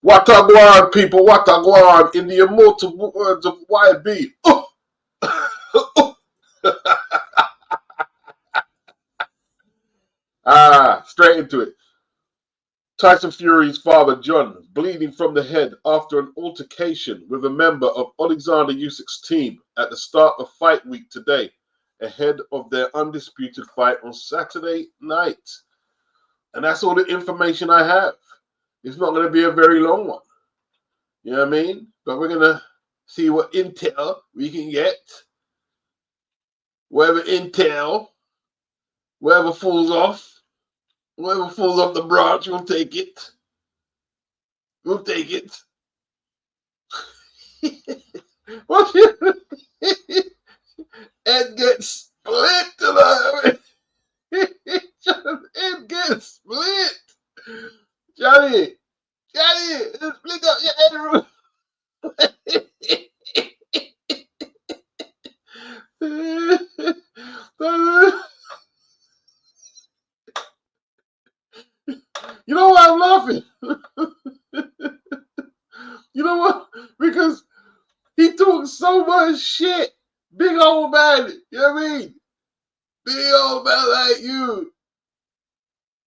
What a go on, people? What a go on in the immortal words of YB? Straight into it. Tyson Fury's father, John, bleeding from the head after an altercation with a member of Alexander Usyk's team at the start of fight week today, ahead of their undisputed fight on Saturday night. And that's all the information I have. It's not going to be a very long one. You know what I mean? But we're going to see what intel we can get. Whatever intel, whatever falls off the branch, we'll take it. We'll take it. What? Ed gets split tonight. Ed gets split. Johnny, split up your head. You know why I'm laughing? You know what? Because he took so much shit. Big old man, you know what I mean? Big old man like you.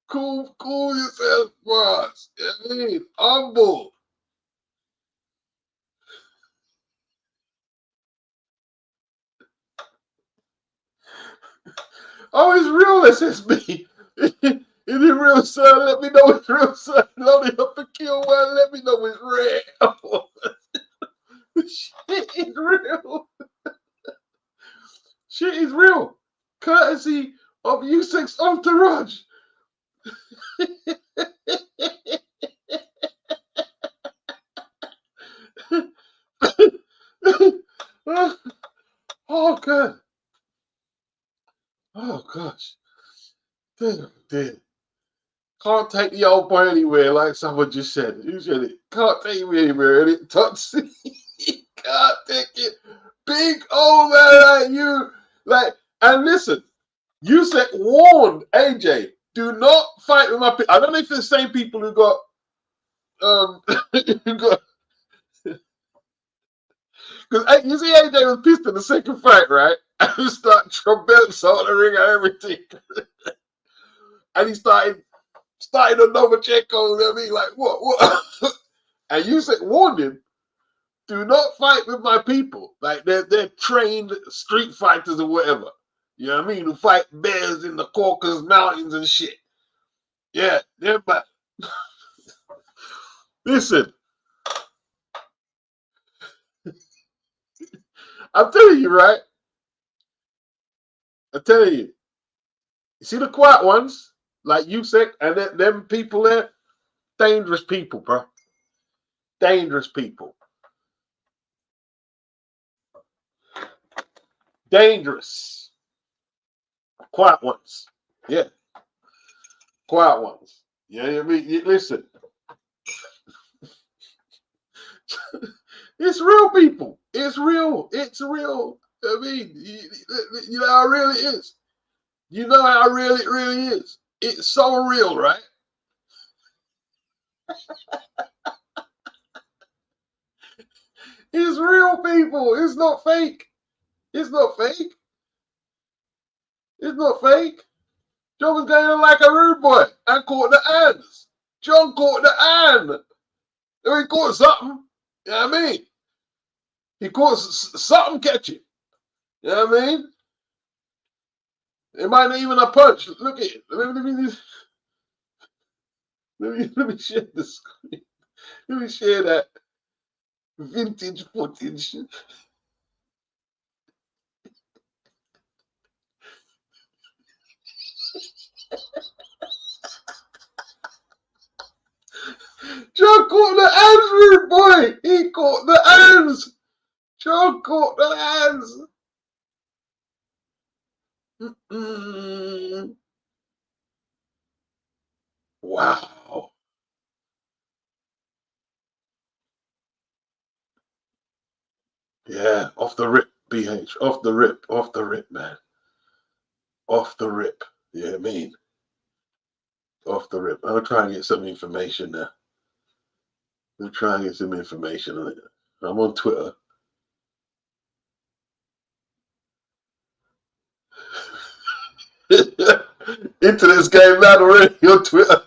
Cool yourself, boss. You know what I mean? Humble. Oh, it's real SSB. It is real, son. Let me know it's real, son. Don't have to kill one. Let me know it's real. Shit is real. Shit is real. Courtesy of Usyk's Entourage. Oh, God. Oh, gosh. Damn. Can't take the old boy anywhere, like someone just said. Who said it? Can't take him anywhere, and it toxic. Can't take it. Big old man like you. And listen, Usyk warned AJ, do not fight with my people. I don't know if it's the same people who got because you see AJ was pissed in the second fight, right? And started from belts on the ring and everything. And he started on Novachenko, you know what I mean? Like, what? And Usyk warned him, do not fight with my people. Like, they're trained street fighters or whatever. You know what I mean? Who fight bears in the Caucasus Mountains and shit. Yeah, they're bad. Listen. I'm telling you, right? I'm telling you. You see the quiet ones? Like Usyk and them people there? Dangerous people, bro. Dangerous people. Dangerous. Quiet ones. Yeah. Quiet ones. Yeah, I mean, listen. It's real, people. It's real. It's real. I mean, you know how real it is. You know how real it really is. It's so real, right? It's real, people. It's not fake. It's not fake. It's not fake. John was going on like a rude boy and caught the hands. John caught the hand. He caught something. You know what I mean? He caught something catching. You know what I mean? It might not even a punch. Look at it. Let me share the screen. Let me share that vintage footage. John caught the hands, rude boy. He caught the hands. John caught the hands. Wow. Yeah, off the rip, BH. Off the rip, man. Off the rip. You know what I mean? Off the rip. I'll try and get some information there. Let me try and get some information on it. I'm on Twitter. Internet's getting mad already on Twitter.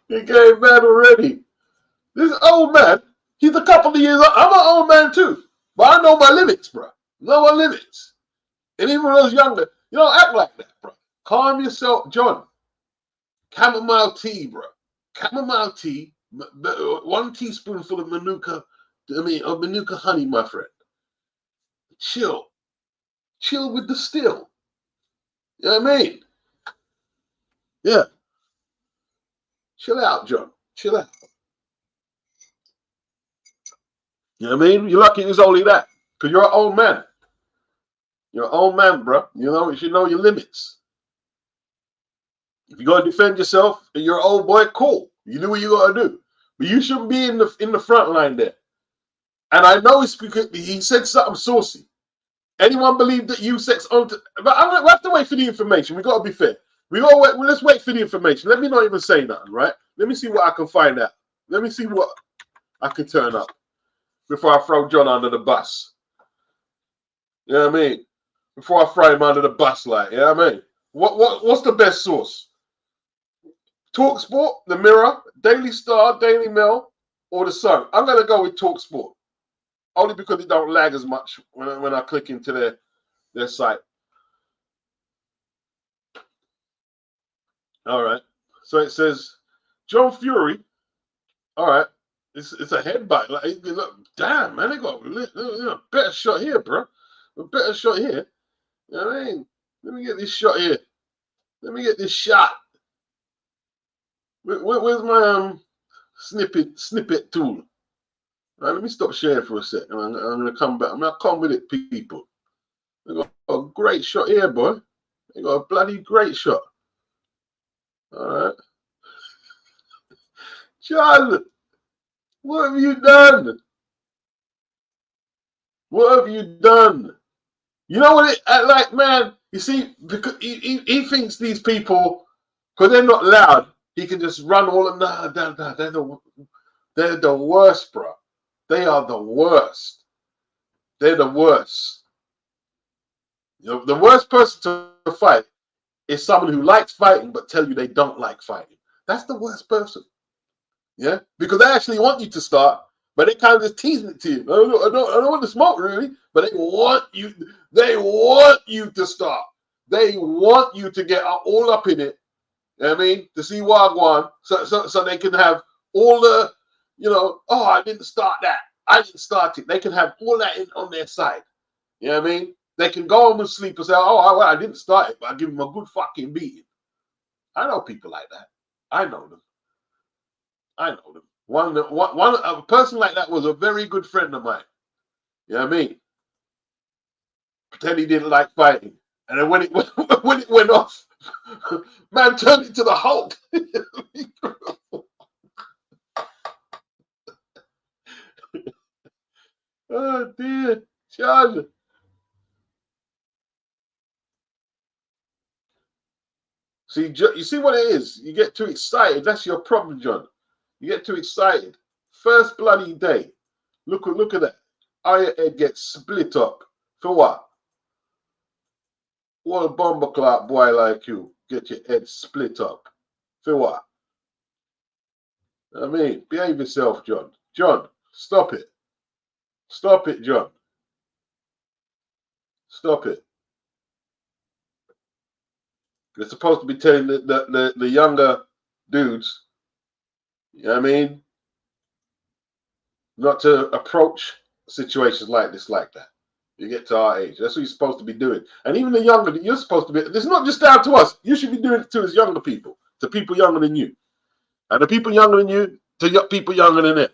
You're getting mad already. This old man, he's a couple of years old. I'm an old man too. But I know my limits, bro. Know my limits. And even when I was younger, you don't act like that, bro. Calm yourself, John. Chamomile tea, bro. Chamomile tea, 1 teaspoonful of Manuka, Manuka honey, my friend. Chill. Chill with the still. You know what I mean? Yeah. Chill out, John. Chill out. You know what I mean? You're lucky it's only that. Because you're an old man. You're an old man, bro. You should know your limits. If you got to defend yourself and you're an old boy, cool. You do what you got to do. But you shouldn't be in the front line there. And I know it's because he said something saucy. Anyone believe that Usyk's on? But we have to wait for the information. We got to be fair. We got to wait. Well, let's wait for the information. Let me not even say nothing, right? Let me see what I can find out. Let me see what I can turn up before I throw John under the bus. You know what I mean? Before I throw him under the bus, like, you know what I mean? What's the best source? TalkSport, The Mirror, Daily Star, Daily Mail, or The Sun? I'm gonna go with TalkSport. Only because it don't lag as much when I click into their site. All right. So it says John Fury. All right. It's a headbutt. Like, look, damn, man, they got a better shot here, bro. A better shot here. You know what I mean? Let me get this shot here. Let me get this shot. Where's my snippet tool? All right, let me stop sharing for a second. I'm gonna come back. I'm gonna come with it, people. They got a great shot here, boy. They got a bloody great shot. All right, John, what have you done? What have you done? You know what? Like, man, you see, because he thinks these people, because they're not loud, he can just run all of them. They're the worst, bro. They are the worst. They're the worst. You know, the worst person to fight is someone who likes fighting but tell you they don't like fighting. That's the worst person. Yeah, because they actually want you to start, but they kind of just teasing it to you. I don't want to smoke really, but they want you. They want you to start. They want you to get all up in it. You know what I mean? To see Wagwan, so they can have all the, oh, I didn't start that. I didn't start it. They can have all that on their side. You know what I mean? They can go home and sleep and say, oh, I didn't start it, but I give them a good fucking beating. I know people like that. I know them. I know them. A person like that was a very good friend of mine. You know what I mean? Pretend he didn't like fighting. And then when it went off, man turned into the Hulk. Oh dear, Charger. See, you see what it is? You get too excited. That's your problem, John. You get too excited. First bloody day. Look at that. How your head gets split up. For what? What a bomber clock boy like you get your head split up. For what? I mean, behave yourself, John. John, stop it. Stop it, John. Stop it. You're supposed to be telling the younger dudes, you know what I mean, not to approach situations like this, like that. You get to our age. That's what you're supposed to be doing. And even the younger, you're supposed to be, it's not just down to us. You should be doing it to us younger people, to people younger than you. And the people younger than you, to people younger than them.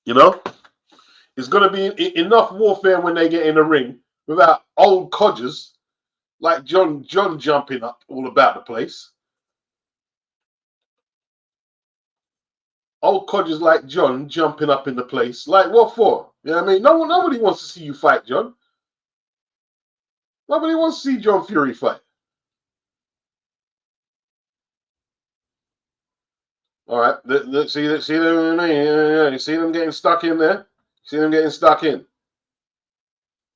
You know? It's going to be enough warfare when they get in the ring without old codgers like John jumping up all about the place. Old codgers like John jumping up in the place. Like, what for? You know what I mean? Nobody wants to see you fight, John. Nobody wants to see John Fury fight. All right. See them. You see them getting stuck in there. See them getting stuck in.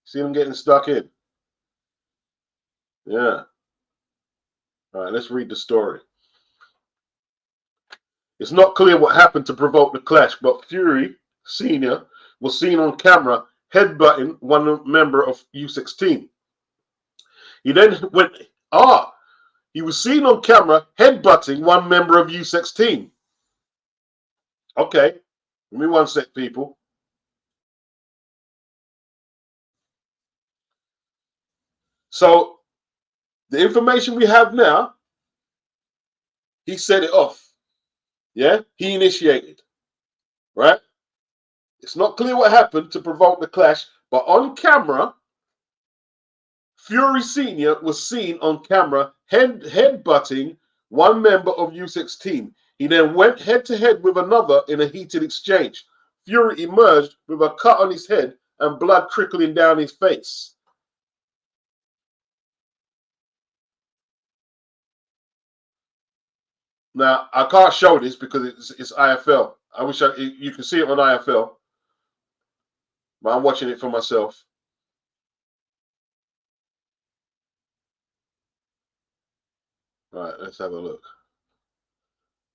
See them getting stuck in. Yeah. All right. Let's read the story. It's not clear what happened to provoke the clash, but Fury Sr. was seen on camera headbutting one member of Usyk's team. He then went. He was seen on camera headbutting one member of Usyk's team. Okay. Give me one sec, people. So the information we have now, he set it off. Yeah, he initiated. Right? It's not clear what happened to provoke the clash, but on camera, Fury Sr. was seen on camera headbutting one member of Usyk's team. He then went head to head with another in a heated exchange. Fury emerged with a cut on his head and blood trickling down his face. Now, I can't show this because it's IFL. I wish you can see it on IFL, but I'm watching it for myself. All right, let's have a look.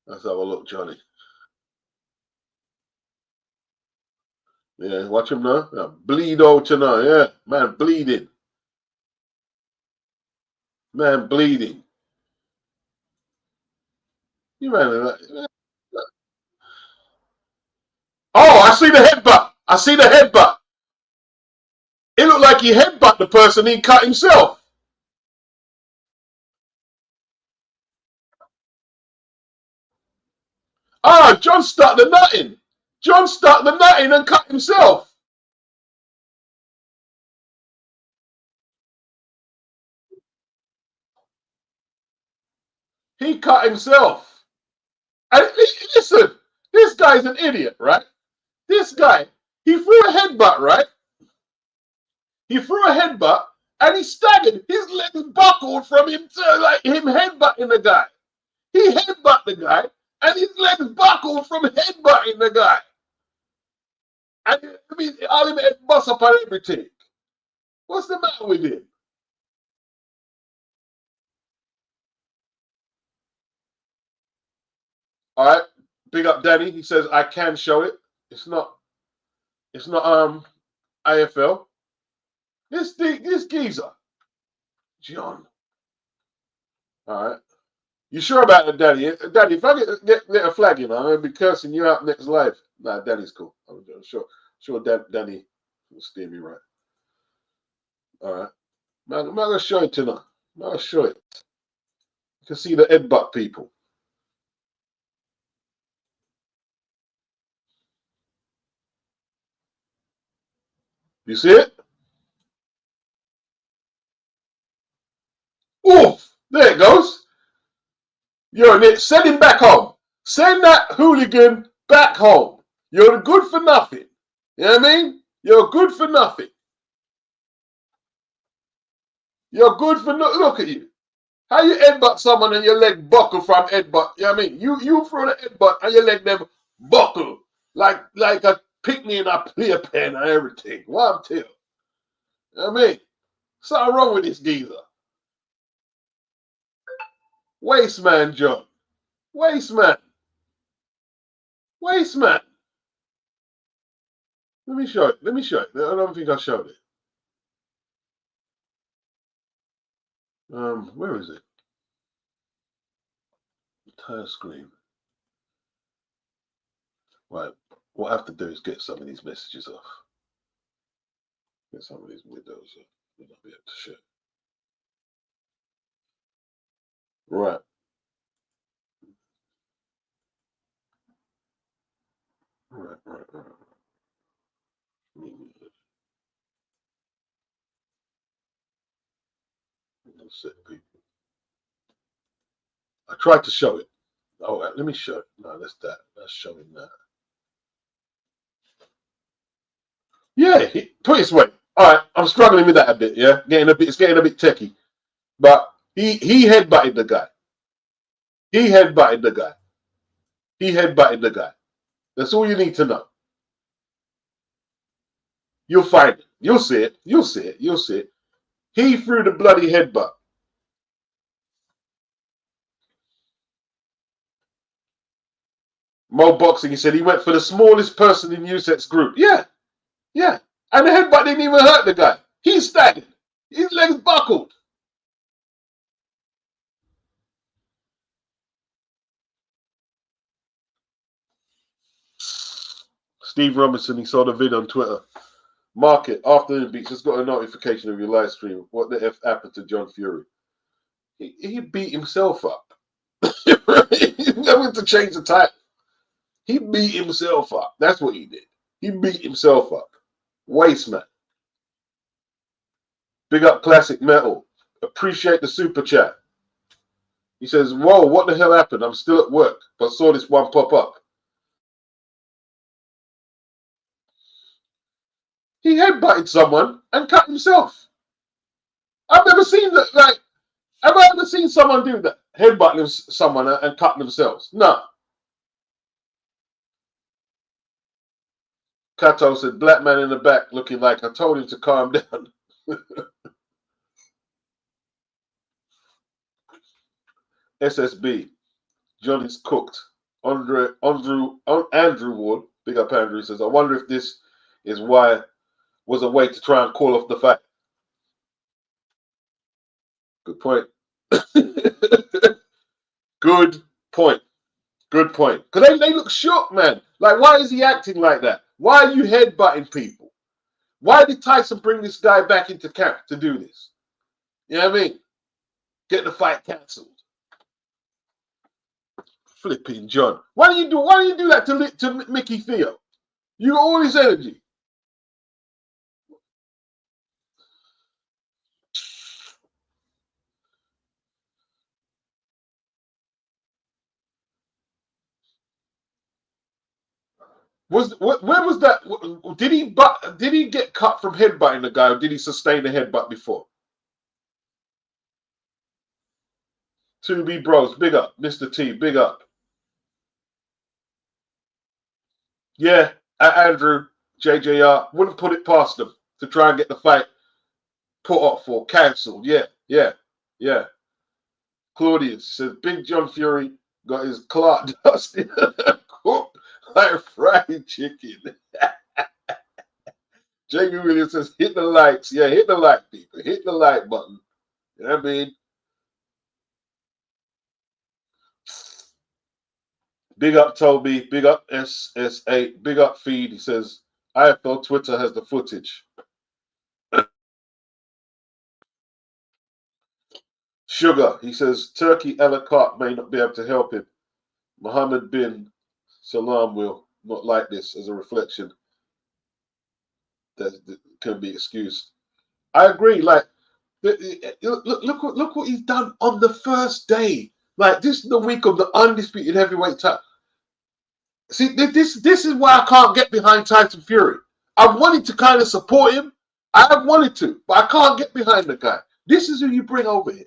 Let's have a look, Johnny. Yeah, watch him now. Yeah, bleed out now. Yeah, man, bleeding. Man, bleeding. You man. Oh, I see the headbutt. I see the headbutt. It looked like he headbutt the person he cut himself. John stuck the nut in. John stuck the nut in and cut himself. He cut himself. And listen, this guy's an idiot, right? This guy, he threw a headbutt, right? He threw a headbutt and he staggered. His legs buckled from him to like him headbutting the guy. He headbutt the guy and his legs buckled from headbutting the guy. And I mean, all him head bust up on everything. What's the matter with him? All right, big up Danny. He says I can show it. It's not IFL. This geezer, John. All right. You sure about that, Danny? Danny, if I get a flag, I'm gonna be cursing you out next live. Nah, Danny's cool. I'm sure Danny will steer me right. All right. Man, I'm not gonna show it tonight. I'm not gonna show it. You can see the headbutt people. You see it? Oof! There it goes. You're in it. Send him back home. Send that hooligan back home. You're good for nothing. You know what I mean? You're good for nothing. You're good for nothing. Look at you. How you headbutt someone and your leg buckle from headbutt? You know what I mean? You throw the headbutt and your leg them buckle like a picnic and a playpen and everything. One tail. You know what I mean? Something wrong with this geezer. Waste man, John. Waste man. Waste man. Let me show it. Let me show it. I don't think I showed it. Where is it? Entire screen. Right. What I have to do is get some of these messages off. Get some of these windows off. Then I'll be able to share. Right. Right. People. I tried to show it. Oh, let me show it. No, that's that. That's showing that. Yeah, put it this way. All right, I'm struggling with that a bit. Yeah, it's getting a bit techie. But he headbutted the guy. He headbutted the guy. He headbutted the guy. That's all you need to know. You'll find it. You'll see it. You'll see it. You'll see it. He threw the bloody headbutt. Mo Boxing, he said he went for the smallest person in Usyk's group. Yeah, yeah. And the headbutt didn't even hurt the guy. He's staggered. His legs buckled. Steve Robinson, he saw the video on Twitter. Mark it. Afternoon Beats just got a notification of your live stream. What the F happened to John Fury? He beat himself up. He went to change the title. He beat himself up. That's what he did. He beat himself up. Waste man. Big up Classic Metal. Appreciate the super chat. He says, whoa, what the hell happened? I'm still at work, but saw this one pop up. He headbutted someone and cut himself. I've never seen that. Like, have I ever seen someone do that? Headbutting someone and cutting themselves? No. Kato said, black man in the back looking like I told him to calm down. SSB. Johnny's cooked. Andrew Ward, big up Andrew, says, I wonder if this is why was a way to try and call off the fight. Good point. Good point. Good point. Because they look shook, man. Like, why is he acting like that? Why are you headbutting people? Why did Tyson bring this guy back into camp to do this? You know what I mean? Get the fight cancelled. Flipping John. Why do you do that to Mickey Theo? You got all his energy. Where was that? Did he get cut from headbutting the guy, or did he sustain the headbutt before? 2B Bros, big up. Mr. T, big up. Yeah, Andrew, JJR, wouldn't put it past them to try and get the fight put off or cancelled. Yeah. Claudius says, Big John Fury got his clock dusted cooked like fried chicken. Jamie Williams says, hit the likes. Yeah, hit the like, people. Hit the like button. You know what I mean? Big up Toby. Big up SS8. Big up Feed. He says, IFL Twitter has the footage. Sugar. He says, Turkey a la carte may not be able to help him. Mohammed bin Salam will not like this as a reflection that can be excused. I agree. Like, look what he's done on the first day. Like, this is the week of the undisputed heavyweight title. See, this is why I can't get behind Tyson Fury. I've wanted to kind of support him. I've wanted to, but I can't get behind the guy. This is who you bring over here.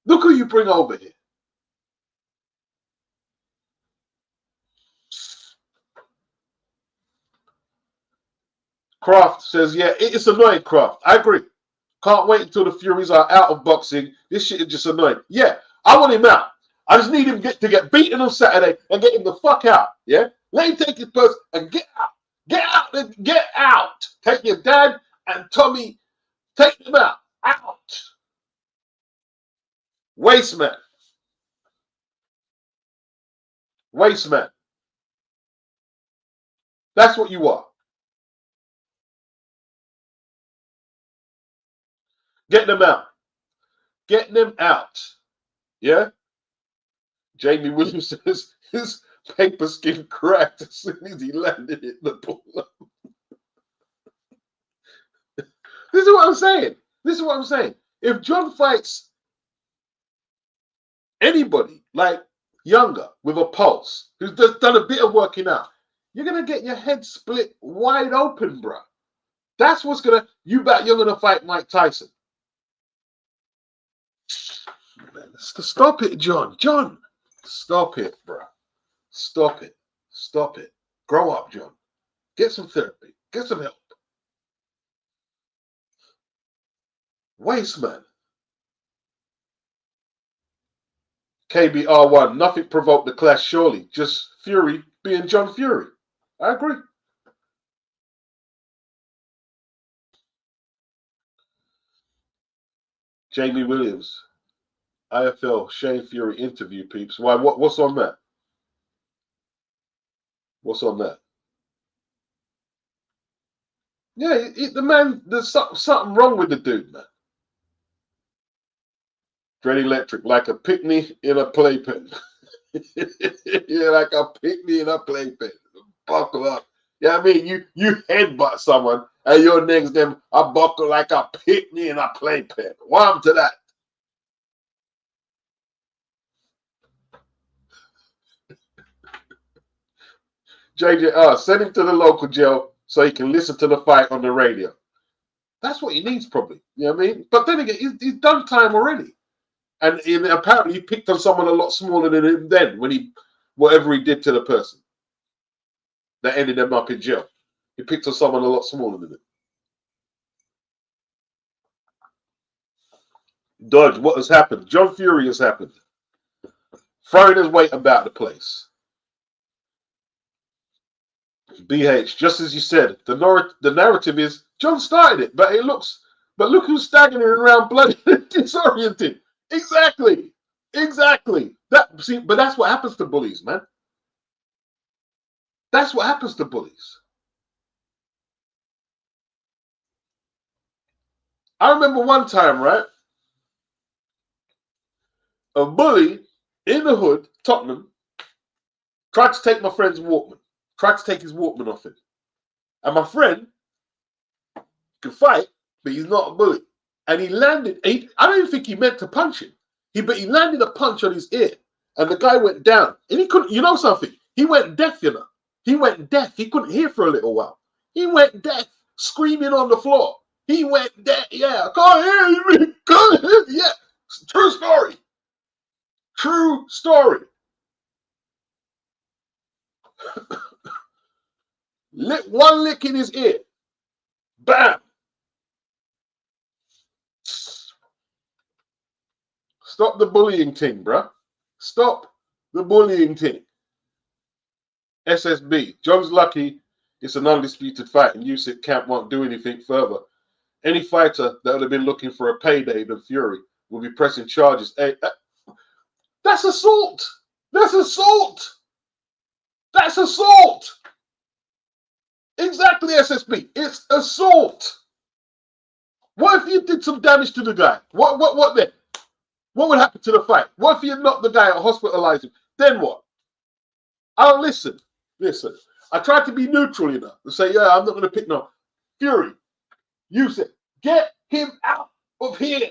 Look who you bring over here. Kraft says, yeah, it's annoying, Kraft. I agree. Can't wait until the Furies are out of boxing. This shit is just annoying. Yeah, I want him out. I just need him to get beaten on Saturday and get him the fuck out. Yeah? Let him take his purse and get out. Get out and get out. Take your dad and Tommy. Take them out. Out. Waste man. Waste man. That's what you are. Get them out. Get them out. Yeah? Jamie Williams says his paper skin cracked as soon as he landed it the pull-up. This is what I'm saying. This is what I'm saying. If John fights anybody like younger with a pulse who's just done a bit of working out, you're gonna get your head split wide open, bro. That's what's gonna. You bet you're gonna fight Mike Tyson. Man, stop it, John. John, stop it, bro. Stop it. Stop it. Grow up, John. Get some therapy. Get some help. Waste, man. KBR1, nothing provoked the clash, surely. Just Fury being John Fury. I agree. Jamie Williams, IFL, Shane Fury interview, peeps. Why? What's on that? What's on that? Yeah, the man, there's something wrong with the dude, man. Dread Electric, like a picnic in a playpen. Yeah, like a picnic in a playpen. Buckle up. Yeah, I mean, you headbutt someone and your next them I buckle like a picnic in a playpen. Warm to that. JJ, send him to the local jail so he can listen to the fight on the radio. That's what he needs, probably. You know what I mean? But then again, he's done time already. And apparently he picked on someone a lot smaller than him then when whatever he did to the person that ended them up in jail. He picked on someone a lot smaller than him. Dodge, what has happened? John Fury has happened. Throwing his weight about the place. BH, just as you said, the narrative is John started it, but look who's staggering around bloody disoriented. Exactly. But that's what happens to bullies, man. That's what happens to bullies. I remember one time, right? A bully in the hood, Tottenham, tried to take my friend's Walkman. Tried to take his Walkman off him. And my friend can fight, but he's not a bully. And he landed, I don't even think he meant to punch him. But he landed a punch on his ear. And the guy went down. And he couldn't, you know something? He went deaf, you know. He went deaf. He couldn't hear for a little while. He went deaf, screaming on the floor. He went deaf. Yeah, I can't hear you. Can't hear you. Yeah, true story. True story. One lick in his ear. Bam. Stop the bullying thing, bruh. Stop the bullying thing. SSB. John's lucky it's an undisputed fight and Usyk camp won't do anything further. Any fighter that would have been looking for a payday than Fury will be pressing charges. Hey, that's assault. That's assault. That's assault. Exactly, SSB. It's assault. What if you did some damage to the guy? What then? What would happen to the fight? What if you knocked the guy out, hospitalized him? Then what? Oh, listen. I tried to be neutral, you know, and say, yeah, I'm not going to pick no. Fury, Usyk, get him out of here.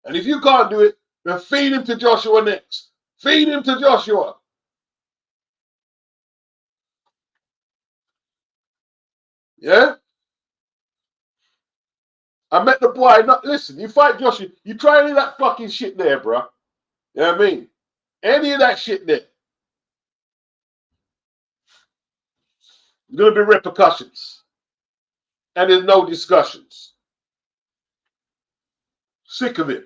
And if you can't do it, then feed him to Joshua next. Feed him to Joshua. Yeah? I met the boy. Listen, you fight Joshua, you try any of that fucking shit there, bro. You know what I mean? Any of that shit there. There's going to be repercussions. And there's no discussions. Sick of it.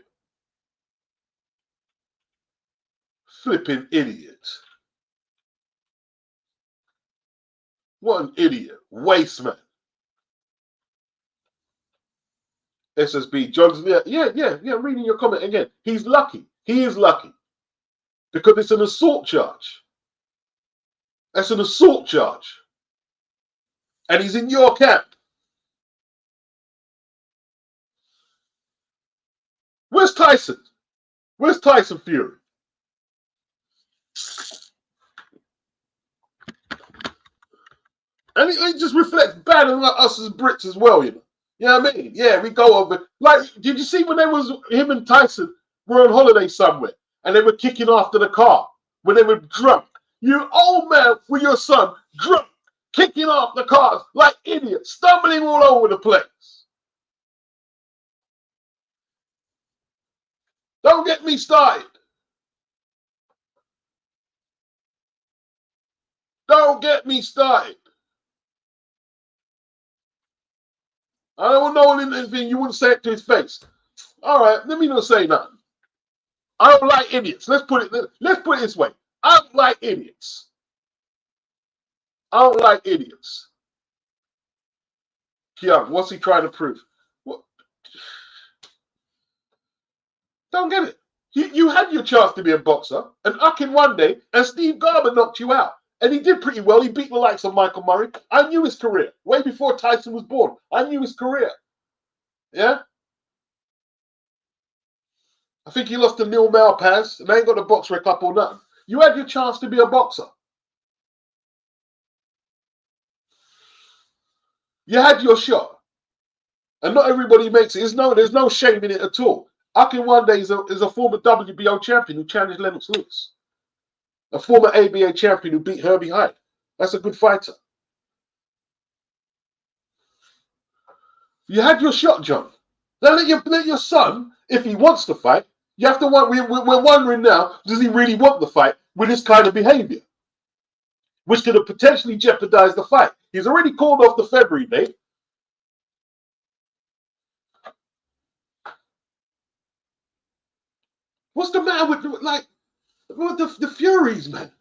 Flipping idiot. What an idiot. Waste man. SSB. John's, yeah, reading your comment again. He's lucky. He is lucky. Because it's an assault charge. That's an assault charge. And he's in your camp. Where's Tyson? Where's Tyson Fury? And it just reflects bad on us as Brits as well, you know. You know what I mean? Yeah, we go over. Like, did you see when there was him and Tyson were on holiday somewhere and they were kicking after the car when they were drunk? You old man with your son, drunk, kicking off the cars like idiots, stumbling all over the place. Don't get me started. Don't get me started. I don't know anything. You wouldn't say it to his face. All right, let me not say nothing. I don't like idiots. Let's put it this way. I don't like idiots. I don't like idiots. Yeah, what's he trying to prove? What? Don't get it. You had your chance to be a boxer, and up in one day, and Steve Garber knocked you out. And he did pretty well. He beat the likes of Michael Murray. I knew his career. Way before Tyson was born. I knew his career. Yeah? I think he lost to Neil Malpaz, and they ain't got a box record or nothing. You had your chance to be a boxer. You had your shot. And not everybody makes it. There's no shame in it at all. Akin one day is a former WBO champion who challenged Lennox Lewis. A former ABA champion who beat Herbie Hyde. That's a good fighter. You had your shot, John. Now let your son, if he wants to fight, you have to wonder. We're wondering now, does he really want the fight with this kind of behavior? Which could have potentially jeopardized the fight. He's already called off the February date. What's the matter with the Furies, man?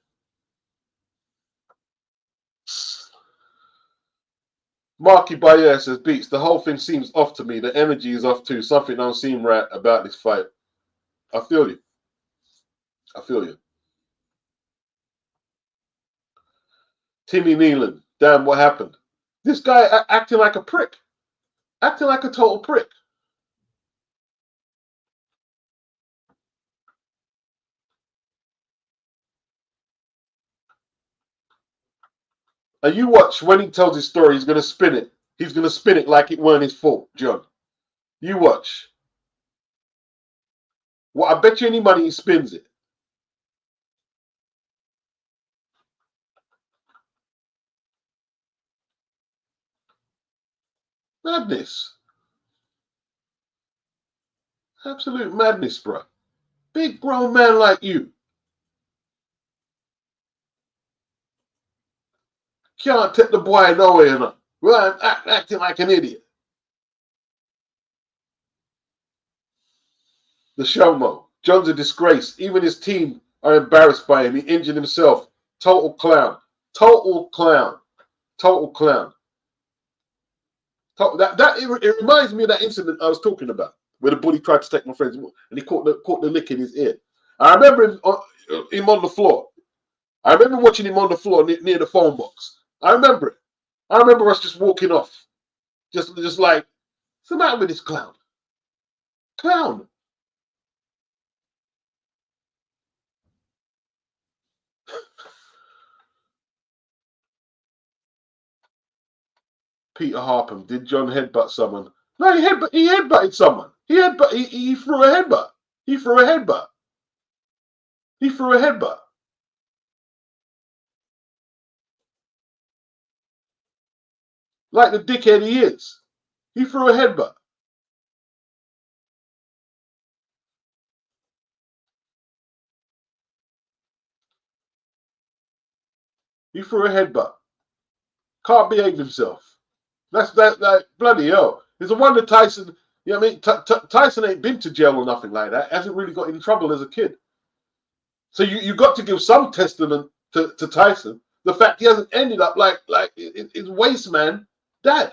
Marky Bayer says, Beats, the whole thing seems off to me. The energy is off too. Something don't seem right about this fight. I feel you. I feel you. Timmy Nealon, damn, what happened? This guy acting like a prick. Acting like a total prick. And you watch, when he tells his story, he's going to spin it. He's going to spin it like it weren't his fault, John. You watch. Well, I bet you any money he spins it. Madness. Absolute madness, bro. Big grown man like you can't take the boy nowhere enough. Well, acting like an idiot. The Showmo. John's a disgrace. Even his team are embarrassed by him. He injured himself. Total clown. Total clown. Total clown. It reminds me of that incident I was talking about, where the bully tried to take my friend's and he caught the lick in his ear. I remember him on the floor. I remember watching him on the floor near the phone box. I remember it. I remember us just walking off, just like, what's the matter with this clown? Clown. Peter Harpham, did John headbutt someone? No, he headbutted someone. He threw a headbutt. He threw a headbutt. He threw a headbutt. Like the dickhead he is. He threw a headbutt. He threw a headbutt. Can't behave himself. That's bloody hell. It's a wonder Tyson. You know what I mean? Tyson ain't been to jail or nothing like that. Hasn't really got in trouble as a kid. So you got to give some testament to Tyson. The fact he hasn't ended up like his waste man dad.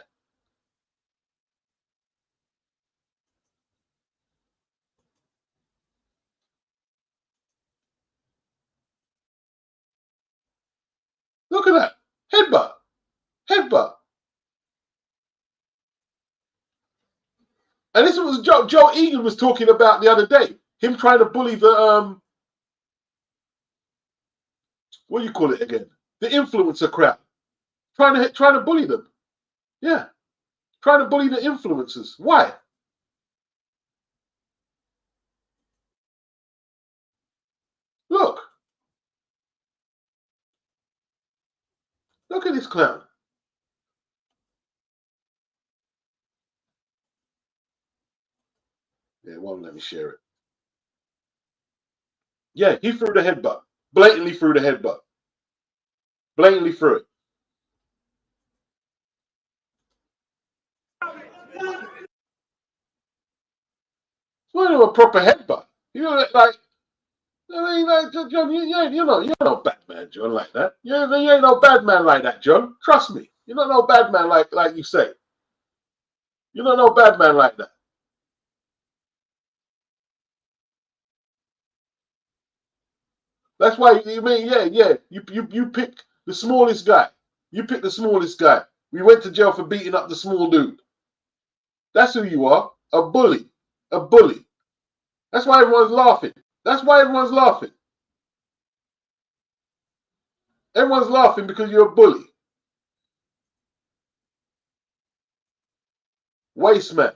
Look at that. Headbutt. Headbutt. And this was Joe Egan was talking about the other day. Him trying to bully the what do you call it again? The influencer crowd. Trying to bully them. Yeah. Trying to bully the influencers. Why? Look. Look at this clown. Yeah, it won't let me share it. Yeah, he threw the headbutt. Blatantly threw the headbutt. Blatantly threw it. It's not even a proper headbutt. You know, like, I mean, like, John, you're not Batman, John, like that. You ain't no bad man like that, John. Trust me. You're not no bad man like you say. You're not no bad man like that. That's why you mean, yeah. You pick the smallest guy. You pick the smallest guy. We went to jail for beating up the small dude. That's who you are. A bully. A bully. That's why everyone's laughing. That's why everyone's laughing. Everyone's laughing because you're a bully. Waste man.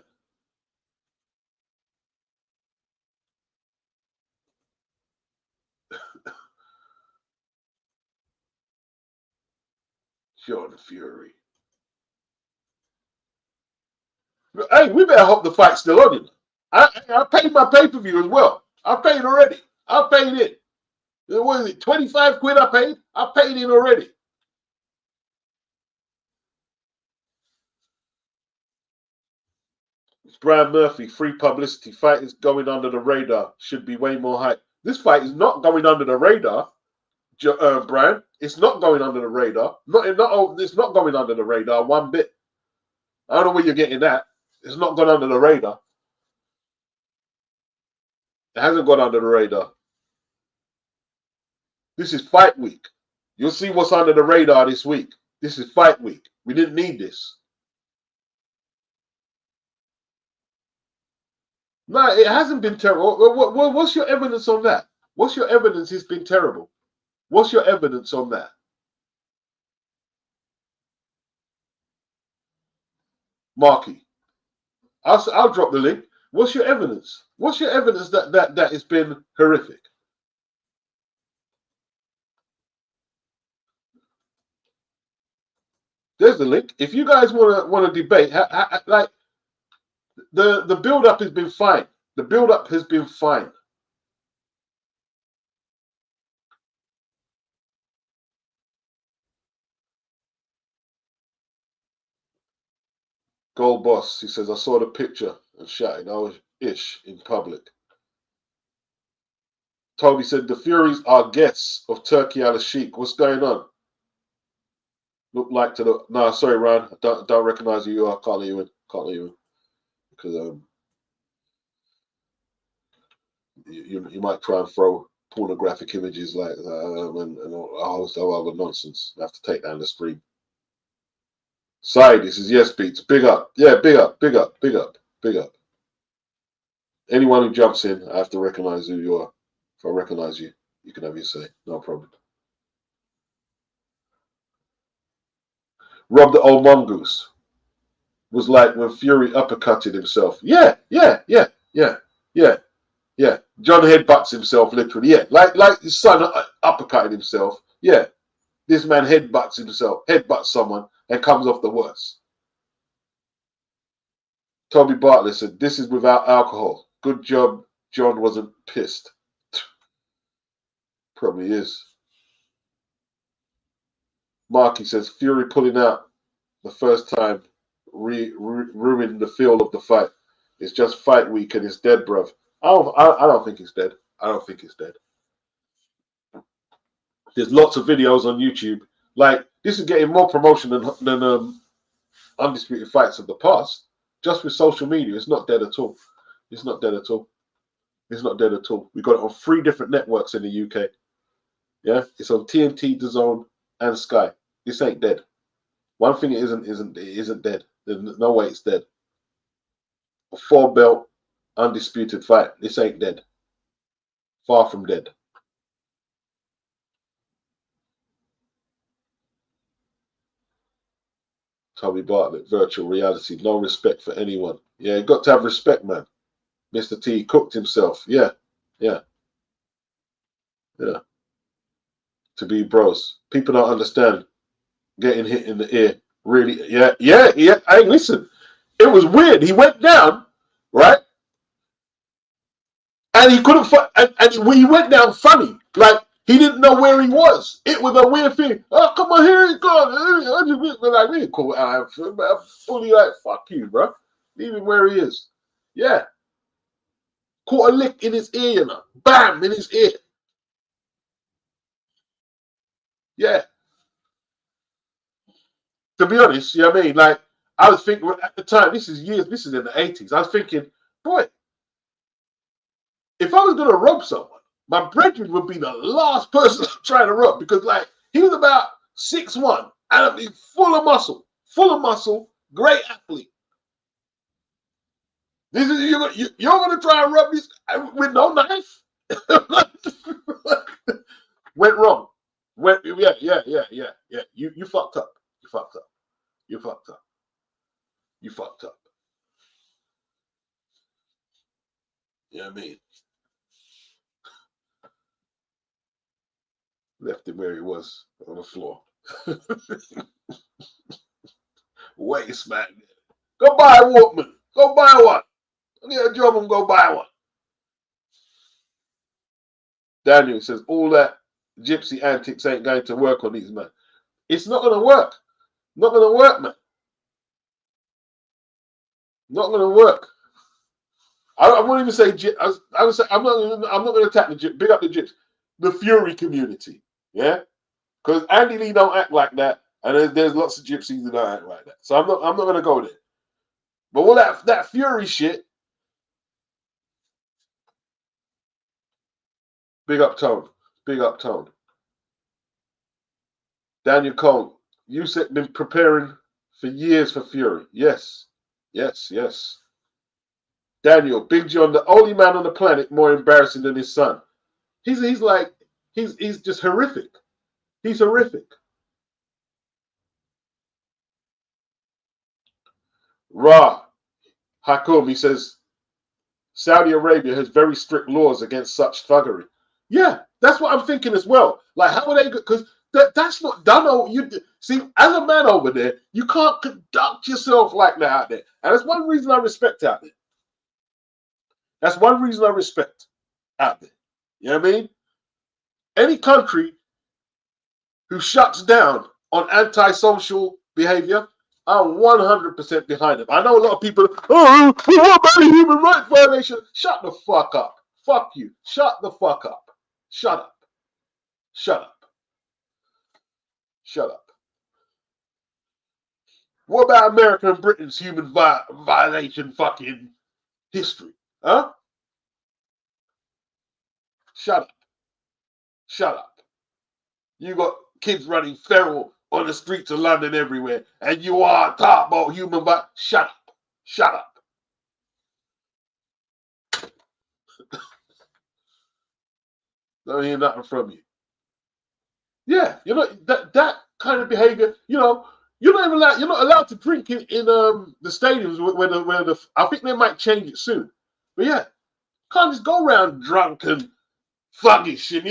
Sean Fury. Hey, we better hope the fight's still on. You. I paid my pay-per-view as well. I paid already. I paid it. What is it? 25 quid I paid? I paid in already. It's Brian Murphy. Free publicity. Fight is going under the radar. Should be way more hype. This fight is not going under the radar, Brian. It's not going under the radar. It's not going under the radar one bit. I don't know where you're getting that. It's not gone under the radar. It hasn't gone under the radar. This is fight week. You'll see what's under the radar this week. This is fight week. We didn't need this. No, it hasn't been terrible. What's your evidence on that? What's your evidence it's been terrible? What's your evidence on that? Marky, I'll drop the link. What's your evidence? What's your evidence that it's been horrific? There's the link. If you guys want to debate, like the build up has been fine. The build up has been fine. Gold Boss, he says, I saw the picture and shouted, I was ish in public. Toby said, the Furies are guests of Turkey al-Sheikh. What's going on? Look like to the... No, sorry, Ryan. I don't recognize who you are. Can't let you in. Can't let you in. Because you might try and throw pornographic images like and a host of other nonsense. I have to take down the stream. Side, this is yes, Beats. Big up. Yeah, big up, big up, big up, big up. Anyone who jumps in, I have to recognize who you are. If I recognize you, you can have your say. No problem. Rob the old mongoose was like when Fury uppercutted himself. Yeah. John headbutts himself literally. Yeah, like his son uppercutted himself. Yeah, this man headbutts himself, headbutts someone, and comes off the worst. Toby Bartlett said, this is without alcohol. Good job, John wasn't pissed. Probably is. Marky says, Fury pulling out the first time ruined the feel of the fight. It's just fight week and it's dead, bruv. I don't think it's dead. I don't think it's dead. There's lots of videos on YouTube. Like, this is getting more promotion than undisputed fights of the past. Just with social media, it's not dead at all. It's not dead at all. It's not dead at all. We got it on 3 different networks in the UK. Yeah, it's on TNT, DAZN, and Sky. This ain't dead. One thing it isn't dead. There's no way it's dead. A 4-belt undisputed fight. This ain't dead. Far from dead. Toby Bartlett, virtual reality, no respect for anyone. Yeah, you got to have respect, man. Mr. T cooked himself. Yeah. To be bros. People don't understand getting hit in the ear. Really, yeah. Hey, listen, it was weird. He went down, right? And he couldn't, and he went down funny. Like, He didn't know where he was. It was a weird thing. Oh, come on, here he goes. Like, we didn't call it out. I'm fully like, fuck you, bro. Leave him where he is. Yeah. Caught a lick in his ear, you know. Bam, in his ear. Yeah. To be honest, you know what I mean? Like, I was thinking at the time, this is in the 80s. I was thinking, boy, if I was going to rob someone, my brethren would be the last person I'm trying to rob because, like, he was about 6'1" and he's full of muscle, great athlete. This is you're going to try and rob this with no knife? Went wrong. Yeah. You fucked up. You fucked up. You fucked up. You fucked up. You know what I mean? Left him where he was on the floor. Waste man. Go buy a Walkman. Go buy one. Get a job and go buy one. Daniel says all that gypsy antics ain't going to work on these men. It's not going to work. Not going to work, man. Not going to work. I won't even say. I would say I'm not going to attack the gyps. Big up the gyps. The Fury community, yeah. Because Andy Lee don't act like that, and there's lots of gypsies that don't act like that. So I'm not going to go there. But all that Fury shit. Big up Tone. Big up Tone. Daniel Cole. Usyk been preparing for years for Fury. Yes. Daniel, Big John, the only man on the planet more embarrassing than his son. He's just horrific. He's horrific. Ra Hakum, he says, Saudi Arabia has very strict laws against such thuggery. Yeah, that's what I'm thinking as well. Like, how are they? Because that's not done. You see, as a man over there, you can't conduct yourself like that out there, and that's one reason I respect out there. That's one reason I respect out there. You know what I mean? Any country who shuts down on antisocial behavior, I'm 100% behind them. I know a lot of people, oh, what about a human rights violation? Shut the fuck up. Fuck you. Shut the fuck up. Shut up. Shut up. Shut up. What about America and Britain's human violation fucking history? Huh? Shut up. Shut up. You got kids running feral on the streets of London everywhere, and you are talking about human rights. Shut up. Shut up. Don't hear nothing from you. Yeah, you know that kind of behavior. You know, you're not allowed to drink in the stadiums where the I think they might change it soon. But yeah, can't just go around drunk and thuggish and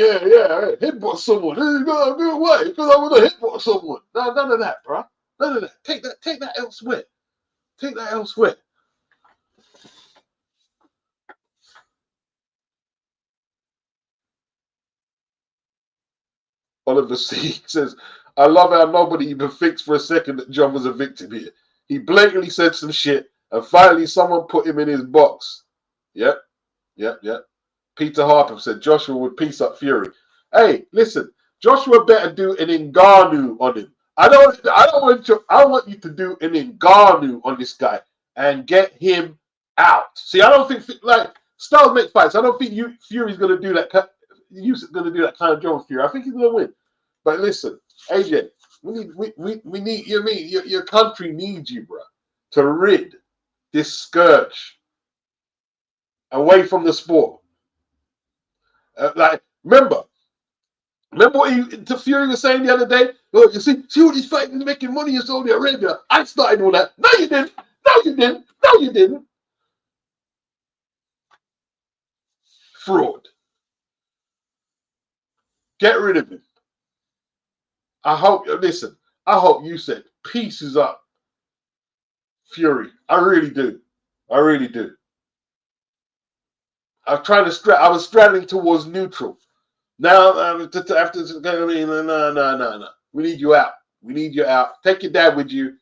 headbutt someone. You gotta do away because I want to headbutt someone. No, none of that, bro. None of that. Take that elsewhere. Take that elsewhere. Oliver C says, I love how nobody even thinks for a second that John was a victim here. He blatantly said some shit, and finally someone put him in his box. Yep. Peter Harper said Joshua would piece up Fury. Hey, listen, Joshua better do an Ngannou on him. I want you to do an Ngannou on this guy and get him out. See, I don't think like styles make fights. I don't think Fury's going to do that. Usyk's going to do that kind of job with Fury. I think he's going to win. But listen, AJ, we need you. Your country needs you, bro, to rid this scourge away from the sport. Like, remember what Fury was saying the other day? Look, you see what he's fighting, making money in Saudi Arabia. I started all that. No, you didn't. No, you didn't. Fraud. Get rid of him. I hope you said peace is up. Fury. I really do. I was straddling towards neutral. Now, after, I mean, no. We need you out. We need you out. Take your dad with you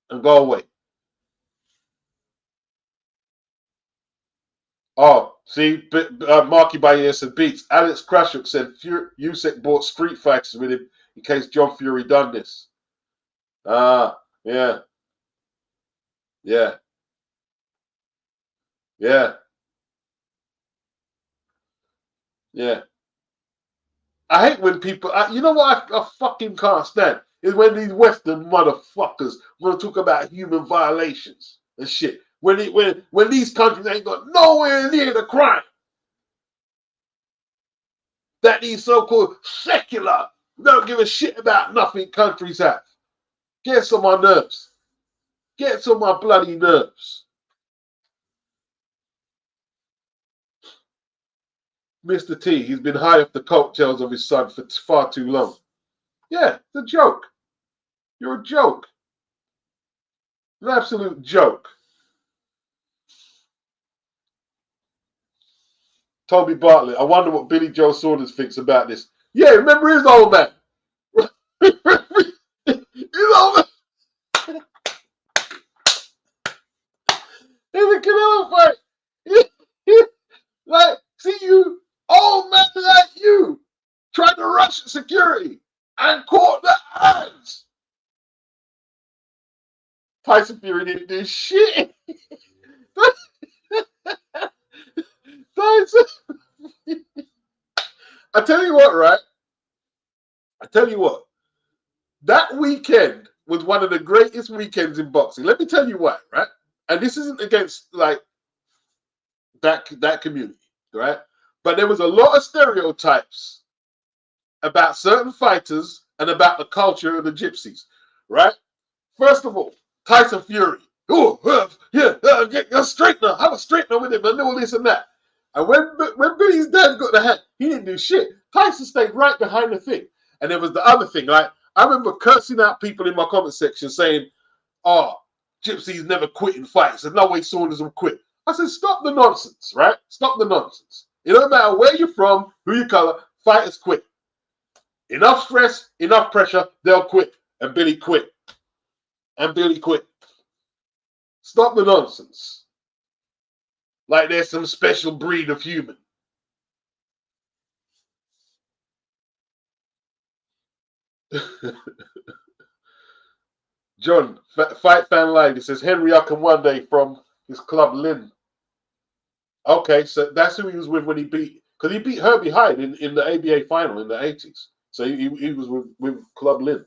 and go away. Oh, see, Marky Bayer said beats. Alex Krashuk said Usyk bought street fighters with him in case John Fury done this. Ah, yeah, yeah, yeah, yeah. I hate when people, you know what I fucking can't stand? Is when these Western motherfuckers want to talk about human violations and shit. When these countries ain't got nowhere near the crime that these so-called secular, don't give a shit about nothing countries have. Gets on my nerves. Gets on my bloody nerves. Mr. T, he's been high off the coattails of his son for far too long. Yeah, it's a joke. You're a joke. An absolute joke. Toby Bartlett, I wonder what Billy Joe Saunders thinks about this. Yeah, remember his old man? His old man. In the Canelo fight. Like, see you, old man like you, trying to rush security and caught the hands. Tyson Fury didn't do shit. Tyson. I tell you what, right? I tell you what. That weekend was one of the greatest weekends in boxing. Let me tell you why, right? And this isn't against like that community, right? But there was a lot of stereotypes about certain fighters and about the culture of the gypsies, right? First of all, Tyson Fury. Oh, get a straightener. Have a straightener with him and all this and that. And when Billy's dad got the hat, he didn't do shit. Tyson stayed right behind the thing. And there was the other thing, right? I remember cursing out people in my comment section saying, oh, gypsies never quit in fights. There's no way Saunders will quit. I said, stop the nonsense, right? Stop the nonsense. It don't matter where you're from, who you color, fighters quit. Enough stress, enough pressure, they'll quit. And Billy quit. And Billy quit. Stop the nonsense. Like there's some special breed of human. John, Fight Fan Live, he says, Henry Uckham one day from his club Lynn. Okay, so that's who he was with when he beat, because he beat Herbie Hyde in the ABA final in the 80s. So he was with Club Lynn.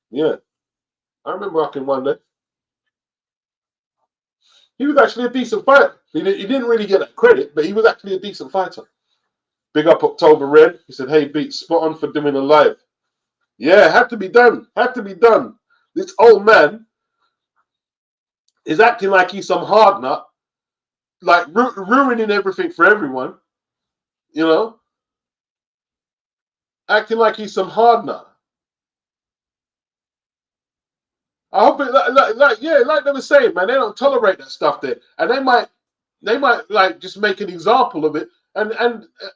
Yeah. I remember Uckham one day. He was actually a decent fighter. He didn't really get that credit, but he was actually a decent fighter. Big up October Red. He said, hey, beat, spot on for doing a live. Yeah, had to be done. Had to be done. This old man is acting like he's some hard nut, like ruining everything for everyone, you know? Acting like he's some hard nut. I hope it, like they were saying, man, they don't tolerate that stuff there. And they might like just make an example of it. And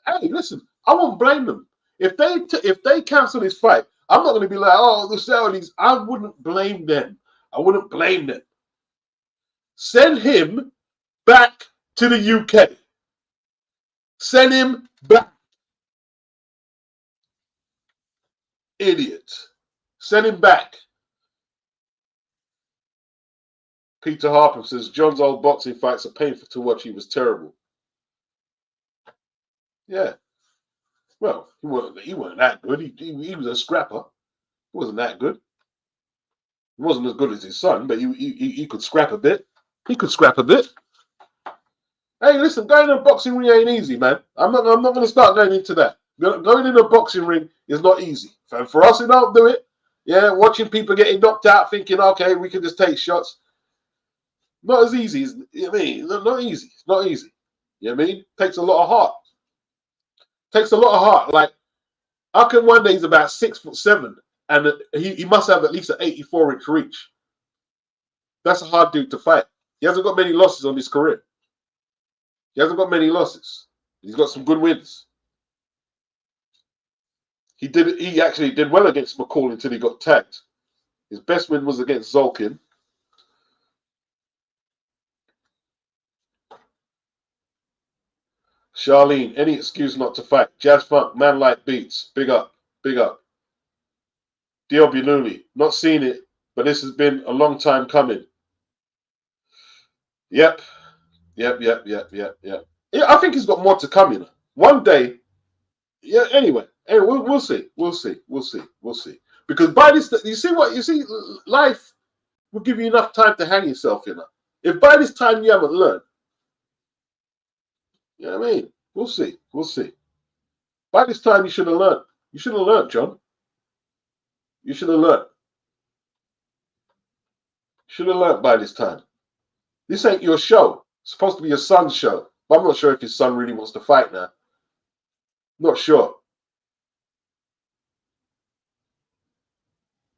hey, listen, I won't blame them. If they cancel this fight, I'm not going to be like, oh, the Saudis. I wouldn't blame them. I wouldn't blame them. Send him back to the UK. Send him back. Idiot. Send him back. Peter Harper says, John's old boxing fights are painful to watch. He was terrible. Yeah. Well, he wasn't that good. He was a scrapper. He wasn't that good. He wasn't as good as his son, but he could scrap a bit. He could scrap a bit. Hey, listen, going in a boxing ring ain't easy, man. I'm not going to start going into that. Going in a boxing ring is not easy. And for us who don't do it, yeah, watching people getting knocked out, thinking, okay, we can just take shots. Not as easy as, you know what I mean? Not easy. It's not easy. You know what I mean? Takes a lot of heart. Takes a lot of heart. Like, Uckham one day he's about 6'7", and he must have at least an 84-inch reach. That's a hard dude to fight. He hasn't got many losses on his career. He hasn't got many losses. He's got some good wins. He actually did well against McCall until he got tagged. His best win was against Zolkin. Charlene, any excuse not to fight. Jazz Funk, man like beats. Big up, big up. Diobinuli, not seen it, but this has been a long time coming. Yep. Yeah, I think he's got more to come, you know. One day, yeah, anyway, we'll see. Because by this, you see, life will give you enough time to hang yourself, you know. If by this time you haven't learned, you know what I mean? We'll see. By this time, you should have learned. You should have learned, John. You should have learned. Should have learned by this time. This ain't your show. It's supposed to be your son's show. But I'm not sure if his son really wants to fight now. Not sure.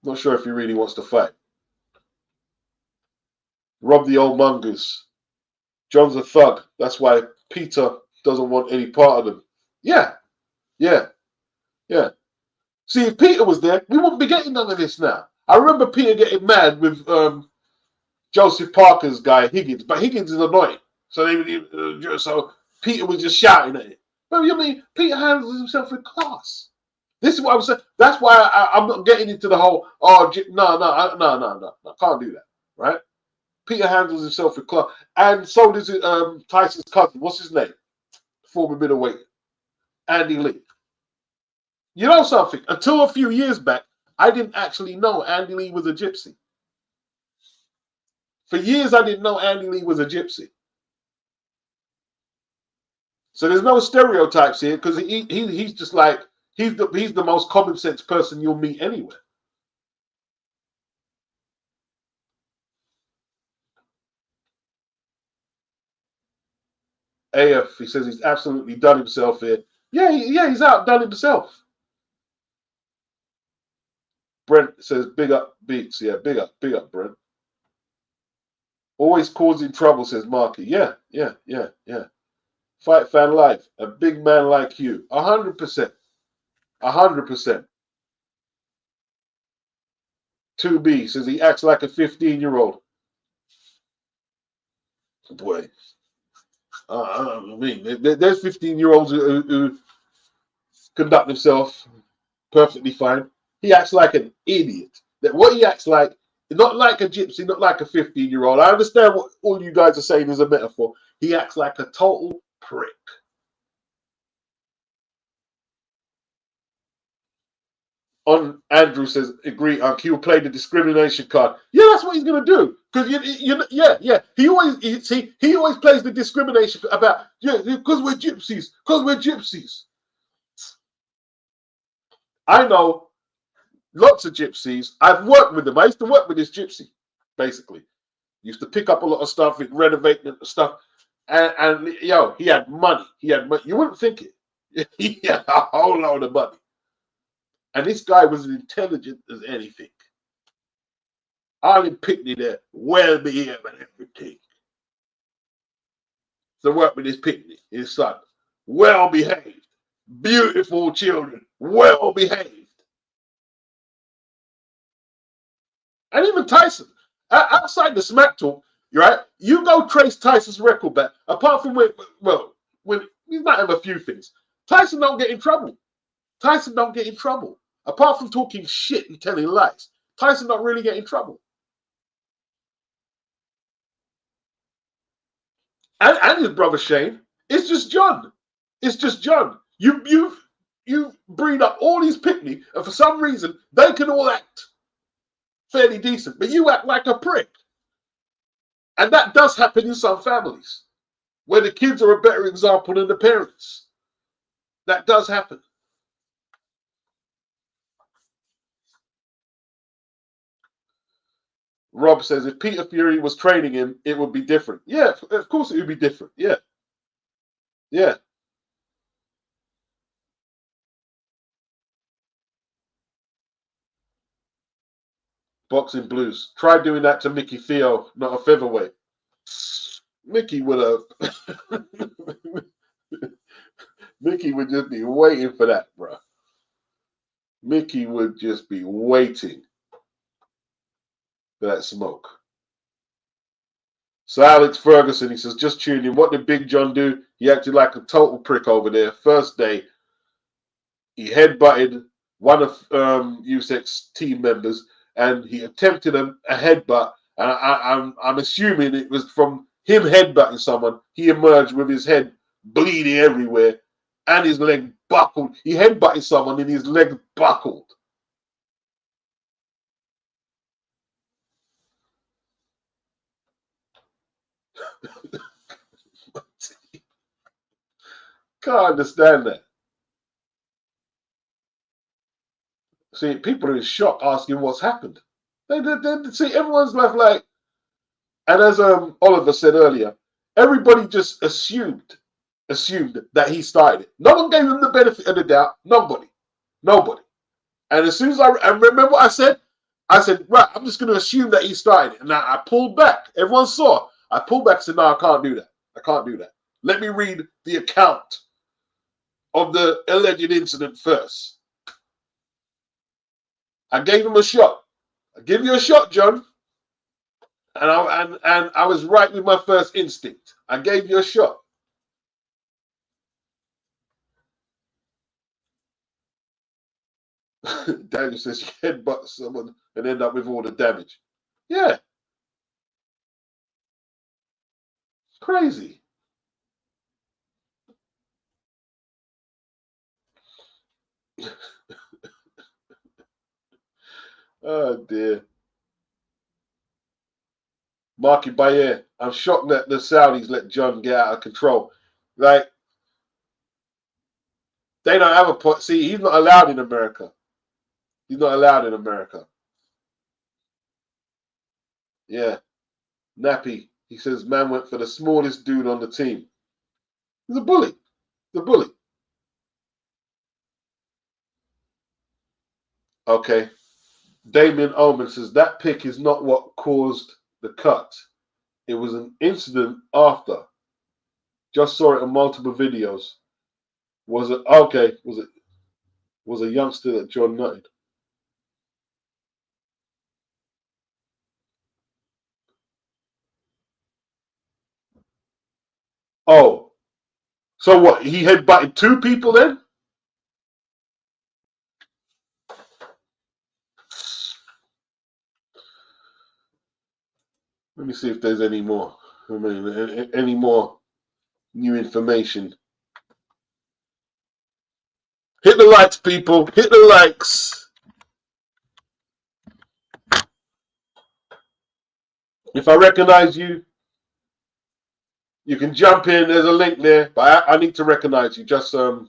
Not sure if he really wants to fight. Rob the old mongoose. John's a thug. That's why Peter doesn't want any part of them. Yeah. See, if Peter was there, we wouldn't be getting none of this now. I remember Peter getting mad with Joseph Parker's guy, Higgins. But Higgins is annoying. So Peter was just shouting at it. But you mean, Peter handles himself with class. This is what I'm saying. That's why I'm not getting into the whole, no, can't do that, right? Peter handles himself with class. And so does Tyson's cousin. What's his name? Former middleweight. Andy Lee. You know something? Until a few years back, I didn't actually know Andy Lee was a gypsy. For years, I didn't know Andy Lee was a gypsy. So there's no stereotypes here because he's just like, he's the most common sense person you'll meet anywhere. AF, he says he's absolutely done himself here. Yeah, he's outdone himself. Brent says, big up beats. Yeah, big up, Brent. Always causing trouble, says Marky. Yeah. Fight fan life. A big man like you. 100%. 100%. 2B says he acts like a 15-year-old. Boy. I mean, there's 15-year-olds who conduct themselves perfectly fine. He acts like an idiot. That what he acts like, not like a gypsy, not like a 15-year-old. I understand what all you guys are saying is a metaphor. He acts like a total prick. On Andrew says, agree, he will play the discrimination card. Yeah, that's what he's going to do. Because he always plays the discrimination about, because we're gypsies. I know lots of gypsies. I've worked with them. I used to work with this gypsy, basically. Used to pick up a lot of stuff, renovating stuff. And he had money. You wouldn't think it. He had a whole load of money. And this guy was as intelligent as anything. Arlen Pickney there, well behaved and everything. So work with this Pickney, his son. Well behaved. Beautiful children. Well behaved. And even Tyson. Outside the smack talk, right? You go trace Tyson's record back. Apart from when he might have a few things. Tyson don't get in trouble. Apart from talking shit and telling lies, Tyson don't really get in trouble. And his brother Shane, it's just John. You breed up all these Pickney, and for some reason they can all act fairly decent, but you act like a prick. And that does happen in some families, where the kids are a better example than the parents. That does happen. Rob says, if Peter Fury was training him, it would be different. Yeah, of course it would be different. Yeah. Boxing Blues. Try doing that to Mickey Theo, not a featherweight. Mickey would have. Mickey would just be waiting for that, bro. Mickey would just be waiting for that smoke. So Alex Ferguson, he says, just tune in. What did Big John do? He acted like a total prick over there. First day, he headbutted one of Usyk's team members, and he attempted a headbutt. And I'm assuming it was from him headbutting someone. He emerged with his head bleeding everywhere, and his leg buckled. He headbutted someone, and his leg buckled. Can't understand that. See, people are in shock asking what's happened. They see, everyone's left like, and as Oliver said earlier, everybody just assumed that he started it. No one gave him the benefit of the doubt. Nobody. And as soon as I remember what I said, right, I'm just going to assume that he started it. And I pulled back. Everyone saw. I pulled back and said, no, I can't do that. I can't do that. Let me read the account of the alleged incident first. I gave him a shot. I give you a shot, John. And I was right with my first instinct. I gave you a shot. Daniel says you headbutt someone and end up with all the damage. Yeah. Crazy. Oh dear. Marky Bayer, I'm shocked that the Saudis let John get out of control. Like, they don't have a point. See, he's not allowed in America. He's not allowed in America. Yeah. Nappy, he says, man went for the smallest dude on the team. He's a bully. He's a bully. Okay. Damien Ullman says, that pick is not what caused the cut. It was an incident after. Just saw it in multiple videos. Was it okay? Was a youngster that John nutted? Oh, so what? He headbutted two people then? Let me see if there's any more. I mean, any more new information. Hit the likes, people. Hit the likes. If I recognize you, you can jump in. There's a link there. But I need to recognize you just for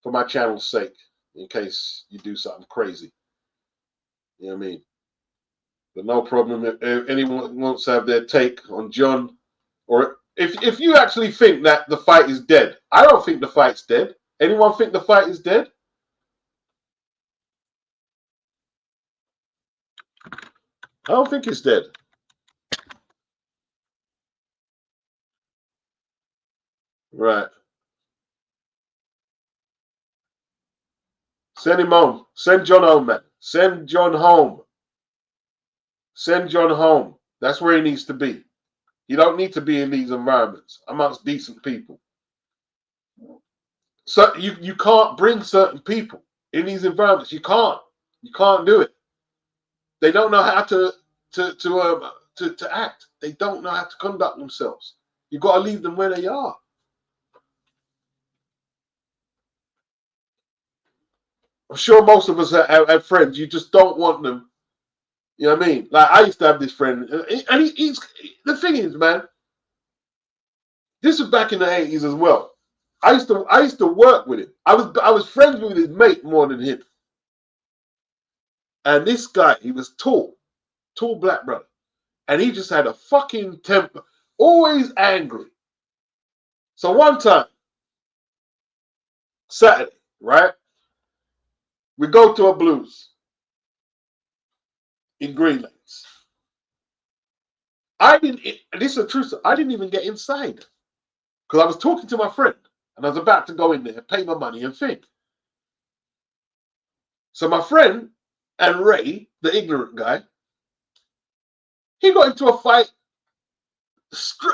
my channel's sake, in case you do something crazy. You know what I mean? But no problem. If anyone wants to have their take on John, or if you actually think that the fight is dead, I don't think the fight's dead. Anyone think the fight is dead? I don't think it's dead. Right. Send him home. Send John home, man. Send John home. Send John home. That's where he needs to be. You don't need to be in these environments amongst decent people. So you can't bring certain people in these environments. You can't. You can't do it. They don't know how to act. They don't know how to conduct themselves. You've got to leave them where they are. I'm sure most of us have friends. You just don't want them. You know what I mean? Like, I used to have this friend, and he's the thing is, man. This was back in the 80s as well. I used to work with him. I was friends with his mate more than him. And this guy, he was tall black brother, and he just had a fucking temper, always angry. So one time, Saturday, right? We go to a blues in Green Lanes. This is the truth. I didn't even get inside because I was talking to my friend. And I was about to go in there, pay my money and think. So my friend and Ray, the ignorant guy, he got into a fight.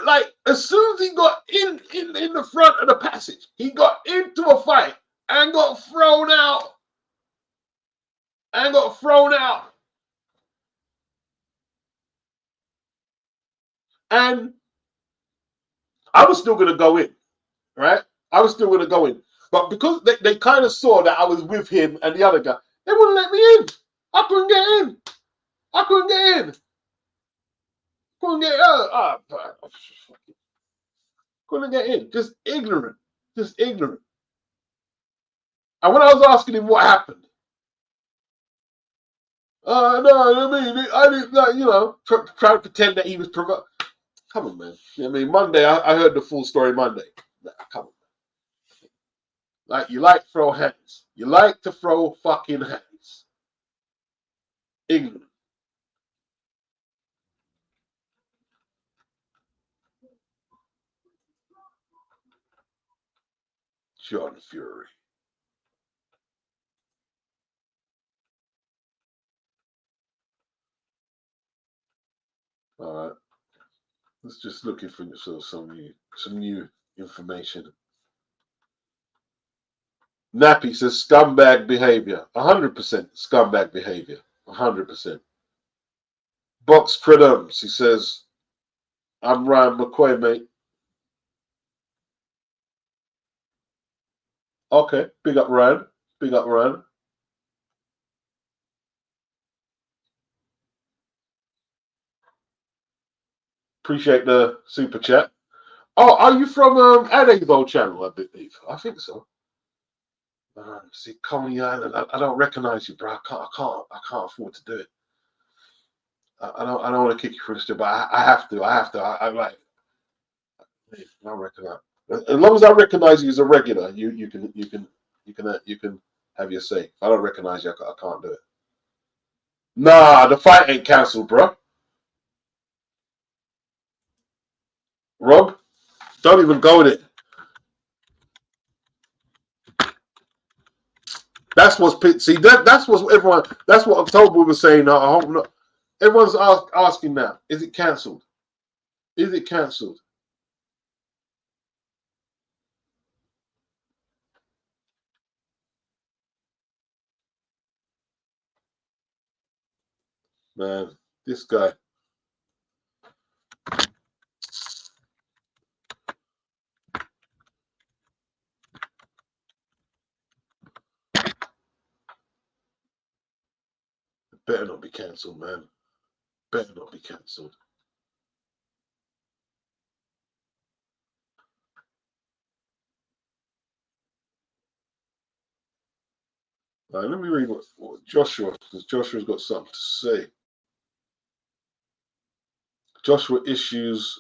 Like as soon as he got in the front of the passage, he got into a fight and got thrown out. And got thrown out. And I was still gonna go in, right? I was still gonna go in. But because they kind of saw that I was with him and the other guy, they wouldn't let me in. I couldn't get in. I couldn't get in. Couldn't get couldn't get in. Just ignorant. Just ignorant. And when I was asking him what happened, no, I didn't, like, you know, try to pretend that he was provoked. Come on, man. I mean, Monday, I heard the full story Monday. Nah, come on. Like, you like to throw hands. You like to throw fucking hands. Ignorant. John Fury. All right. Let's just looking for some new information. Nappy says scumbag behavior. 100% scumbag behavior. 100%. Box Predums, he says, I'm Ryan McCoy, mate. Okay, big up Ryan. Big up Ryan. Appreciate the super chat. Oh, are you from Adam's old channel, I believe? I think so. See, Coney Island, I don't recognize you, bro. I can't afford to do it. I don't want to kick you for this, but I have to. I like. I don't recognize. As long as I recognize you as a regular, you can have your say. If I don't recognize you, I can't do it. Nah, the fight ain't cancelled, bro. Rob, don't even go with it. That's what's see. That's what everyone. That's what October was saying. I hope not. Everyone's asking now. Is it cancelled? Is it cancelled? Man, this guy. Better not be cancelled, man. Better not be cancelled. Let me read what Joshua, because Joshua's got something to say. Joshua issues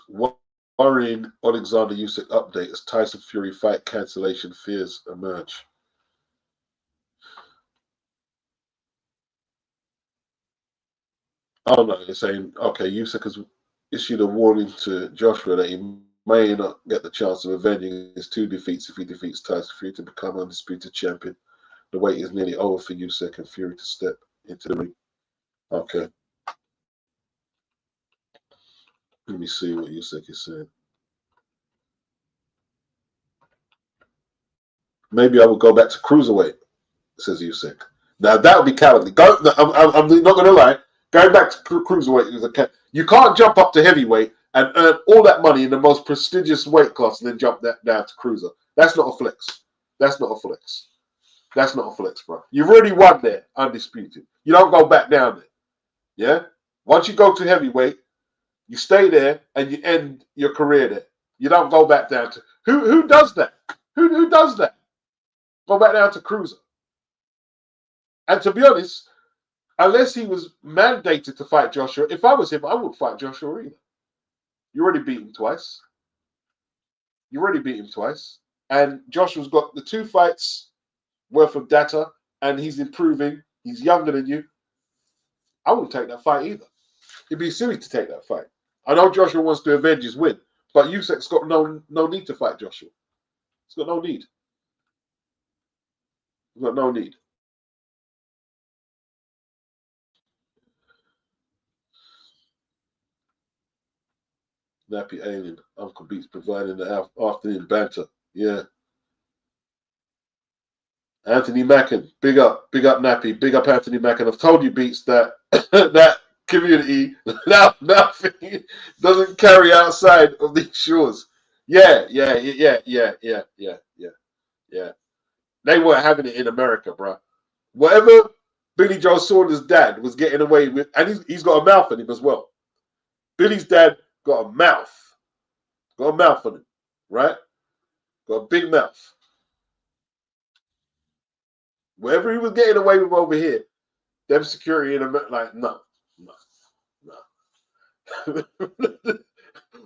worrying Alexander Usyk update as Tyson Fury fight cancellation fears emerge. Oh no, you're saying, okay, Usyk has issued a warning to Joshua that he may not get the chance of avenging his 2 defeats if he defeats Tyson Fury to become undisputed champion. The wait is nearly over for Usyk and Fury to step into the ring. Okay. Let me see what Usyk is saying. Maybe I will go back to cruiserweight, says Usyk. Now that would be cowardly. I'm not going to lie. Going back to cruiserweight is a you can't jump up to heavyweight and earn all that money in the most prestigious weight class and then jump that down to cruiser. That's not a flex. That's not a flex. That's not a flex, bro. You've already won there, undisputed. You don't go back down there. Yeah? Once you go to heavyweight, you stay there and you end your career there. You don't go back down to who does that? Who does that? Go back down to cruiser. And to be honest, unless he was mandated to fight Joshua, if I was him, I wouldn't fight Joshua either. You already beat him twice. You already beat him twice. And Joshua's got the 2 fights worth of data and he's improving. He's younger than you. I wouldn't take that fight either. It'd be silly to take that fight. I know Joshua wants to avenge his win, but Usyk's got no need to fight Joshua. It's got no need. It's got no need. Nappy Alien, Uncle Beats providing the afternoon banter. Yeah. Anthony Mackin, big up Nappy, big up Anthony Mackin. I've told you, Beats, that that community now nothing doesn't carry outside of these shores. Yeah. They weren't having it in America, bro. Whatever Billy Joe Saunders' dad was getting away with, and he's got a mouth on him as well. Billy's dad got a mouth on him, right? Got a big mouth. Whatever he was getting away with over here, them security in America, like, no.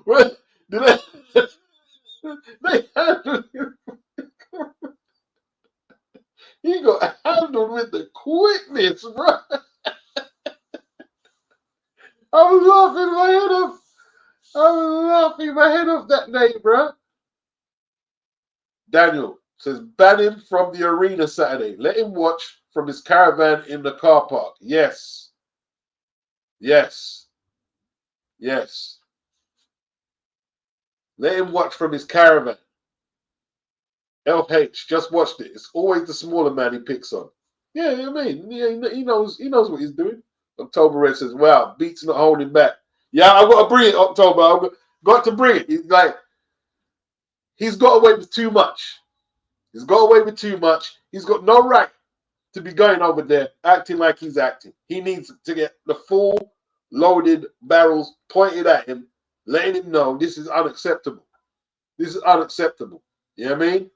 What? Did they handled him? He got handled with the quickness, bro. I was laughing my head off that day, bro. Daniel says, ban him from the arena Saturday. Let him watch from his caravan in the car park. Yes. Let him watch from his caravan. LH, just watched it. It's always the smaller man he picks on. Yeah, I mean, yeah, he knows what he's doing. October Red says, wow, Beats not holding back. Yeah, I've got to bring it, October. I've got to bring it. He's got away with too much. He's got no right to be going over there acting like he's acting. He needs to get the full loaded barrels pointed at him, letting him know this is unacceptable. You know what I mean?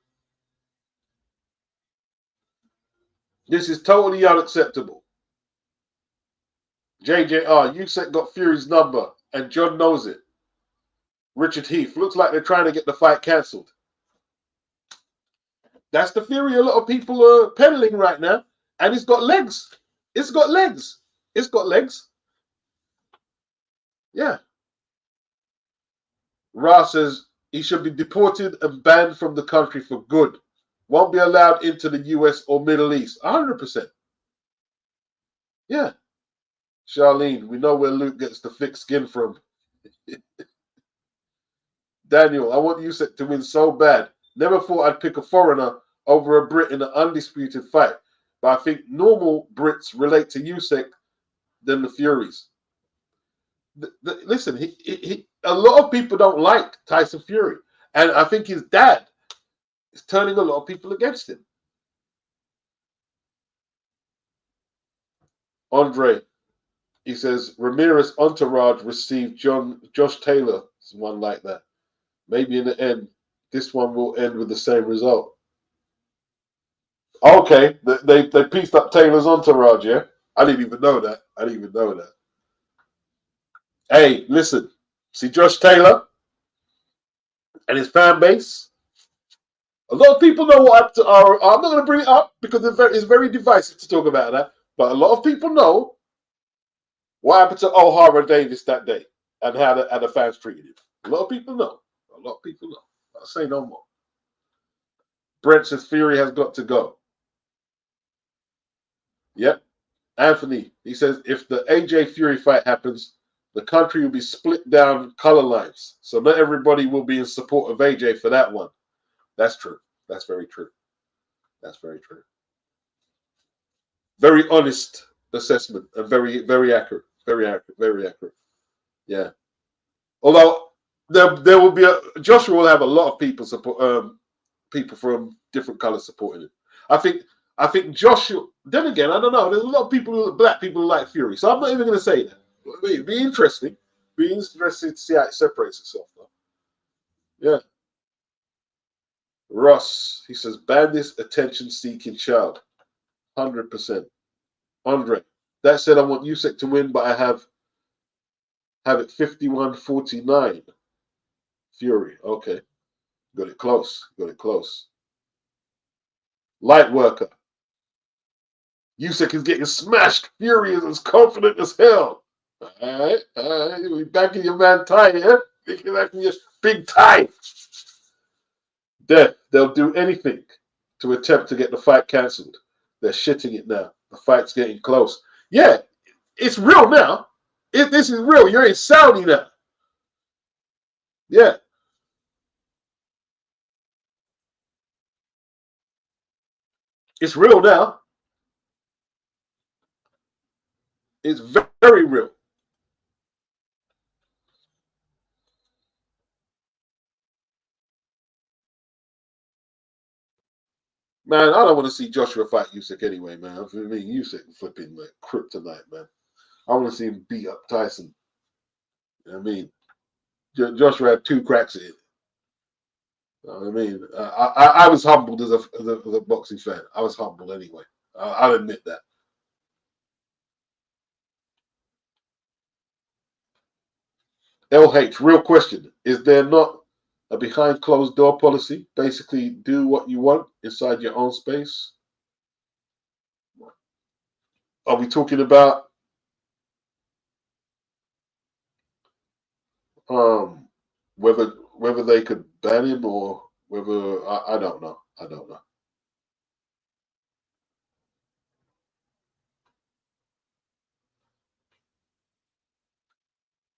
This is totally unacceptable. JJR, Usyk got Fury's number, and John knows it. Richard Heath, looks like they're trying to get the fight cancelled. That's the theory a lot of people are peddling right now. And it's got legs. Yeah. Ra says he should be deported and banned from the country for good. Won't be allowed into the US or Middle East. 100%. Yeah. Charlene, we know where Luke gets the thick skin from. Daniel, I want Usyk to win so bad. Never thought I'd pick a foreigner over a Brit in an undisputed fight. But I think normal Brits relate to Usyk than the Furies. Listen, a lot of people don't like Tyson Fury. And I think his dad is turning a lot of people against him. Andre, he says, Ramirez Entourage received Josh Taylor. It's one like that. Maybe in the end, this one will end with the same result. Okay, they pieced up Taylor's Entourage, yeah? I didn't even know that. Hey, listen. See Josh Taylor and his fan base? A lot of people know what happened to our... I'm not going to bring it up because it's very divisive to talk about that. But a lot of people know what happened to O'Hara Davis that day and how the fans treated him. A lot of people know. I'll say no more. Brent says Fury has got to go. Yep. Anthony, he says if the AJ Fury fight happens, the country will be split down color lines. So not everybody will be in support of AJ for that one. That's true. That's very true. Very honest assessment and very, very accurate. Very accurate. Yeah. Although there will be Joshua will have a lot of people support people from different colors supporting him. I think Joshua. Then again, I don't know. There's a lot of people, black people, who like Fury, so I'm not even going to say that. It'd be interesting. Be interesting to see how it separates itself, though. Yeah. Ross, he says, ban this attention-seeking child. 100%. Andre, that said, I want Usyk to win, but I have it 51-49. Fury, okay. Got it close. Light worker. Usyk is getting smashed. Fury is as confident as hell. All right. We backing your man Ty here. Backing your big Ty. They'll do anything to attempt to get the fight cancelled. They're shitting it now. The fight's getting close. Yeah, it's real now. This is real. You're in Saudi now. Yeah. It's real now. It's very real. Man, I don't want to see Joshua fight Usyk anyway, man. For me, Usyk flipping like kryptonite, man. I want to see him beat up Tyson. I mean, Joshua had 2 cracks at it. I mean, I was humbled as a boxing fan. I was humbled anyway. I'll admit that. LH, real question. Is there not a behind closed door policy? Basically, do what you want inside your own space? Are we talking about whether they could ban him or whether I don't know. I don't know.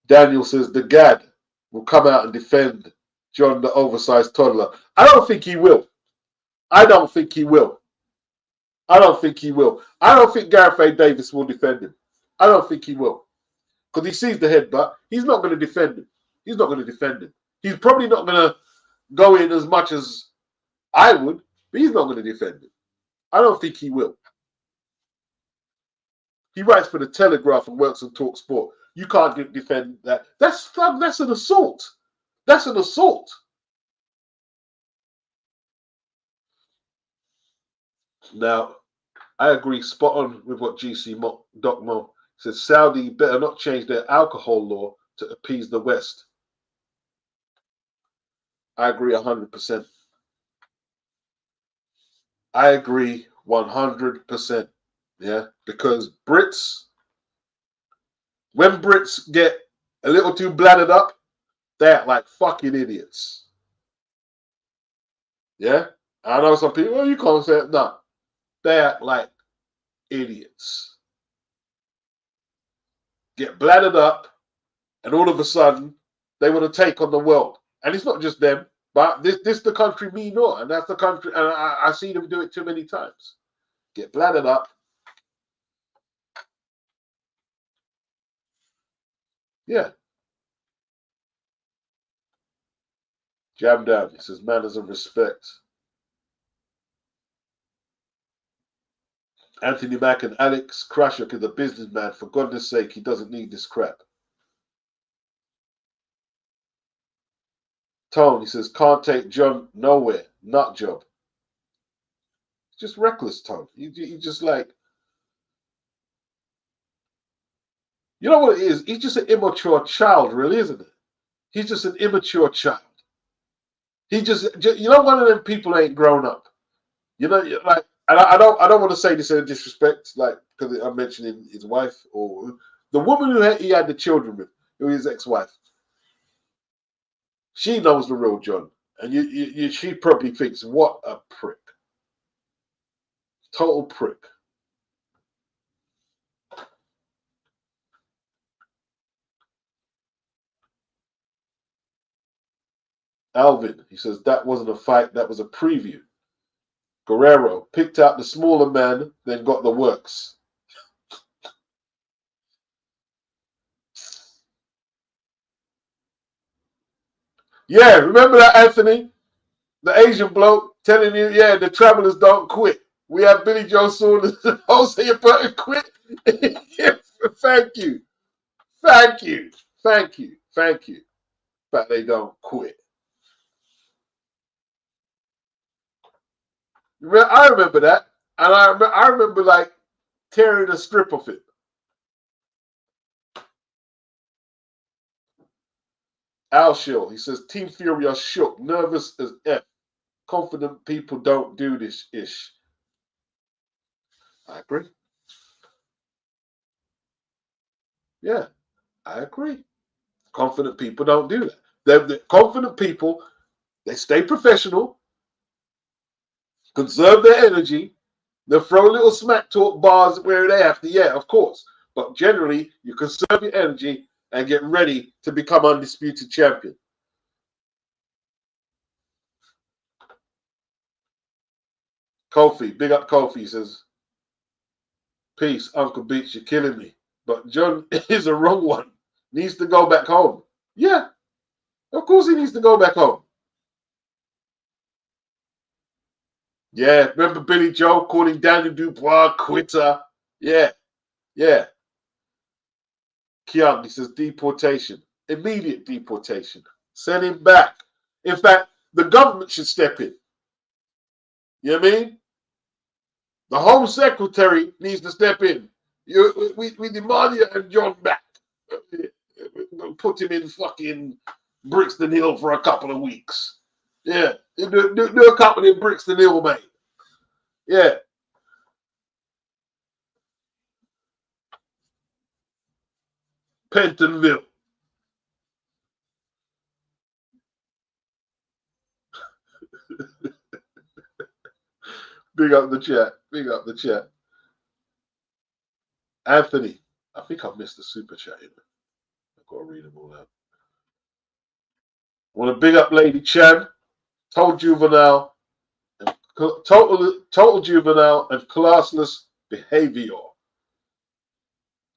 Daniel says the Gad will come out and defend John the oversized toddler. I don't think he will. I don't think he will. I don't think he will. I don't think Gareth A. Davis will defend him. I don't think he will. Because he sees the headbutt. He's not going to defend him. He's not going to defend him. He's probably not going to go in as much as I would, but he's not going to defend him. I don't think he will. He writes for the Telegraph and works on Talk Sport. You can't defend that. That's an assault. That's an assault. Now, I agree spot on with what GC Doc Mo says. Saudi better not change their alcohol law to appease the West. I agree 100%. I agree 100%. Yeah, because when Brits get a little too bladdered up, they act like fucking idiots. Yeah, I know some people. Well, you can't say it. No, they act like idiots. Get bladdered up, and all of a sudden they want to take on the world. And it's not just them, but this is the country me know, and that's the country, and I see them do it too many times. Get bladdered up. Yeah. Jam down. He says manners and respect. Anthony Mack and Alex Krashuk is a businessman. For goodness sake, he doesn't need this crap. Tone, he says, can't take John nowhere. Nut job. Just reckless, Tone. You just like, you know what it is? He's just an immature child, really, isn't it? He's just an immature child. He just you know, one of them people ain't grown up. You know, like, and I don't want to say this in disrespect, like, because I'm mentioning his wife or the woman who he had the children with, who is his ex-wife. She knows the real John, and she probably thinks, what a prick, total prick. Alvin, he says, that wasn't a fight, that was a preview. Guerrero picked out the smaller man, then got the works. Yeah, remember that, Anthony? The Asian bloke telling you, yeah, the travelers don't quit. We have Billy Joe Saunders and Hosea Burton quit. Thank you. Thank you. Thank you. Thank you. But they don't quit. I remember that. And I remember like tearing a strip of it. Al Shill, he says, Team Fury are shook, nervous as F. Confident people don't do this ish. I agree. Yeah, I agree. Confident people don't do that. The confident people, they stay professional. Conserve their energy. They'll throw little smack talk bars where they have to, yeah, of course. But generally, you conserve your energy and get ready to become undisputed champion. Kofi, big up Kofi, says, peace, Uncle Beach, you're killing me. But John is a wrong one. Needs to go back home. Yeah, of course he needs to go back home. Yeah, remember Billy Joe calling Daniel Dubois quitter? Yeah, yeah. Kiang, he says deportation. Immediate deportation. Send him back. In fact, the government should step in. You know what I mean? The Home Secretary needs to step in. We demand you and John back. Put him in fucking Brixton Hill for a couple of weeks. Yeah. Do a couple in Brixton Hill, mate. Yeah. Pentonville. Big up the chat. Big up the chat. Anthony. I think I've missed the super chat. I've got to read them all out. Want to big up Lady Chan. Total juvenile and total juvenile and classless behavior.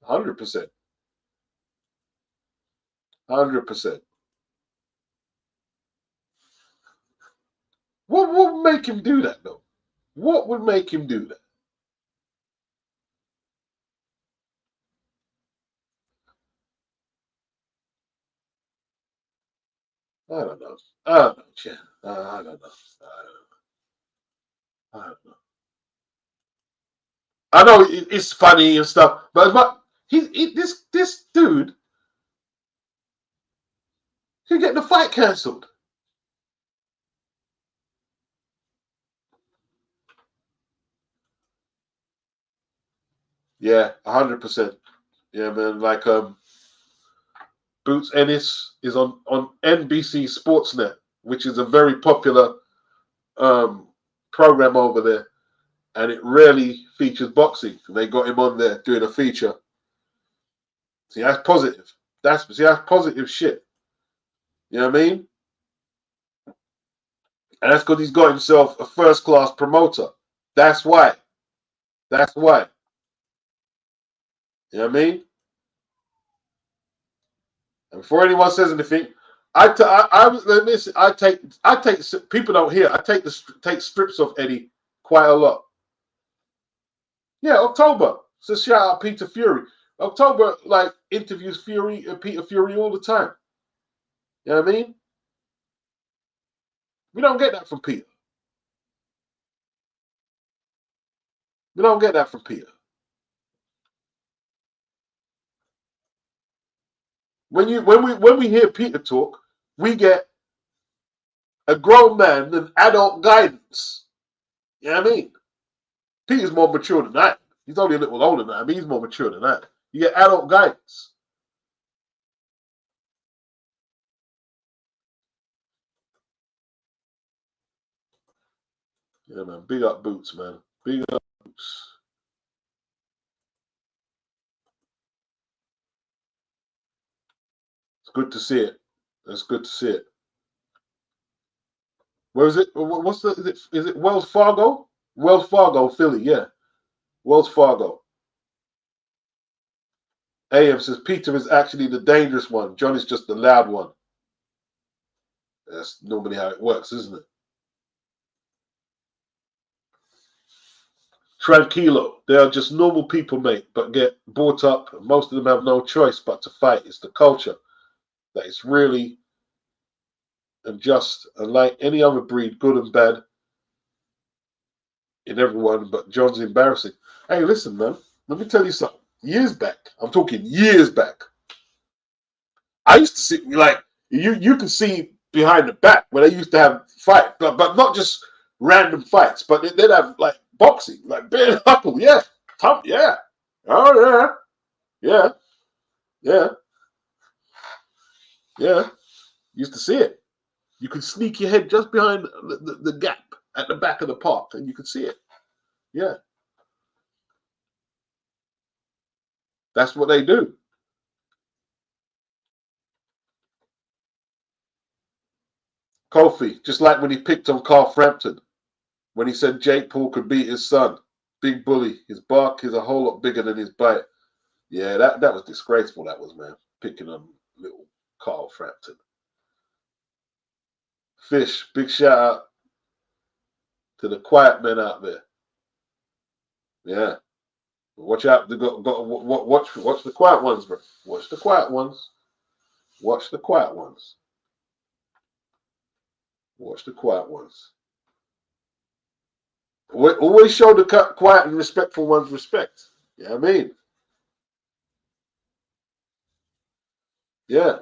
100%. 100%. What would make him do that, though? What would make him do that? I don't know. I don't know, Chan. I don't know. I don't know. I know it's funny and stuff, but this dude can get the fight cancelled. Yeah, 100%. Yeah, man. Like Boots Ennis is on NBC Sportsnet, which is a very popular program over there, and it rarely features boxing. And they got him on there doing a feature. See, that's positive. That's positive shit. You know what I mean? And that's because he's got himself a first-class promoter. That's why. That's why. You know what I mean? And before anyone says anything, I take people don't hear. I take strips of Eddie quite a lot. Yeah, October. So shout out Peter Fury. October like interviews Peter Fury all the time. You know what I mean? We don't get that from Peter. We don't get that from Peter. When we hear Peter talk, we get a grown man and adult guidance. You know what I mean? Peter's more mature than that. He's only a little older than that. I mean, he's more mature than that. You get adult guidance. Yeah, man. Big up Boots, man. Big up Boots. It's good to see it. It's good to see it. Where is it? What's the? Is it Wells Fargo? Wells Fargo, Philly. Yeah, Wells Fargo. AM says Peter is actually the dangerous one. John is just the loud one. That's normally how it works, isn't it? Tranquilo. They are just normal people, mate, but get brought up. Most of them have no choice but to fight. It's the culture that is really unjust. And like any other breed, good and bad in everyone, but John's embarrassing. Hey, listen, man. Let me tell you something. Years back, I'm talking years back, I used to see, like, you could see behind the back where they used to have fights, but not just random fights, but they'd have like boxing, like bare knuckle, yeah, tough, yeah, oh yeah, yeah, yeah. Used to see it. You could sneak your head just behind the gap. at the back of the park, and you could see it. Yeah. That's what they do. Kofi, just like when he picked on Carl Frampton, when he said Jake Paul could beat his son. Big bully. His bark is a whole lot bigger than his bite. Yeah, that was disgraceful, that was, man. Picking on little Carl Frampton. Fish, big shout out to the quiet men out there. Yeah. Watch out. Watch the quiet ones, bro. Watch the quiet ones. Watch the quiet ones. Watch the quiet ones. Always show the quiet and respectful ones respect. You know what I mean? Yeah.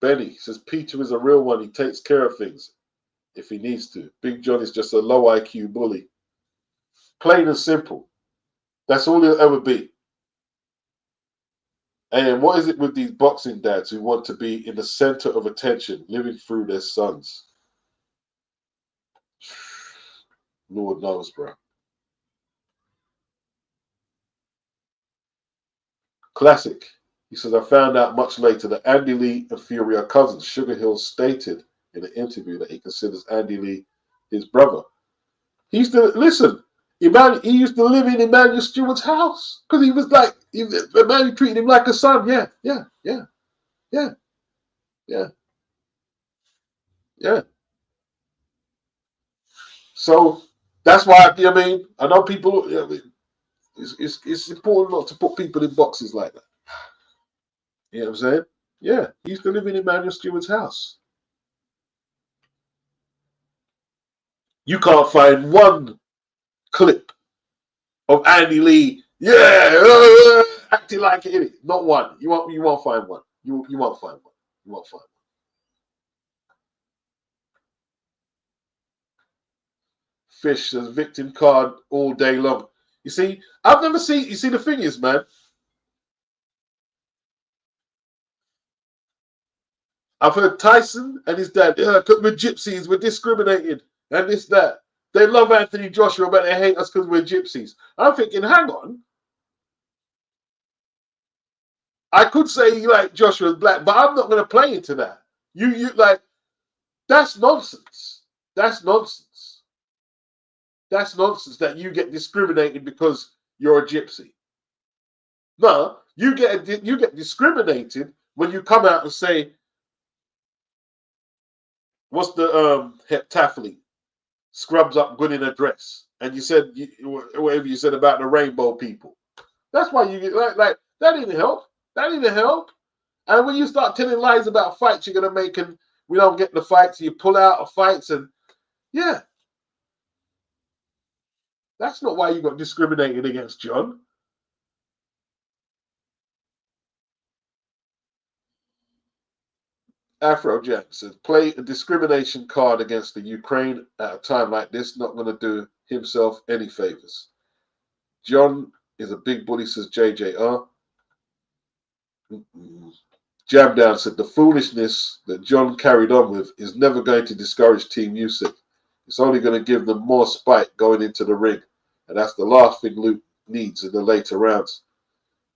Benny says Peter is a real one. He takes care of things if he needs to. Big John is just a low IQ bully. Plain and simple. That's all he'll ever be. And what is it with these boxing dads who want to be in the center of attention, living through their sons? Lord knows, bro. Classic. He says, I found out much later that Andy Lee and Fury are cousins. Sugar Hill stated in an interview that he considers Andy Lee his brother. He used to, listen, he used to live in Emmanuel Stewart's house because he was like, Emmanuel treated him like a son. Yeah. So that's why, I mean, I know people, it's important not to put people in boxes like that. You know what I'm saying? Yeah, he used to live in Emmanuel Stewart's house. You can't find one clip of Andy Lee, acting like an idiot. Not one. You won't find one. You won't find one. You won't find one. Fish says victim card all day long. You see, I've never seen. You see, the thing is, man, I've heard Tyson and his dad, because we're gypsies, we're discriminated, and this, that. They love Anthony Joshua, but they hate us because we're gypsies. I'm thinking, hang on. I could say like Joshua's black, but I'm not going to play into that. You like, that's nonsense. That's nonsense. That's nonsense that you get discriminated because you're a gypsy. No, you get discriminated when you come out and say, what's the heptathlete? Scrubs up good in a dress. And you said, whatever you said about the rainbow people. That's why you get like that didn't help. That didn't help. And when you start telling lies about fights you're going to make and we don't get the fights, you pull out of fights and yeah. That's not why you got discriminated against, John. Afrojack says, play a discrimination card against the Ukraine at a time like this, not going to do himself any favors. John is a big bully, says JJR. Jam Down said, the foolishness that John carried on with is never going to discourage Team Usyk. It's only going to give them more spite going into the ring. And that's the last thing Luke needs in the later rounds.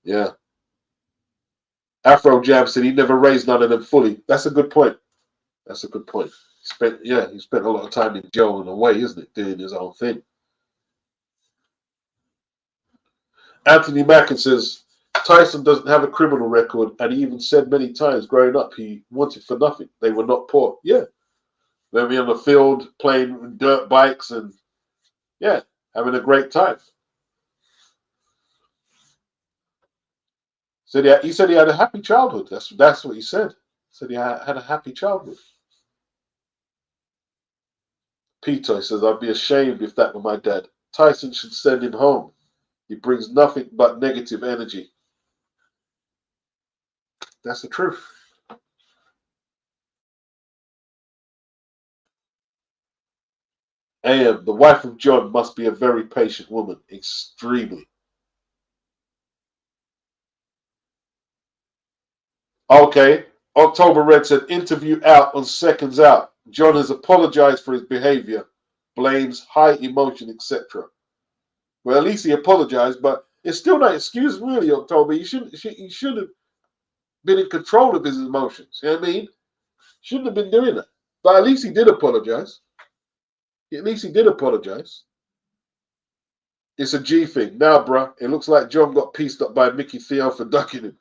Yeah. Afro Jam said he never raised none of them fully. That's a good point. That's a good point. He spent a lot of time in jail and away, isn't it? Doing his own thing. Anthony Mackin says, Tyson doesn't have a criminal record, and he even said many times growing up he wanted for nothing. They were not poor. Yeah. They were on the field playing dirt bikes and, yeah, having a great time. He said he had a happy childhood. That's what he said. He said he had a happy childhood. Peter says, I'd be ashamed if that were my dad. Tyson should send him home. He brings nothing but negative energy. That's the truth. AM, the wife of John must be a very patient woman. Extremely. Okay. October Red said, interview out on Seconds Out. John has apologized for his behavior, blames high emotion, etc. Well, at least he apologized, but it's still not excuse, really, October. He should have been in control of his emotions. You know what I mean? Shouldn't have been doing that. But at least he did apologize. At least he did apologize. It's a G thing. Now, bruh, it looks like John got pieced up by Mickey Theo for ducking him.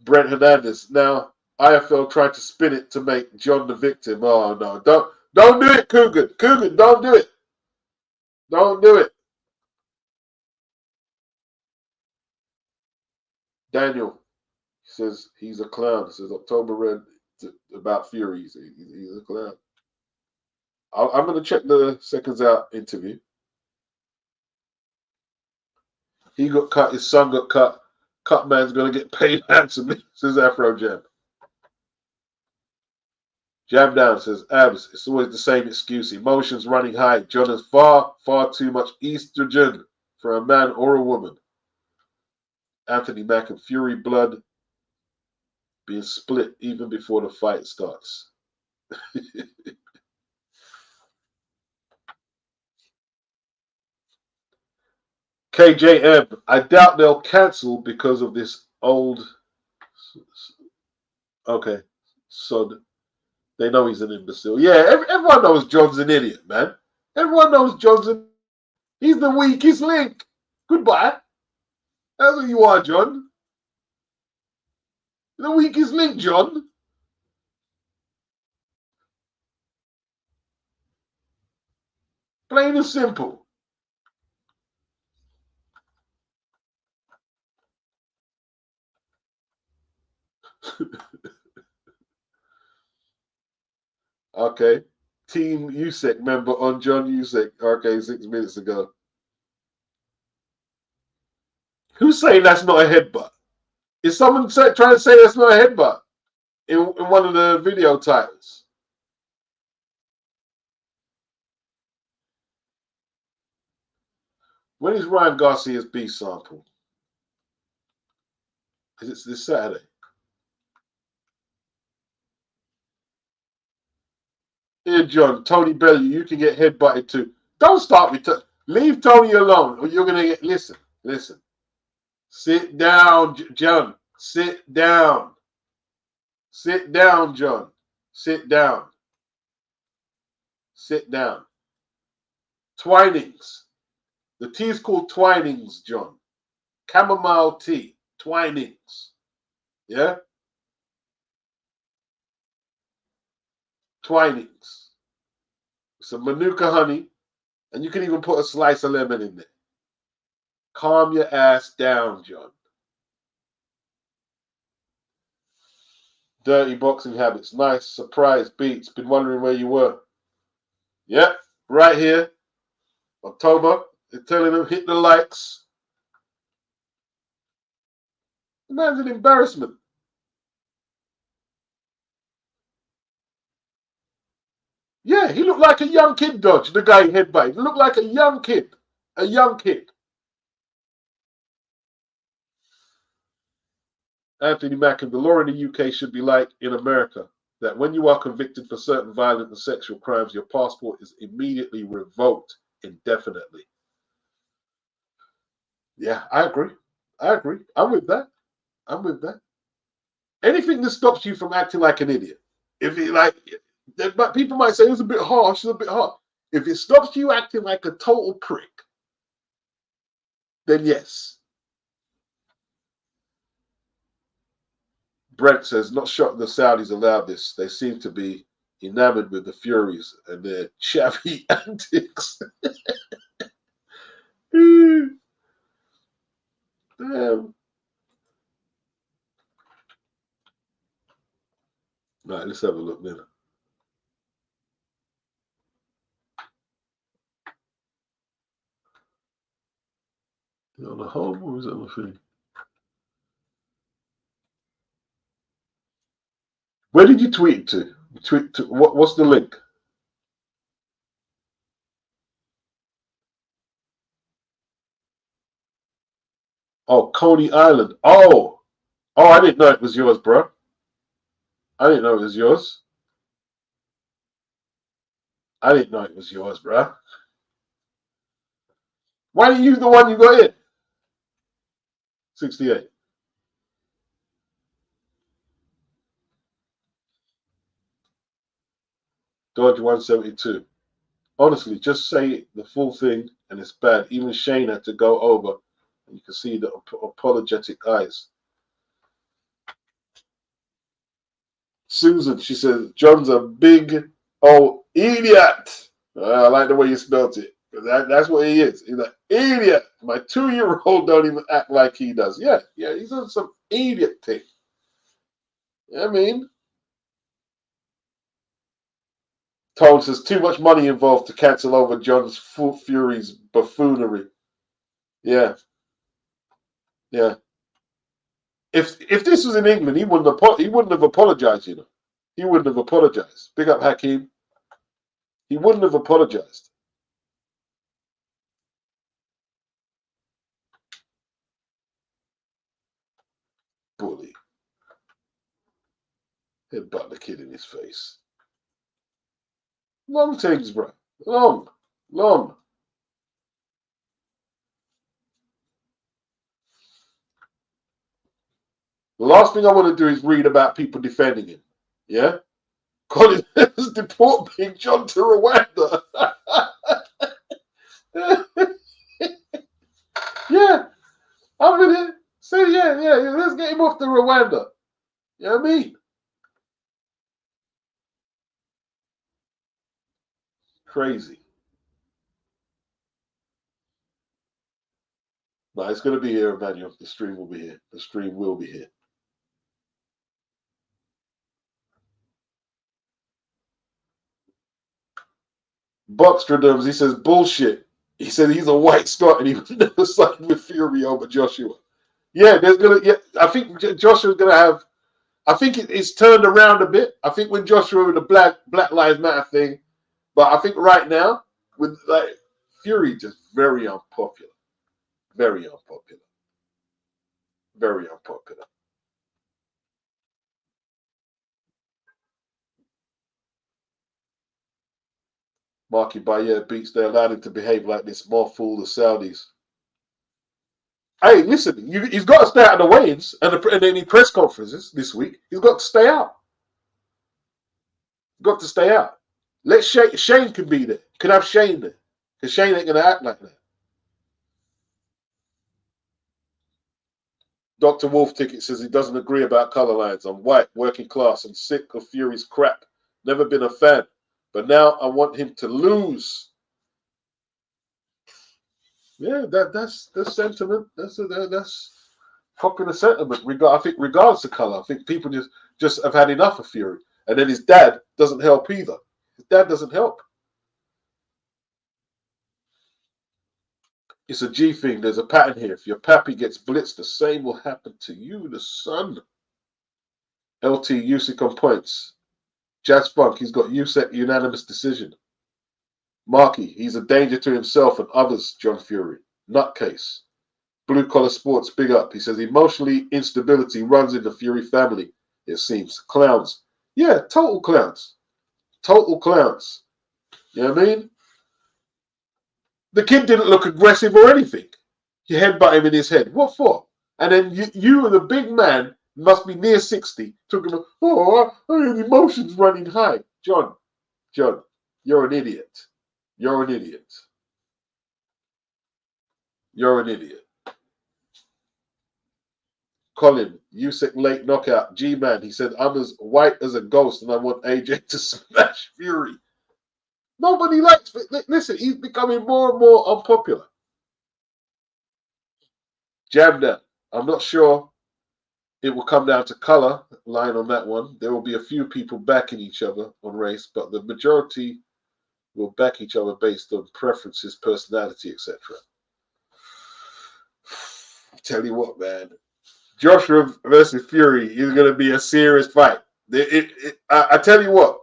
Brent Hernandez. Now, IFL tried to spin it to make John the victim. Oh, no. Don't do it, Coogan. Coogan, don't do it. Don't do it. Daniel says he's a clown. He says October Red about Fury. He's a clown. I'm going to check the Seconds Out interview. He got cut. His son got cut. Cut man's going to get paid handsomely, says Afro Jam. Jam Down says, Abs, it's always the same excuse. Emotions running high. John has far, far too much estrogen for a man or a woman. Anthony Mack and Fury blood being split even before the fight starts. KJM, I doubt they'll cancel because of this old. Okay, so they know he's an imbecile. Yeah, everyone knows John's an idiot, man. Everyone knows he's the weakest link. Goodbye. That's who you are, John. The weakest link, John. Plain and simple. Okay. Team Usyk member on John Usyk. Okay, 6 minutes ago. Who's saying that's not a headbutt? Is someone trying to say that's not a headbutt in one of the video titles? When is Ryan Garcia's B sample? Is it this Saturday? Here, John, Tony Bellew, you can get headbutted too. Don't start with leave Tony alone, or you're gonna get. Listen. Sit down, John. Sit down. Sit down, John. Sit down. Sit down. Twinings. The tea is called Twinings, John. Chamomile tea. Twinings. Yeah? Twinings. Some Manuka honey, and you can even put a slice of lemon in there. Calm your ass down, John. Dirty boxing habits. Nice surprise beats. Been wondering where you were. Yep, right here. October. They're telling him hit the likes. The man's an embarrassment. Yeah, he looked like a young kid, Dodge, the guy headbutted. He looked like a young kid. A young kid. Anthony Macken, the law in the UK should be like in America, that when you are convicted for certain violent and sexual crimes, your passport is immediately revoked indefinitely. Yeah, I agree. I'm with that. Anything that stops you from acting like an idiot. If it but people might say it's a bit harsh, If it stops you acting like a total prick, then yes. Brent says, not shocked the Saudis allowed this. They seem to be enamored with the Furies and their shabby antics. Damn. Right, let's have a look then. Is it on the home or is it on the thing? Where did you tweet to? Tweet to what's the link? Oh, Coney Island. Oh, I didn't know it was yours, bro. I didn't know it was yours. I didn't know it was yours, bruh. Why didn't you use the one you got in? 68. Dodge 172. Honestly, just say the full thing and it's bad. Even Shane had to go over. And you can see the apologetic eyes. Susan, she says, John's a big old idiot. I like the way you spelt it. That's what he is. He's an idiot. My 2-year-old don't even act like he does. Yeah, he's on some idiot thing. I mean, Told says too much money involved to cancel over John's Fury's buffoonery. Yeah. If this was in England, he wouldn't have apologized. He wouldn't have apologized. Big up Hakeem. He wouldn't have apologized. Bully. Headbutt the kid in his face. Long things, bro. Long. The last thing I want to do is read about people defending him. Yeah? Colin has deport Big John to Rwanda. Yeah. I'm in it. So yeah, let's get him off to Rwanda. You know what I mean? Crazy. No, it's going to be here, Emmanuel. The stream will be here. The stream will be here. Buckstradamus, he says, bullshit. He said he's a white Scot and he would never side with Fury over Joshua. Yeah, I think Joshua's gonna have. I think it's turned around a bit. I think when Joshua with the Black Lives Matter thing, but I think right now with Fury just very unpopular. Very unpopular. Very unpopular. Marky Bayer beats, they allowed him to behave like this. More fool the Saudis. Hey, listen, he's got to stay out of the weigh-ins and any press conferences this week. He's got to stay out. Got to stay out. Let Shane can be there. You can have Shane there. Because Shane ain't going to act like that. Dr. Wolf Ticket says he doesn't agree about color lines. I'm white, working class, and sick of Fury's crap. Never been a fan. But now I want him to lose. Yeah, that's the sentiment. That's popular sentiment. I think regardless of color, I think people just have had enough of Fury. And then his dad doesn't help either. His dad doesn't help. It's a G thing. There's a pattern here. If your pappy gets blitzed, the same will happen to you, the son. LT Usyk on points. Jazz Funk, he's got Usyk unanimous decision. Marky, he's a danger to himself and others, John Fury. Nutcase. Blue Collar Sports, big up. He says emotionally instability runs in the Fury family, it seems. Clowns. Yeah, total clowns. Total clowns. You know what I mean? The kid didn't look aggressive or anything. You headbutt him in his head. What for? And then you the big man, must be near 60, talking about, the emotions running high. John, you're an idiot. You're an idiot. You're an idiot. Colin, Usyk late knockout. G-Man, he said, I'm as white as a ghost and I want AJ to smash Fury. Nobody likes it. Listen, he's becoming more and more unpopular. Jamda, I'm not sure it will come down to color line on that one. There will be a few people backing each other on race, but the majority will back each other based on preferences, personality, etc. Tell you what, man. Joshua versus Fury is going to be a serious fight. I tell you what.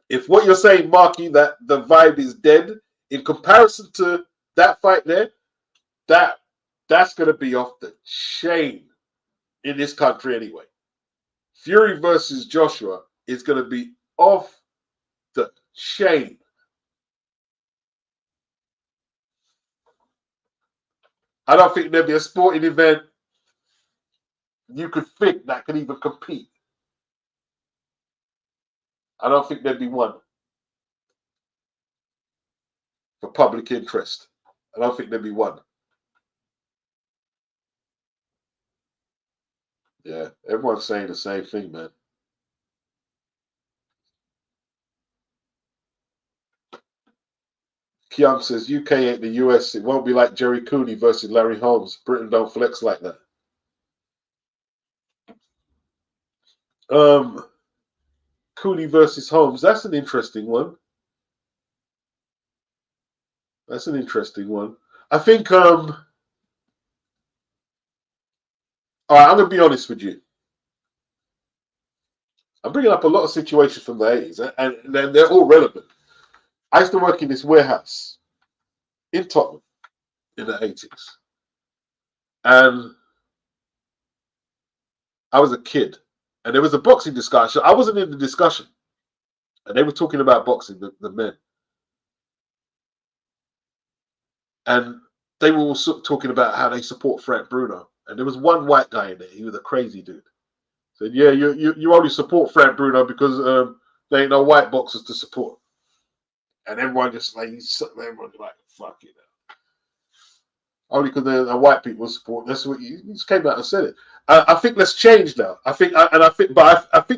If what you're saying, Marky, that the vibe is dead, in comparison to that fight there, that's going to be off the chain in this country anyway. Fury versus Joshua is going to be off the chain. I don't think there'll be a sporting event you could think that could even compete. I don't think there'd be one for public interest. I don't think there'd be one. Yeah, everyone's saying the same thing, man. Kyung says UK ain't the US. It won't be like Jerry Cooney versus Larry Holmes. Britain don't flex like that. Cooney versus Holmes. That's an interesting one. That's an interesting one. I think. All right, I'm gonna be honest with you. I'm bringing up a lot of situations from the 80s, and they're all relevant. I used to work in this warehouse in Tottenham in the 80s, and I was a kid, and there was a boxing discussion. I wasn't in the discussion, and they were talking about boxing, the men, and they were all talking about how they support Frank Bruno, and there was one white guy in there. He was a crazy dude. Said, "Yeah, you only support Frank Bruno because there ain't no white boxers to support." And everyone just like everyone like fuck it. Only because the white people support. That's what he just came out and said it. I think that's changed now. I think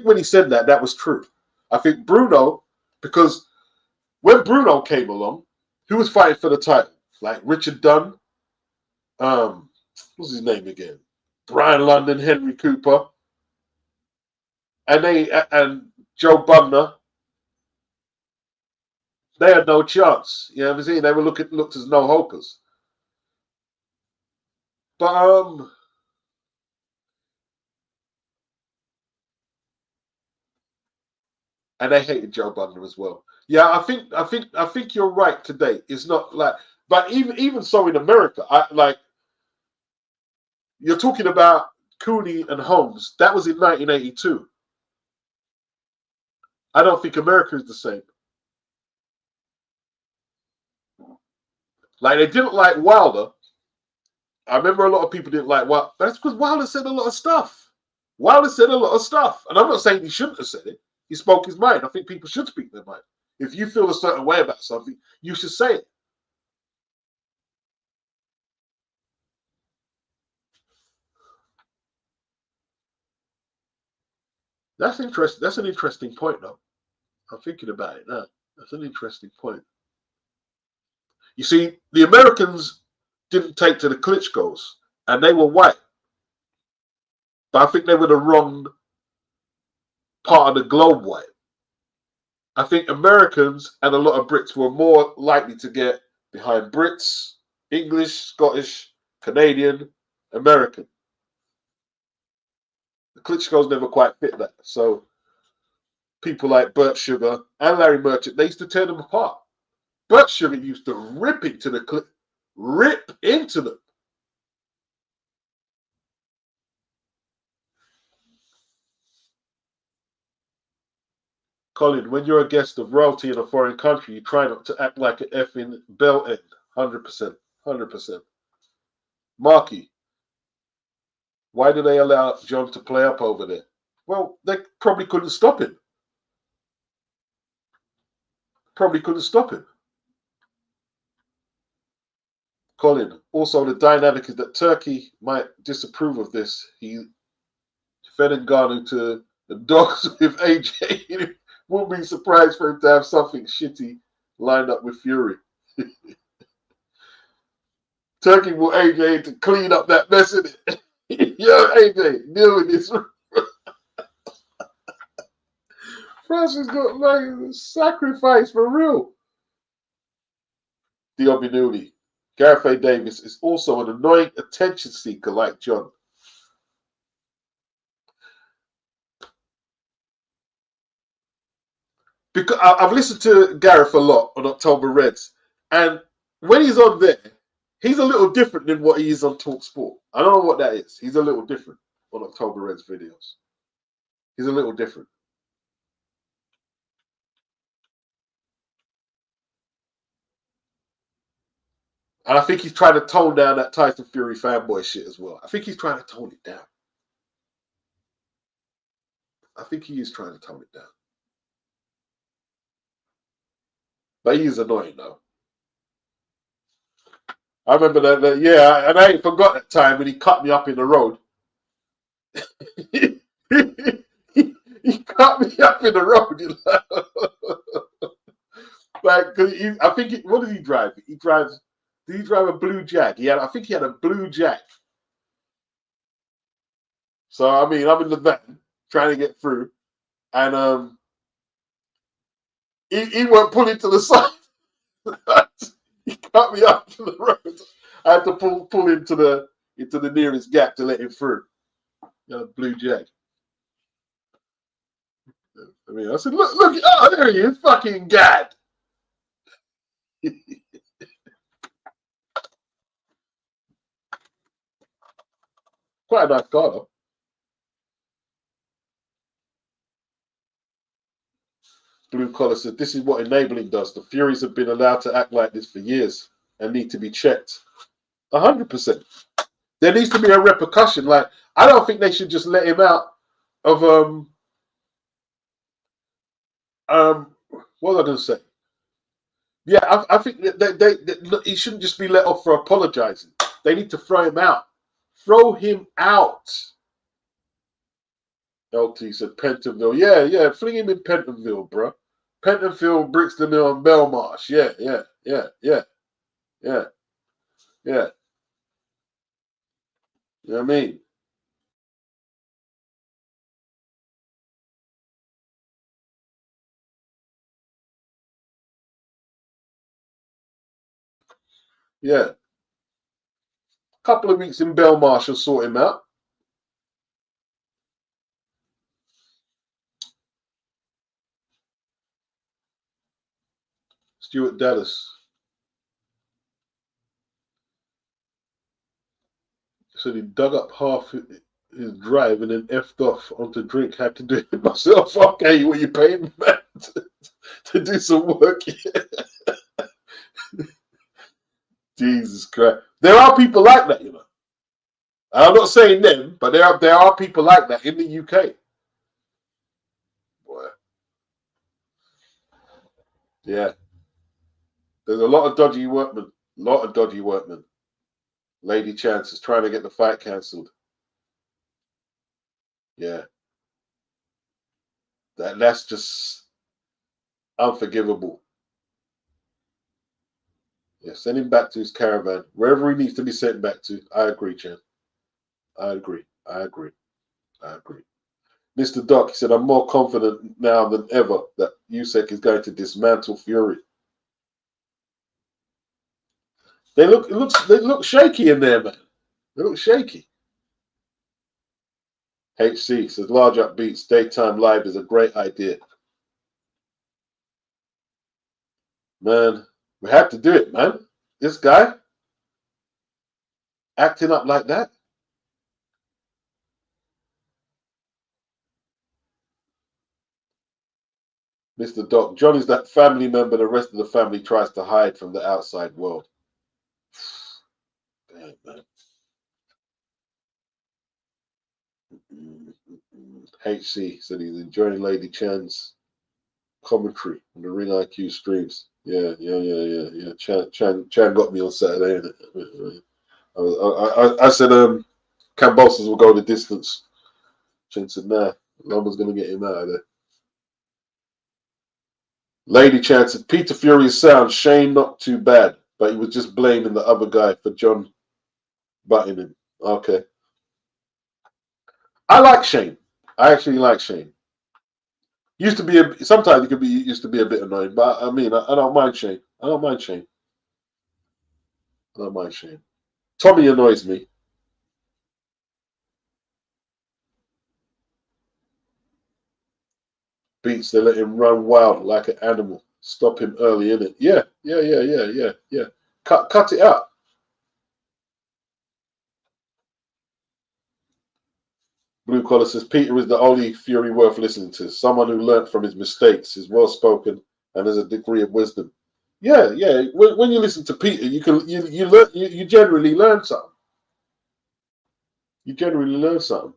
when he said that, that was true. I think Bruno, because when Bruno came along, who was fighting for the title? Like Richard Dunn, what's his name again? Brian London, Henry Cooper, and Joe Bumner. They had no chance. You know what I'm saying? They were looked as no hopers. But and they hated Joe Bumner as well. Yeah, I think you're right today. It's not like, but even so in America, you're talking about Cooney and Holmes. That was in 1982. I don't think America is the same. Like they didn't like Wilder. I remember a lot of people didn't like Wilder. That's because Wilder said a lot of stuff. Wilder said a lot of stuff, and I'm not saying he shouldn't have said it. He spoke his mind. I think people should speak their mind. If you feel a certain way about something, you should say it. That's interesting. That's an interesting point, though. I'm thinking about it now. That's an interesting point. You see, the Americans didn't take to the Klitschko's, and they were white. But I think they were the wrong part of the globe white. I think Americans and a lot of Brits were more likely to get behind Brits, English, Scottish, Canadian, American. The Klitschko's never quite fit that. So people like Bert Sugar and Larry Merchant, they used to tear them apart. Bert Sugar used to rip into them. Colin, when you're a guest of royalty in a foreign country, you try not to act like an effing bell end. 100%. 100%. Marky, why do they allow John to play up over there? Well, they probably couldn't stop him. Colin, also the dynamic is that Turkey might disapprove of this. He fed Ngannou to the dogs with AJ. Wouldn't be surprised for him to have something shitty lined up with Fury. Turkey will AJ to clean up that mess in it. Yo, AJ, deal with this. Francis got like a sacrifice for real. Diobinuli. Gareth A. Davis is also an annoying attention seeker like John. Because I've listened to Gareth a lot on October Reds, and when he's on there, he's a little different than what he is on Talk Sport. I don't know what that is. He's a little different on October Reds videos. He's a little different. And I think he's trying to tone down that Tyson Fury fanboy shit as well. I think he's trying to tone it down. I think he is trying to tone it down. But he is annoying, though. I remember that yeah, and I ain't forgot that time when he cut me up in the road. he cut me up in the road. You know? Like, cause I think, what does he drive? Did he drive a blue Jag? I think he had a blue Jag. So, I mean, I'm in the van trying to get through. And he went pulling to the side. He cut me up to the road. I had to pull into the nearest gap to let him through. Blue Jag. I mean, I said, look, oh, there he is, fucking God. Quite a nice car, though. Blue Collar said, this is what enabling does. The Furies have been allowed to act like this for years and need to be checked. 100%. There needs to be a repercussion. Like, I don't think they should just let him out of what was I going to say? Yeah, I think that he shouldn't just be let off for apologizing. They need to throw him out. Throw him out. LT said Pentonville. Yeah, fling him in Pentonville, bro. Pentonville, Brixton Hill, and Belmarsh. Yeah. You know what I mean? Yeah. Couple of weeks in Belmarsh will sort him out. Stuart Dallas said he dug up half his drive and then effed off onto drink. Had to do it myself. Okay, what you paying me, man, to do some work? Jesus Christ. There are people like that, you know. I'm not saying them, but there are people like that in the UK. Boy. Yeah. There's a lot of dodgy workmen. Lady Chance is trying to get the fight cancelled. Yeah. That's just unforgivable. Yeah, send him back to his caravan. Wherever he needs to be sent back to. I agree, Chan. I agree. Mr. Doc, he said, I'm more confident now than ever that Usyk is going to dismantle Fury. They look shaky in there, man. They look shaky. HC says, large upbeats, daytime live is a great idea. Man, we had to do it, man. This guy acting up like that. Mr. Doc, John is that family member the rest of the family tries to hide from the outside world. Damn, man. HC said he's enjoying Lady Chan's commentary on the Ring IQ streams. Yeah. Chan got me on Saturday, innit? I said Cambosos will go the distance. Chan said, nah, Lomba's going to get him out of there. Lady Chan said, Peter Fury's sound, Shane not too bad, but he was just blaming the other guy for John butting him. Okay. I like Shane. I actually like Shane. Used to be sometimes he used to be a bit annoying, but I mean, I don't mind Shane. I don't mind Shane. Tommy annoys me. Beats, they let him run wild like an animal. Stop him early, innit? Yeah. Cut it out. Blue Collar says, Peter is the only Fury worth listening to. Someone who learnt from his mistakes, is well-spoken, and has a degree of wisdom. Yeah, yeah. When you listen to Peter, you generally learn something. You generally learn something.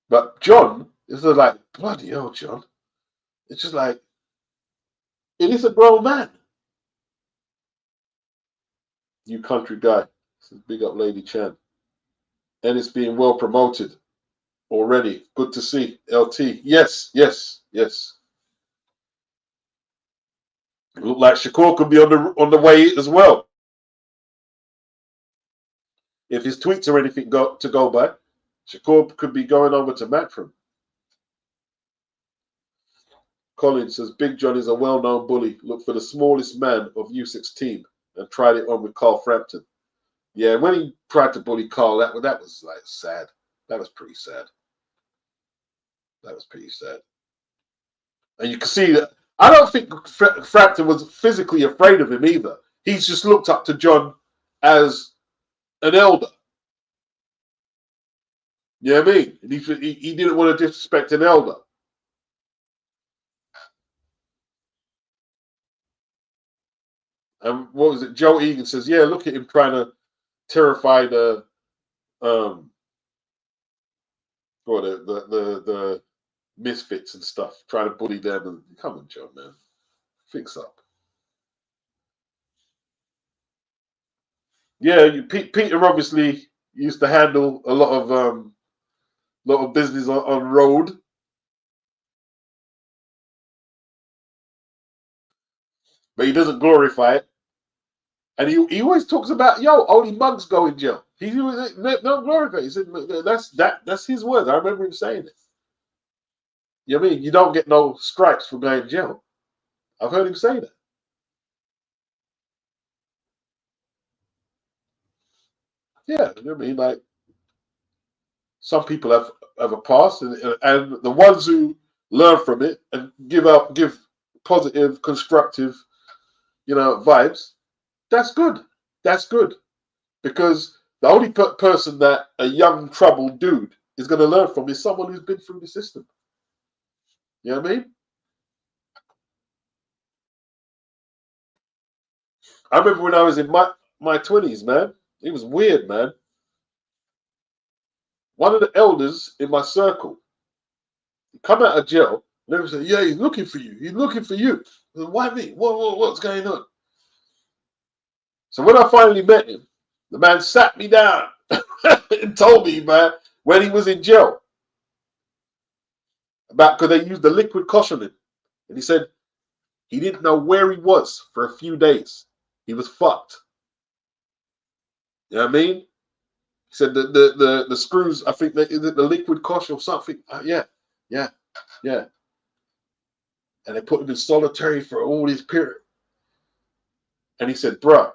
But John is like, bloody hell, John. It's just like, it is a grown man. You country guy. Big up Lady Chan. And it's being well promoted already. Good to see. LT. Yes, yes, yes. Look like Shakur could be on the way as well. If his tweets or anything to go by, Shakur could be going over to Matchroom. Colin says, Big John is a well-known bully. Look for the smallest man of Usyk's team and tried it on with Carl Frampton. Yeah, when he tried to bully Carl, that was like sad. That was pretty sad. That was pretty sad. And you can see that I don't think Frampton was physically afraid of him either. He's just looked up to John as an elder. You know what I mean? And he didn't want to disrespect an elder. And what was it? Joe Egan says, yeah, look at him trying to terrify the misfits and stuff, trying to bully them. And come on, Joe, man, fix up. Yeah, Peter obviously used to handle a lot of business on road. But he doesn't glorify it. And he always talks about, yo, only mugs go in jail. He don't glorify it. He said that's his words. I remember him saying it. You know what I mean? You don't get no stripes for going to jail. I've heard him say that. Yeah, you know what I mean? Like, some people have a past, and the ones who learn from it and give positive, constructive, vibes. That's good. That's good, because the only person that a young troubled dude is going to learn from is someone who's been through the system. You know what I mean? I remember when I was in my 20s, man. It was weird, man. One of the elders in my circle, he come out of jail, and everyone said, yeah, he's looking for you. He's looking for you. I said, why me? What's going on? So when I finally met him, the man sat me down and told me, man, when he was in jail, because they used the liquid kosh on him. And he said he didn't know where he was for a few days. He was fucked. You know what I mean? He said the screws, I think, is it the liquid kosh or something? Yeah. And they put him in solitary for all this period. And he said, bruh,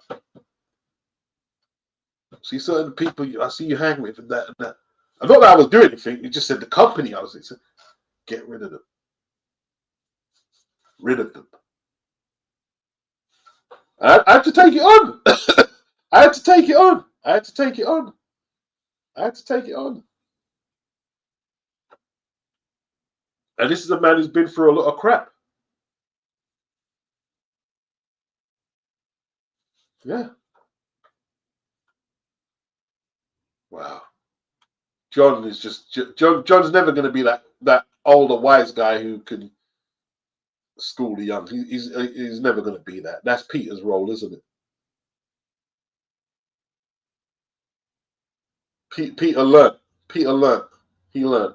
see certain people I see you hang with and that and that. I not that I was doing anything. He just said the company I was in. Said, get rid of them. Rid of them. I had to take it on. I had to take it on. I had to take it on. I had to take it on. And this is a man who's been through a lot of crap. Yeah. Wow. John is just John's never going to be that older wise guy who can school the young. He's never going to be that. That's Peter's role, isn't it? Peter learned. Peter learned. He learned.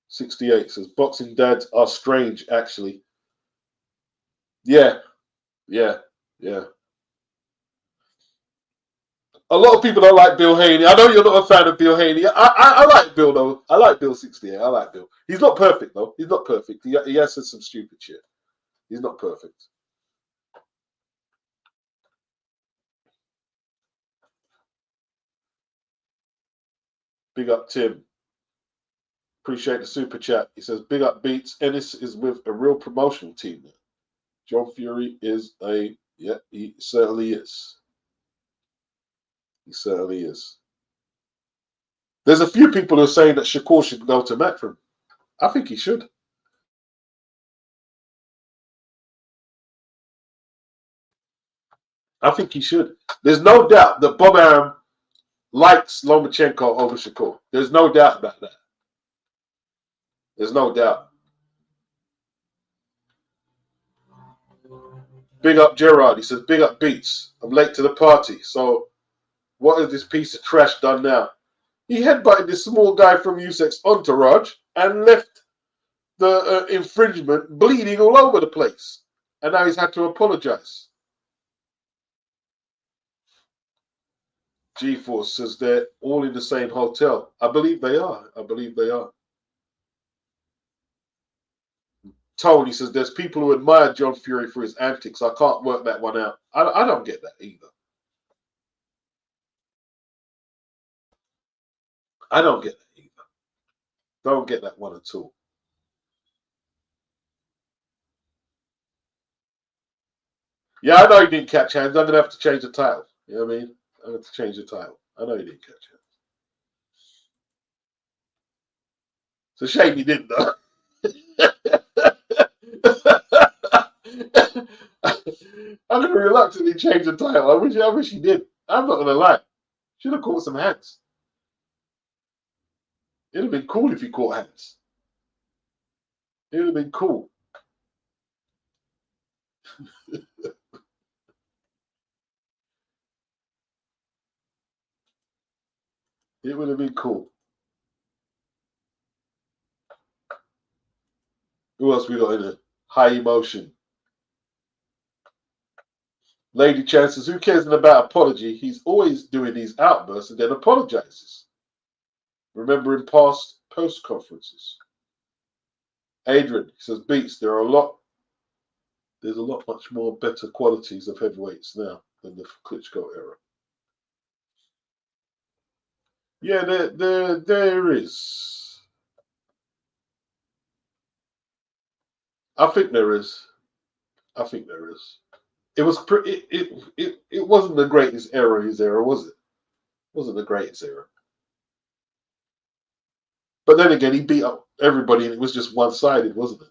68 says boxing dads are strange, actually. Yeah, yeah, yeah. A lot of people don't like Bill Haney. I know you're not a fan of Bill Haney. I like Bill, though. I like Bill 68. I like Bill. He's not perfect, though. He's not perfect. He has said some stupid shit. He's not perfect. Big up, Tim. Appreciate the super chat. He says, big up, Beats. Ennis is with a real promotional team. John Fury is yeah, he certainly is. He certainly is. There's a few people who are saying that Shakur should go to Matchroom. I think he should. I think he should. There's no doubt that Bob Arum likes Lomachenko over Shakur. There's no doubt about that. There's no doubt. Big up Gerard. He says, big up Beats. I'm late to the party. So what has this piece of trash done now? He headbutted this small guy from Usyk's Entourage and left the infringement bleeding all over the place. And now he's had to apologize. G-Force says they're all in the same hotel. I believe they are. I believe they are. Tony says there's people who admire John Fury for his antics. I can't work that one out. I don't get that either. I don't get that either. Don't get that one at all. Yeah, I know he didn't catch hands. I'm going to have to change the title. You know what I mean? I'm going to change the title. I know he didn't catch hands. It's a shame he didn't, though. I'm going to reluctantly change the title. I wish he did. I'm not going to lie. Should have caught some hands. It would have been cool if he caught hands. It would have been cool. It would have been cool. Who else we got in there? High emotion. Lady Chances, who cares about apology? He's always doing these outbursts and then apologizes. Remember in past post conferences. Adrian says, Beats, there's a lot much more better qualities of heavyweights now than the Klitschko era. Yeah, there is. I think there is. I think there is. It was it wasn't the greatest era his era, was it? It wasn't the greatest era. But then again, he beat up everybody and it was just one-sided, wasn't it?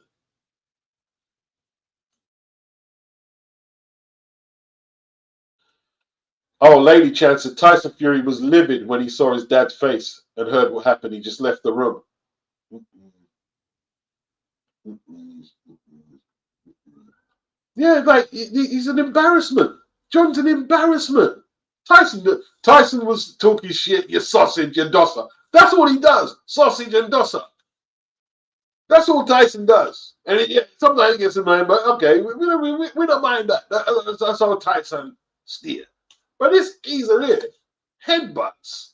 Oh, Lady Chan said Tyson Fury was livid when he saw his dad's face and heard what happened. He just left the room. Yeah, like he's an embarrassment. John's an embarrassment. Tyson was talking shit, you sausage, you dosser. That's all he does, sausage and dosser. That's all Tyson does. And sometimes he gets annoying, but okay, we don't mind that. That's how Tyson steer. But this geezer here, headbutts.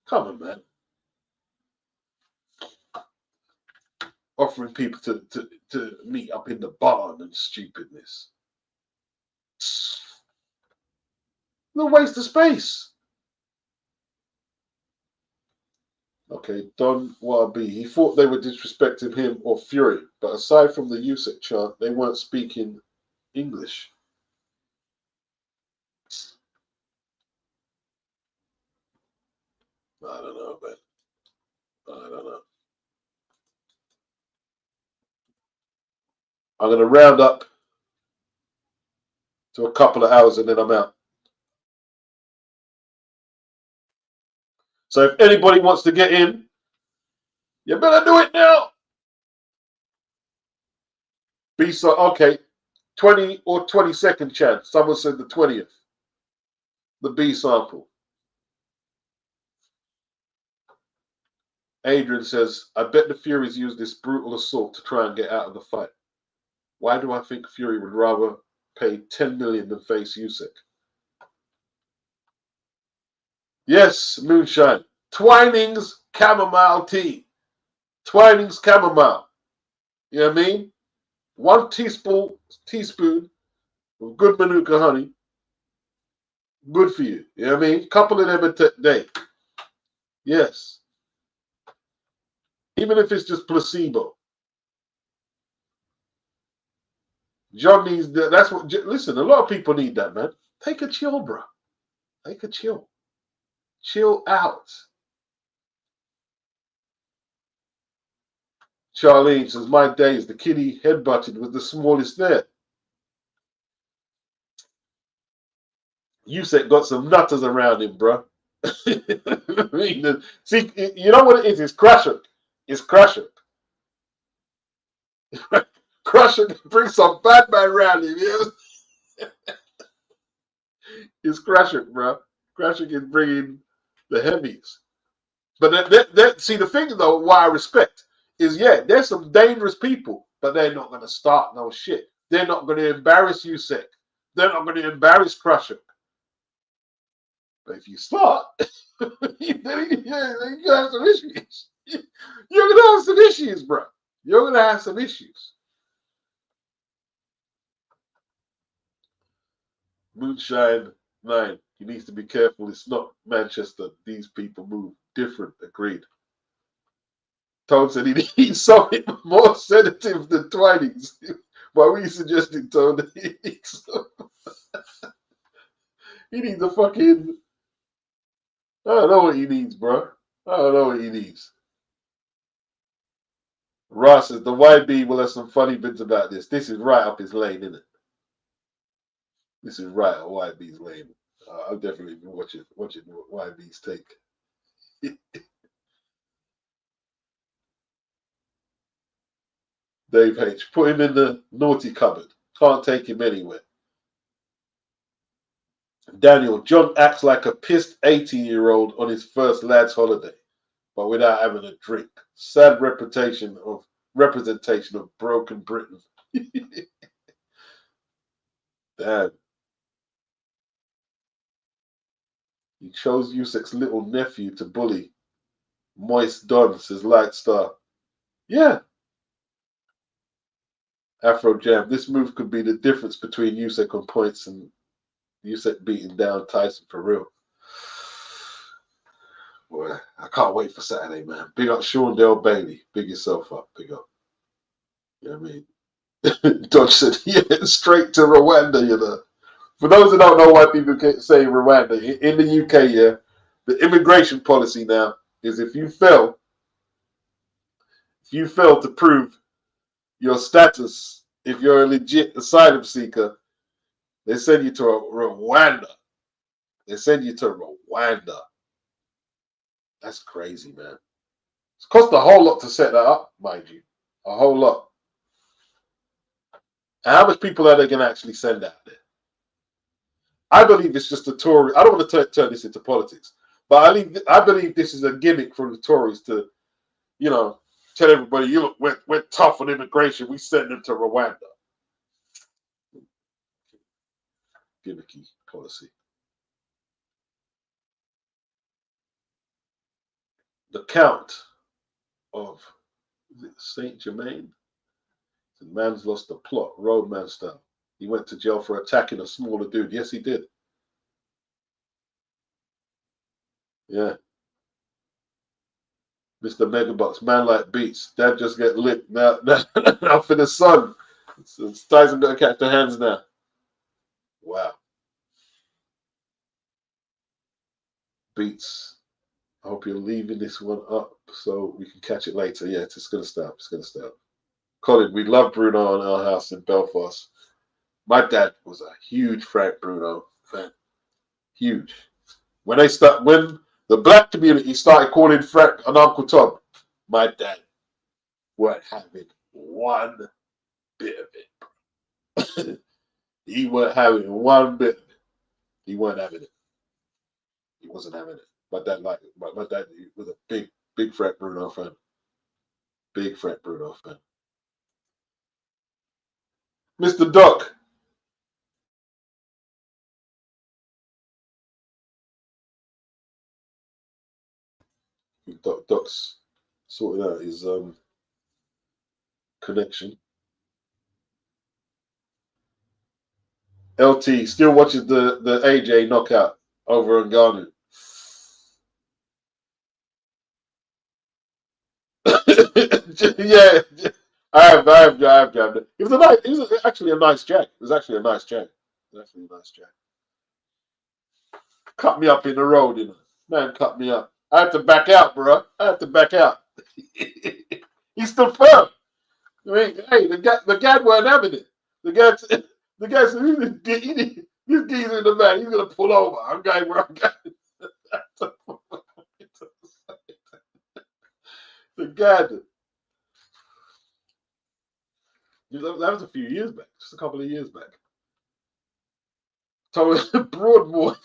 Come on, man. Offering people to meet up in the barn and stupidness. No waste of space. Okay, Don Wabi. He thought they were disrespecting him or Fury, but aside from the Usyk chant, they weren't speaking English. I don't know, man. I don't know. I'm going to round up to a couple of hours and then I'm out. So if anybody wants to get in, you better do it now. Okay, 20 or 22nd chance. Someone said the 20th. The B sample. Adrian says, I bet the Furies used this brutal assault to try and get out of the fight. Why do I think Fury would rather pay 10 million than face Usyk? Yes, Moonshine. Twinings chamomile tea. Twinings chamomile. You know what I mean? 1 teaspoon of good Manuka honey. Good for you. You know what I mean? Couple of them a day. Yes. Even if it's just placebo. John needs that. That's what. Listen, a lot of people need that, man. Take a chill, bro. Take a chill. Chill out. Charlene says, my days, the kid he headbutted was the smallest there. Usyk got some nutters around him, bro. See, you know what it is? It's Crusher. It's Crusher. Crusher can bring some bad man around him. Yeah? It's Crusher, bro. Crusher can bring in the heavies. But see, the thing though, why I respect is, yeah, there's some dangerous people, but they're not going to start no shit. They're not going to embarrass Usyk. They're not going to embarrass Crusher. But if you start, you're going to have some issues. You're going to have some issues, bro. You're going to have some issues. Moonshine 9. He needs to be careful. It's not Manchester. These people move different. Agreed. Tone said he needs something more sedative than Twinings. Why were you suggesting, Tone, that he needs he needs a fucking... I don't know what he needs, bro. I don't know what he needs. Ross says, the YB will have some funny bits about this. This is right up his lane, isn't it? This is right up YB's lane. I'll definitely be watching YB's take. Dave H. Put him in the naughty cupboard. Can't take him anywhere. Daniel. John acts like a pissed 18-year-old on his first lad's holiday, but without having a drink. Sad representation of broken Britain. Damn. He chose Usyk's little nephew to bully. Moist Don, says Light Star. Yeah. Afro Jam. This move could be the difference between Usyk on points and Usyk beating down Tyson for real. Boy, I can't wait for Saturday, man. Big up Sean Dale Bailey. Big yourself up. Big up. You know what I mean? Dodge said, yeah, straight to Rwanda, you know. For those who don't know why people say Rwanda, in the UK, yeah, the immigration policy now is if you fail to prove your status, if you're a legit asylum seeker, they send you to Rwanda. They send you to Rwanda. That's crazy, man. It's cost a whole lot to set that up, mind you. A whole lot. And how much people are they going to actually send out there? I believe it's just a Tory. I don't want to turn this into politics, but I believe this is a gimmick from the Tories to, you know, tell everybody, you look, we're tough on immigration. We send them to Rwanda. Gimmicky policy. The Count of Saint Germain. The man's lost the plot, roadman style. He went to jail for attacking a smaller dude. Yes, he did. Yeah. Mr. Megabucks, man like beats. Dad just get lit. Now for the son. Tyson got to catch the hands now. Wow. Beats. I hope you're leaving this one up so we can catch it later. Yeah, it's going to stop. It's going to stop. Colin, we love Bruno in our house in Belfast. My dad was a huge Frank Bruno fan. Huge. When the black community started calling Frank an Uncle Tom, my dad weren't having one bit of it. He weren't having one bit of it. He weren't having it. He wasn't having it. My dad liked it. My dad was a big Frank Bruno fan. Big Frank Bruno fan. Mr. Doc. Doc's sorting out his connection. LT still watches the AJ knockout over in Ghana. Yeah, I have jammed it. It was a nice. It was actually a nice jag. It was actually a nice jag. It was actually a nice jag. Cut me up in the road, you know. Man, cut me up. I had to back out, bro. I had to back out. He stood firm. I mean, hey, the guy weren't having it. The guy said, this geezer in the man, he's gonna pull over. I'm going where I'm going. The guy did. That was a few years back, just a couple of years back. So Broadmoor.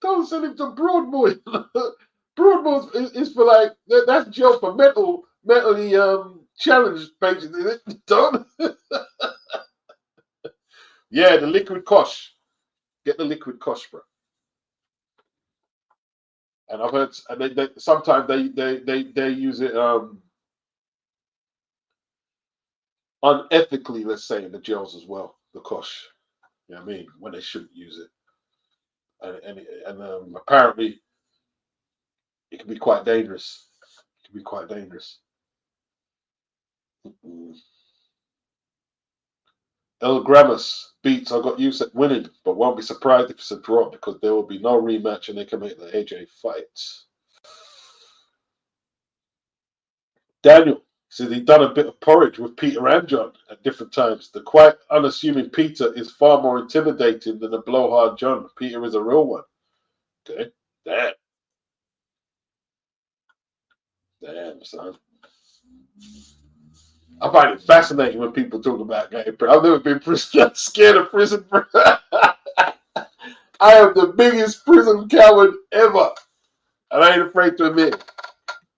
Don't send him to Broadmoor. Broadmoor is for like that's jail for mentally challenged patients, isn't it? Don't. Yeah, the liquid kosh. Get the liquid kosh, bro. And I've heard, and they sometimes they use it unethically, let's say, in the jails as well. The kosh, you know what I mean, when they shouldn't use it, and apparently it can be quite dangerous. It can be quite dangerous. El Gramus beats. I got Usyk winning, but won't be surprised if it's a draw because there will be no rematch and they can make the AJ fight. Daniel says he'd done a bit of porridge with Peter and John at different times. The quite unassuming Peter is far more intimidating than the blowhard John. Peter is a real one. Okay, damn, damn, son. I find it fascinating when people talk about getting prison. I've never been scared of prison. I am the biggest prison coward ever. And I ain't afraid to admit it.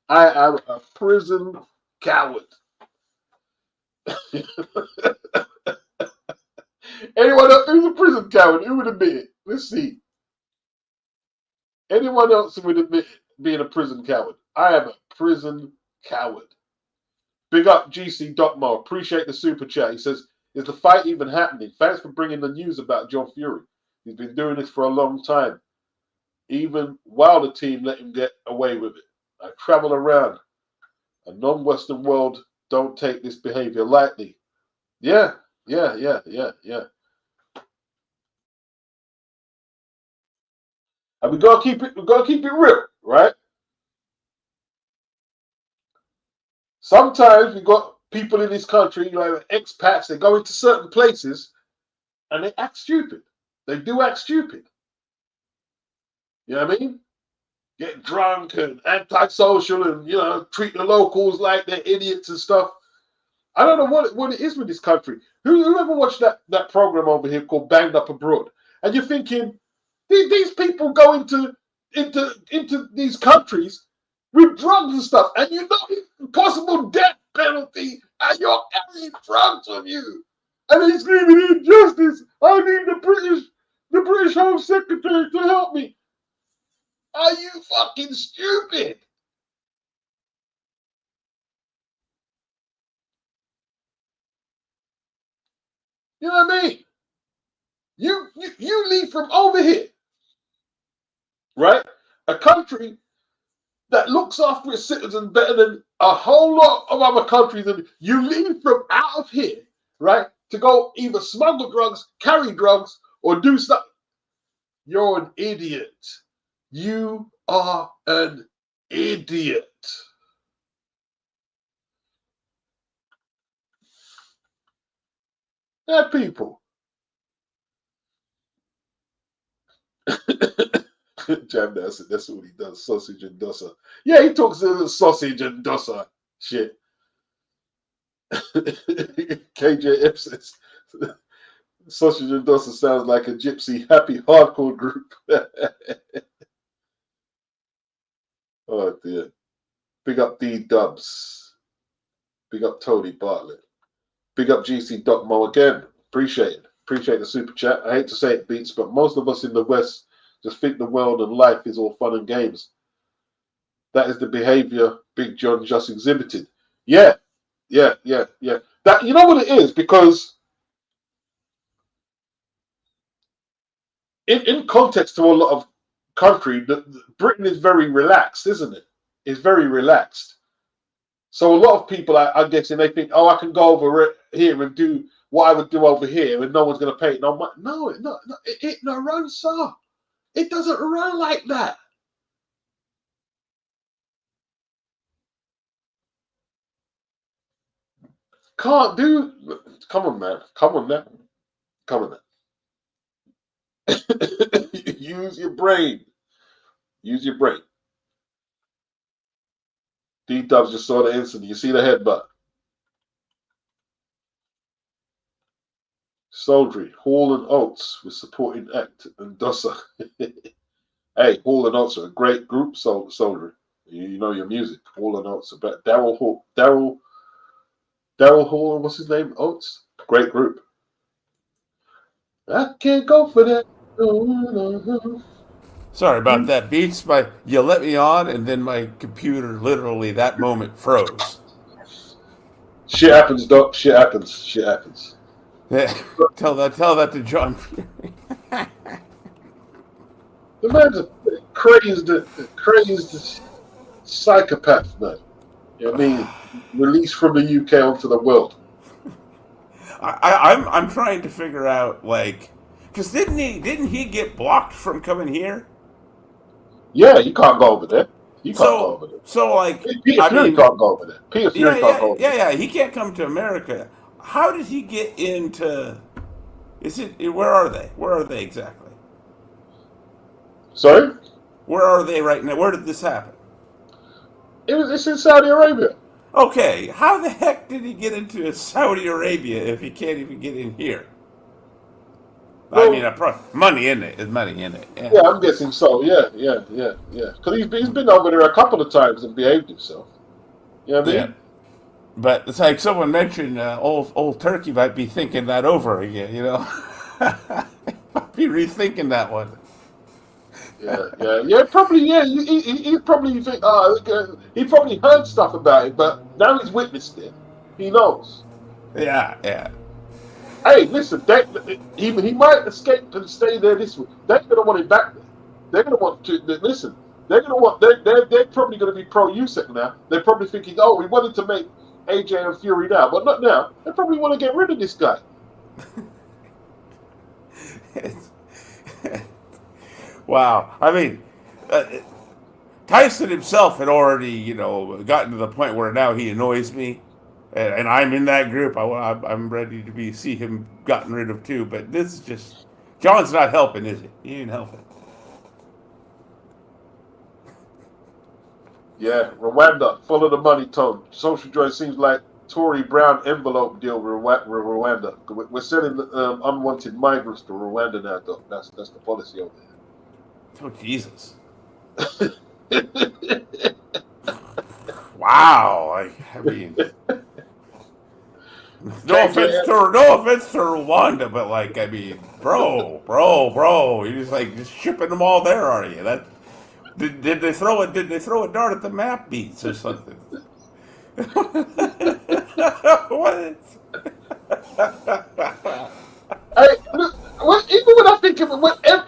I am a prison coward. Anyone else who's a prison coward, who would admit it? Let's see. Anyone else who would admit being a prison coward? I am a prison coward. Big up GC Dotmo. Appreciate the super chat. He says, is the fight even happening? Thanks for bringing the news about John Fury. He's been doing this for a long time. Even while the team let him get away with it. I travel around. A non-Western world don't take this behavior lightly. Yeah. And we gotta keep it real, right? Sometimes we got people in this country, like expats, they go into certain places and they act stupid. They do act stupid. You know what I mean? Get drunk and antisocial and, you know, treat the locals like they're idiots and stuff. I don't know what it is with this country. Who ever watched that program over here called Banged Up Abroad? And you're thinking, these people go into these countries with drugs and stuff, and you know it's possible death penalty, and you're carrying drugs on you. And they're screaming injustice. I need the British Home Secretary to help me. Are you fucking stupid? You know what I mean? You leave from over here, right? A country that looks after its citizens better than a whole lot of other countries, and you leave from out of here, right, to go either smuggle drugs, carry drugs, or do something. You're an idiot. You are an idiot. They're people. Jam, that's what he does. Sausage and dosa. Yeah, he talks a little sausage and dosa shit. KJF says sausage and dosa sounds like a gypsy happy hardcore group. Oh dear. Big up D Dubs. Big up Tony Bartlett. Big up GC Doc Mo again. Appreciate it. Appreciate the super chat. I hate to say it, Beats, but most of us in the West just think the world and life is all fun and games. That is the behavior Big John just exhibited. Yeah. That, you know what it is? Because in context to a lot of country, Britain is very relaxed, isn't it? It's very relaxed. So a lot of people, I'm guessing, they think, oh, I can go over here and do what I would do over here, and no one's going to pay it. No, it no runs, sir. It doesn't run like that. Can't do. Come on, man. Come on, man. Come on, man. Use your brain. Use your brain. D-Dubs just saw the incident. You see the headbutt. Soldry, Hall and Oates with supporting act and Dossa. Hey, Hall and Oates are a great group, Soldry. You know your music. Hall and Oates. About Daryl Hall, what's his name? Oates. Great group. I can't go for that. Sorry about that, Beats. You let me on, and then my computer literally that moment froze. Shit happens, Doc. Shit happens. Shit happens. Tell that to John. The man's a crazed psychopath, man. You know what I mean? Released from the UK onto the world. I'm trying to figure out, like, because didn't he get blocked from coming here? Yeah, you can't go over there. You can't go over there. So like, Peter Fury can't go over there. Peter Fury can't go over there. Yeah, he can't come to America. How did he get into? Where are they? Where are they exactly? Sorry? Where are they right now? Where did this happen? It's in Saudi Arabia. Okay, how the heck did he get into Saudi Arabia if he can't even get in here? Well, I mean, money in it is money in it. Yeah, I'm guessing so. Yeah. Because he's been over there a couple of times and behaved himself. You know what I mean? Yeah. But it's like someone mentioned, old Turkey might be thinking that over again. You know, might be rethinking that one. Yeah. Probably. Yeah, he probably think. He probably heard stuff about it, but now he's witnessed it. He knows. Yeah. Hey, listen. He might escape and stay there this week. They're gonna want him back there. They're gonna want to listen. They're gonna want. They're probably gonna be pro Usyk now. They're probably thinking, oh, we wanted to make AJ and Fury now, but not now. They probably want to get rid of this guy. Wow. I mean, Tyson himself had already, gotten to the point where now he annoys me, and I'm in that group. I'm ready to see him gotten rid of too. But this is just John's not helping, is he? He ain't helping. Yeah, Rwanda, full of the money, Tone. Social Joy seems like Tory Brown envelope deal with Rwanda. We're sending unwanted migrants to Rwanda now, Doc. That's the policy over there. Oh, Jesus. Wow. I mean, no offense to Rwanda, but like, I mean, bro, you're just shipping them all there, are you? That did they throw a dart at the map, Beats, or something? What? Even when I think of it,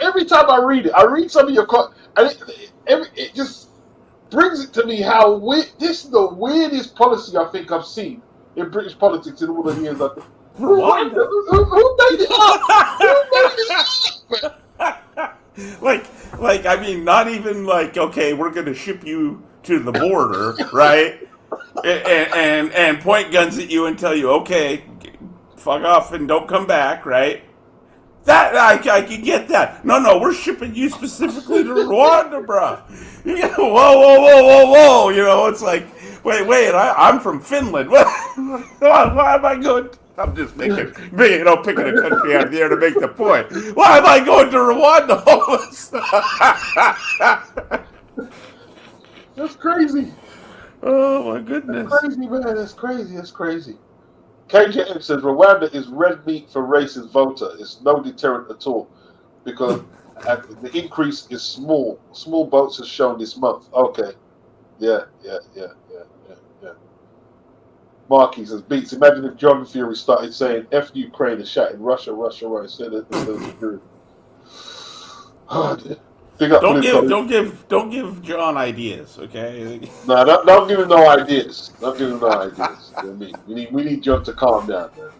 every time I read some of your and it just brings it to me how this is the weirdest policy I think I've seen in British politics in all the years. Who made it up? Like, I mean, not even like, okay, we're going to ship you to the border, right? and point guns at you and tell you, okay, fuck off and don't come back, right? That I can get that. No, we're shipping you specifically to Rwanda, bro. Whoa. It's like, wait, I'm from Finland. Why am I going? I'm just picking a country out of the air to make the point. Why am I going to Rwanda? That's crazy. Oh my goodness. That's crazy, man. That's crazy. KJM says Rwanda is red meat for racist voter. It's no deterrent at all because the increase is small. Small votes as shown this month. Okay. Yeah. Marquis says Beats. Imagine if John Fury started saying F Ukraine and shouting Russia, right? Instead of security. Oh, dear. Big up Don't Blue give, Collar. don't give, don't give John ideas, okay? No, don't give him no ideas. Don't give him no ideas. You know what I mean? We need John to calm down, man.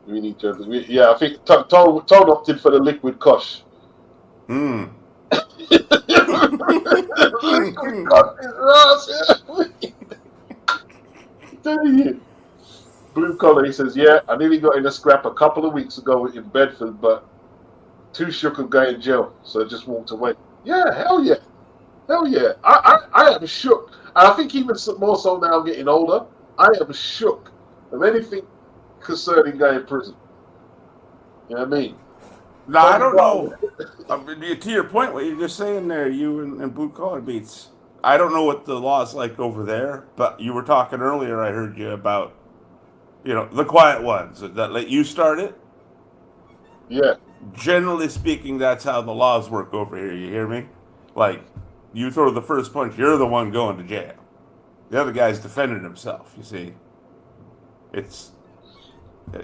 We need John. Yeah, I think Tone opted for the liquid kush. Hmm. Liquid kush is Ross. Telling you. Blue Collar, he says, yeah, I nearly got in a scrap a couple of weeks ago in Bedford, but too shook of going in jail, so I just walked away. Yeah, hell yeah. Hell yeah. I am shook. And I think even more so now I'm getting older, I am shook of anything concerning going in prison. You know what I mean? Now, I don't know. To your point, what you're just saying there, you and Blue Collar Beats, I don't know what the law's like over there, but you were talking earlier, I heard you about, the quiet ones that let you start it. Yeah. Generally speaking, that's how the laws work over here. You hear me? Like, you throw the first punch, you're the one going to jail. The other guy's defending himself. You see, it's how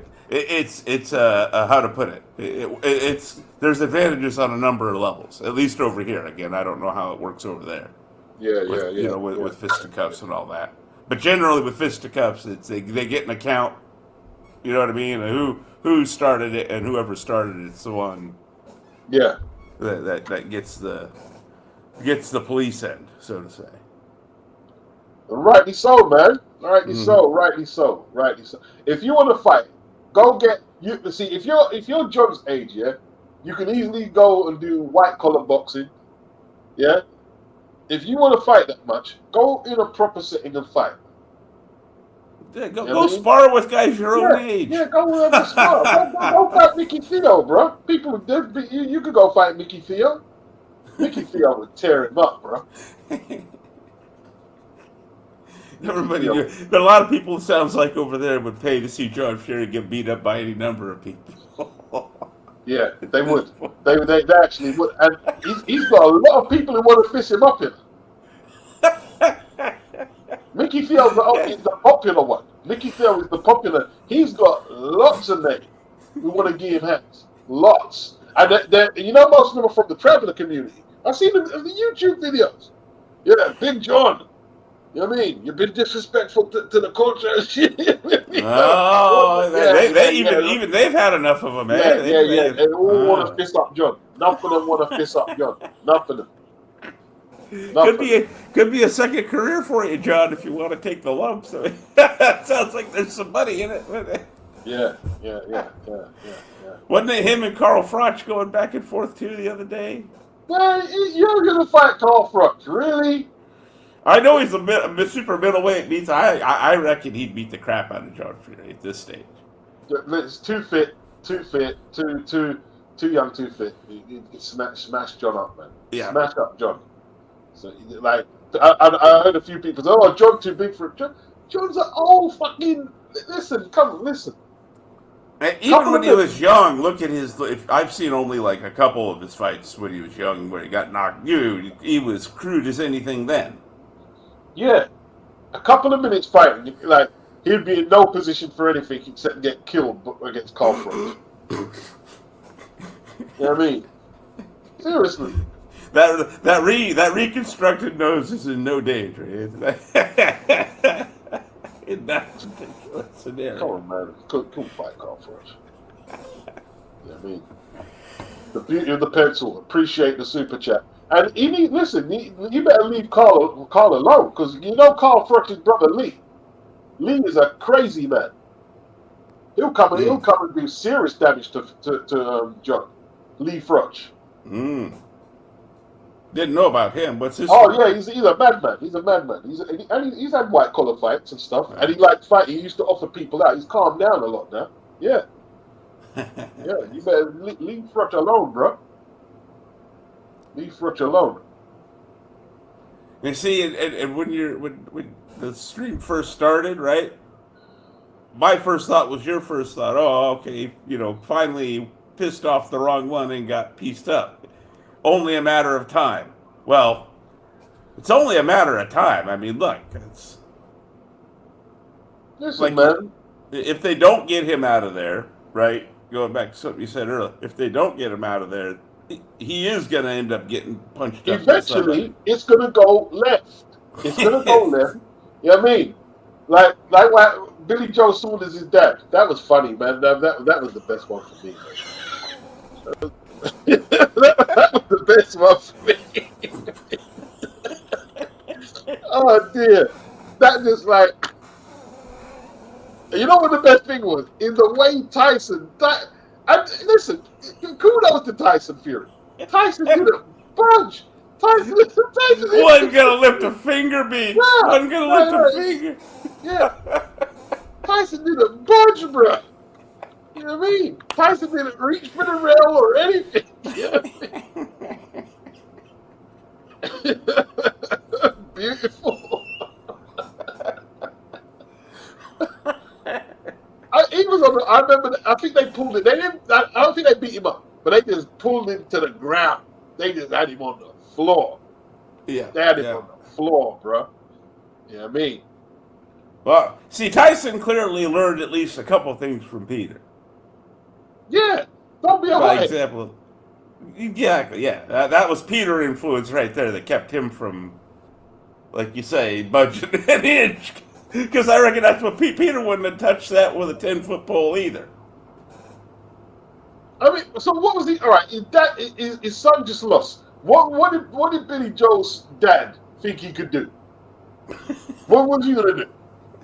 to put it. It's there's advantages on a number of levels. At least over here. Again, I don't know how it works over there. Yeah, With fisticuffs and all that. But generally, with fisticuffs, it's they get an account. You know what I mean? And who started it, and whoever started it's the one. Yeah. That gets the police end, so to say. Rightly so, man. Rightly so. If you want to fight, go get you. See, if you're John's age, yeah, you can easily go and do white collar boxing. Yeah. If you want to fight that much, go in a proper setting and fight. Yeah, go spar with guys your own age. Yeah, go spar. Go fight Mickey Theo, bro. You could go fight Mickey Theo. Mickey Theo would tear him up, bro. Everybody, but a lot of people, it sounds like over there, would pay to see John Fury get beat up by any number of people. Yeah, they would. They actually would. And he's got a lot of people who want to fish him up in. Mickey Theo is the popular one. Mickey Theo is the popular. He's got lots of names who want to give him hands. Lots. And most of them are from the traveler community. I've seen them in the YouTube videos. Yeah, Big John. You know what I mean? You've been disrespectful to the culture and shit. Even they've had enough of them, man. Yeah. They all want to fist up John. None of them want to fist up John. None of them. Could be a second career for you, John, if you want to take the lumps. I mean, sounds like there's some money in it. Yeah. Wasn't it him and Carl Froch going back and forth too the other day? Man, you're gonna fight Carl Froch, really? I know he's a super middleweight. I reckon he'd beat the crap out of John Fury at this stage. It's too fit, too young, too fit. You smash John up, man. Yeah. Smash up John. So, like, I heard a few people say, "Oh, John too big for it." John's an old fucking. Listen. And even when he was young, look at his. I've seen only like a couple of his fights when he was young, where he got knocked. He was crude as anything then. Yeah, a couple of minutes fighting, like he'd be in no position for anything except get killed against Carl Froch. You know what I mean? Seriously. That reconstructed nose is in no danger. In that particular scenario. Come on, man. Cool fight, Carl Froch. You know what I mean? The beauty of the pencil. Appreciate the super chat. And you better leave Carl alone, because Carl Froch's brother Lee. Lee is a crazy man. He'll come and do serious damage to John. Lee Froch. Didn't know about him. What's his? Oh yeah, he's a madman. He's a madman. He's had white collar fights and stuff, and he liked fighting. He used to offer people out. He's calmed down a lot now. Yeah. Yeah, you better leave Froch alone, bro. Leave Froch alone. You see, and when the stream first started, right? My first thought was your first thought. Oh, okay, finally pissed off the wrong one and got pieced up. Only a matter of time. Well, it's only a matter of time. I mean, look, it's listen, man. If they don't get him out of there, right? Going back to something you said earlier, if they don't get him out of there, he is going to end up getting punched up by somebody. Eventually, it's gonna go left. It's gonna go left. You know what I mean? Like what Billy Joe Saunders as his dad. That was funny, man. That was the best one for me, man. That was the best one for me. Oh dear. That just like, you know what the best thing was? In the way Tyson listen, kudos to Tyson Fury. Tyson didn't budge. Tyson Wasn't gonna lift a finger, B. Wasn't gonna lift a finger. Yeah. Tyson didn't budge, bro. You know what I mean? Tyson didn't reach for the rail or anything. You know what I mean? Beautiful. He was on. I remember. I think they pulled it. They didn't. I don't think they beat him up, but they just pulled him to the ground. They just had him on the floor. Yeah, they had him on the floor, bro. You know what I mean? Well, see, Tyson clearly learned at least a couple things from Peter. Yeah, don't be a By hothead. example, exactly. Yeah, that was Peter influence right there that kept him from, like you say, budging an inch. Because I reckon that's what Peter wouldn't have touched that with a 10-foot pole either. I mean, so what was he? All right, his son just lost. What did Billy Joe's dad think he could do? What was he gonna do?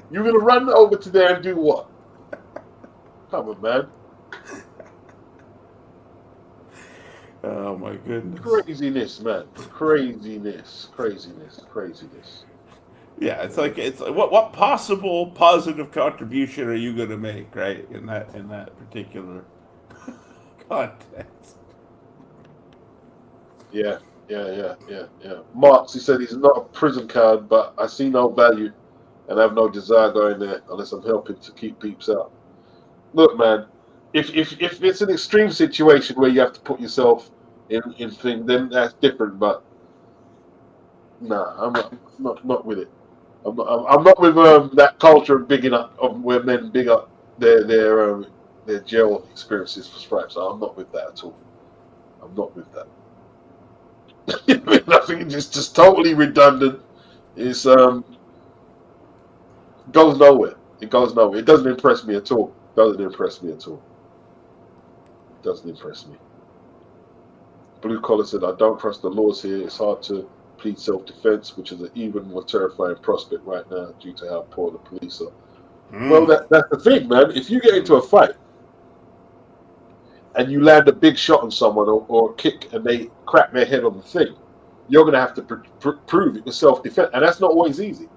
You gonna run over to there and do what? Come on, man. Oh my goodness. Craziness, man. Craziness. Yeah, it's like what possible positive contribution are you going to make, right? In that particular context. Yeah. Marx, he said he's not a prison card, but I see no value and have no desire going there unless I'm helping to keep peeps out. Look, man, if it's an extreme situation where you have to put yourself in thing, then that's different. But nah, I'm not with it. I'm not with that culture of bigging up of where men big up their jail experiences for stripes. I'm not with that at all. I'm not with that. I think it's just totally redundant. It's goes nowhere. It goes nowhere. It doesn't impress me at all. Doesn't impress me. Blue Collar said, I don't trust the laws here. It's hard to plead self-defense, which is an even more terrifying prospect right now due to how poor the police are. Well, that's the thing, man. If you get into a fight and you land a big shot on someone or a kick and they crack their head on the thing, you're going to have to prove it with self-defense. And that's not always easy.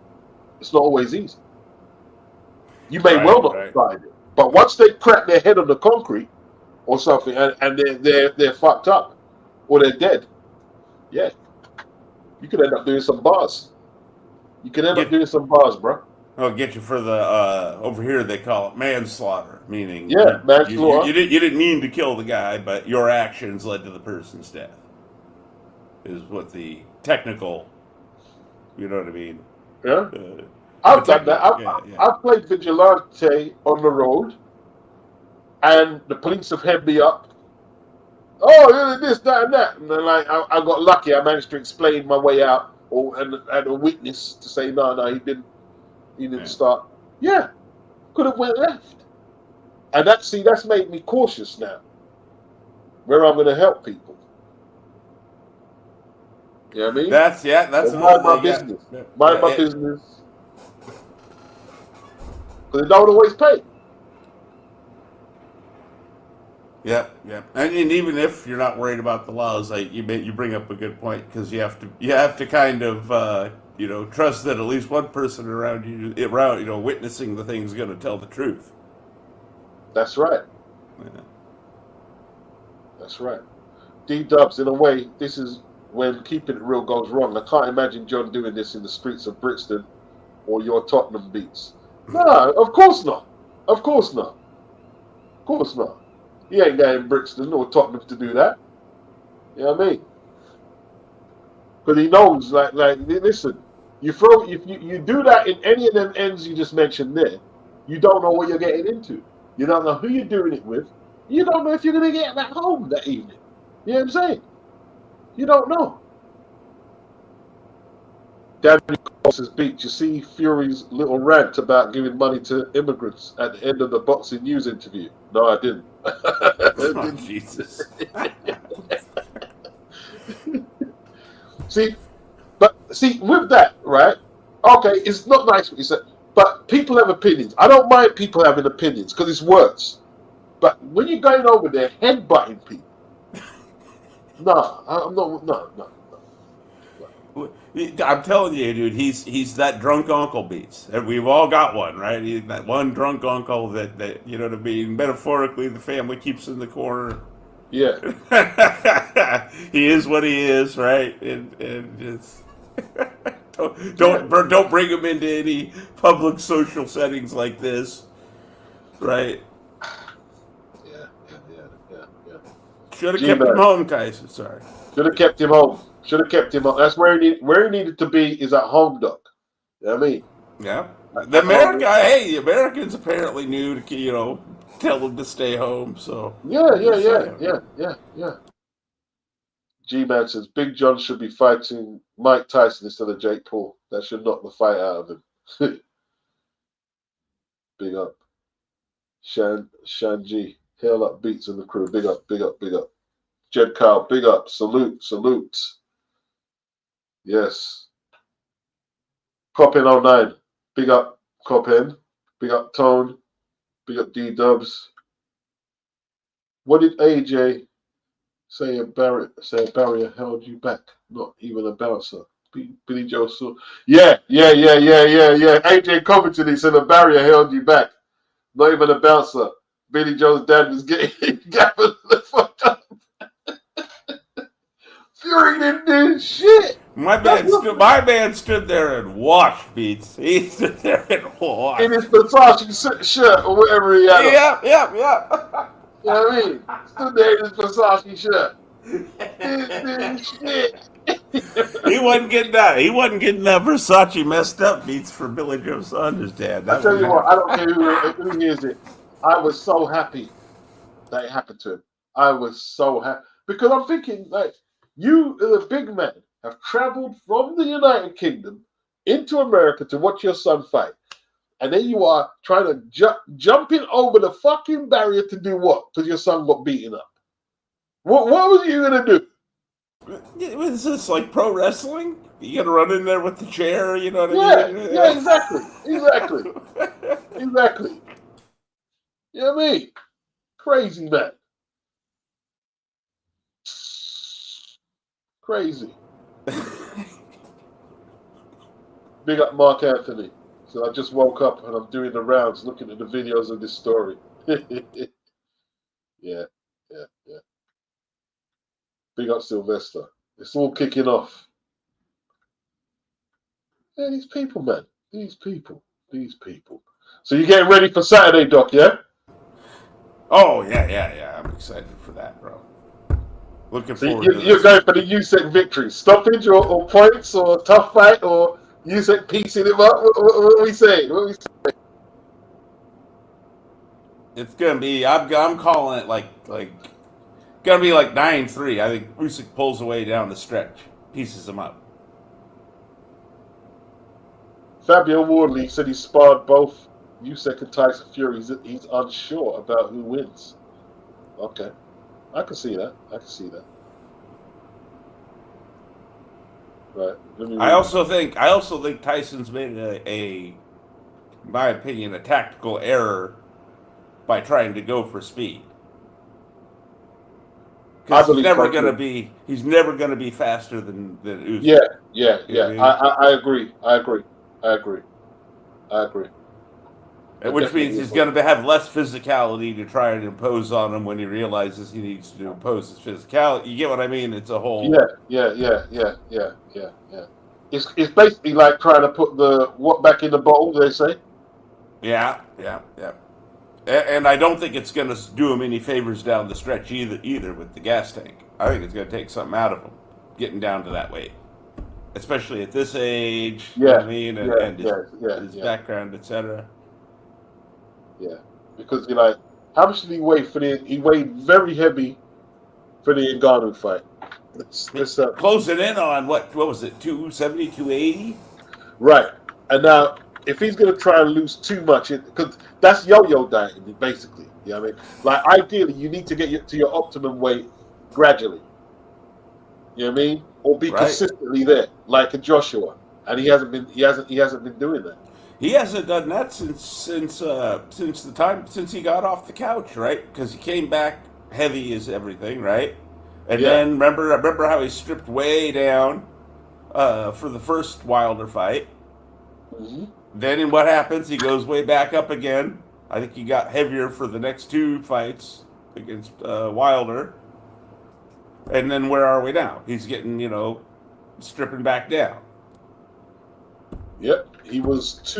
It's not always easy. You may well not find it. But once they crack their head on the concrete or something and they're fucked up or they're dead, yeah, you could end up doing some bars. Bro. I'll get you for the over here they call it manslaughter, meaning manslaughter. You didn't mean to kill the guy, but your actions led to the person's death. Is what the technical, you know what I mean? Yeah. I've done that. I've played vigilante on the road, and the police have held me up. Oh, this, that, and that, and then like I got lucky. I managed to explain my way out, and a witness to say no, he didn't start. Yeah, could have went left, and that's made me cautious now. Where I'm going to help people. You know what I mean? That's so mind my business. Mind my business. Because they don't always pay. Yep. And even if you're not worried about the laws, like you bring up a good point, because you have to kind of trust that at least one person around you witnessing the thing is going to tell the truth. That's right. Yeah. That's right. D-Dubs, in a way, this is when keeping it real goes wrong. I can't imagine John doing this in the streets of Brixton or your Tottenham beats. No, of course not. He ain't going in Brixton or Tottenham to do that. You know what I mean? But he knows, like, listen, if you do that in any of them ends you just mentioned there, you don't know what you're getting into. You don't know who you're doing it with. You don't know if you're going to get back home that evening. You know what I'm saying? You don't know. Daniel says, Beach, you see Fury's little rant about giving money to immigrants at the end of the boxing news interview? No, I didn't. I Oh, didn't. Jesus. See, with that, right? Okay, it's not nice what you said, but people have opinions. I don't mind people having opinions because it's words. But when you're going over there headbutting people, no, I'm not. No. I'm telling you, dude, he's that drunk uncle Beats. And we've all got one, right? He's that one drunk uncle that you know what I mean. Metaphorically, the family keeps in the corner. Yeah. He is what he is, right? And just don't bring him into any public social settings like this, right? Yeah. Should have kept him home, Tyson. Sorry. Should have kept him home. That's where he needed to be. Is at home, Doc. You know what I mean? Yeah. The Americans apparently knew to tell him to stay home. So Yeah. G-Man says Big John should be fighting Mike Tyson instead of Jake Paul. That should knock the fight out of him. Big up. Shanji. Hail up Beats and the crew. Big up. Jed Carl, big up. Salute. Yes. Copin09. Big up Copin. Big up Tone. Big up D-Dubs. What did AJ say a barrier held you back? Not even a bouncer. Billy Joe saw. Yeah. AJ commented, he said a barrier held you back. Not even a bouncer. Billy Joe's dad was getting gathered the fuck up. Fury didn't do shit. My man stood there and watched Beats. He stood there and watched. In his Versace shirt or whatever he had. Yeah. You know what I mean? Stood there in his Versace shirt. Didn't do shit. He wasn't getting that. He wasn't getting that Versace messed up Beats for Billy Joe Saunders' dad. I tell you what, I don't care who hears it. I was so happy that it happened to him. I was so happy because I'm thinking like you, as a big man, have travelled from the United Kingdom into America to watch your son fight, and then you are trying to jumping over the fucking barrier to do what? Because your son got beaten up. What was you gonna do? Was this like pro wrestling? You gotta run in there with the chair, you know what I mean? Yeah, exactly. You know what I mean? Crazy, man. Crazy. Big up Mark Anthony. So I just woke up and I'm doing the rounds looking at the videos of this story. Yeah. Big up Sylvester. It's all kicking off. Yeah, these people, man. These people. So you're getting ready for Saturday, Doc, yeah? Oh, yeah. I'm excited for that, bro. Looking forward to you're going for the Usyk victory. Stoppage or points or tough fight or Usyk piecing him up? What are we saying? It's gonna be. I'm calling it like gonna be like 9-3. I think Usyk pulls away down the stretch, pieces him up. Fabio Wardley said he sparred both Usyk and Tyson Fury. He's unsure about who wins. Okay, I can see that. Right. I also think Tyson's made in my opinion, a tactical error by trying to go for speed. Because he's never going to be faster than Usyk. Yeah. I agree. Which means he's going to have less physicality to try and impose on him when he realizes he needs to impose his physicality. You get what I mean? It's a whole... Yeah. It's basically like trying to put the what back in the bowl, they say. Yeah. And I don't think it's going to do him any favors down the stretch either with the gas tank. I think it's going to take something out of him getting down to that weight. Especially at this age, you know what I mean? And his background, etc. Yeah, because you're like, how much did he weigh he weighed very heavy for the Ngannou fight. Let's Closing in on what was it, 270, 280? right. And now, if he's going to try and lose too much, because that's yo-yo dieting, basically. You know what I mean? Like, ideally, you need to get to your optimum weight gradually. You know what I mean? Or be consistently there, like a Joshua. And he hasn't been doing that. He hasn't done that since he got off the couch, right? Because he came back heavy as everything, right? And then remember how he stripped way down for the first Wilder fight. Mm-hmm. Then what happens? He goes way back up again. I think he got heavier for the next two fights against Wilder. And then where are we now? He's getting, stripping back down. Yep, he was this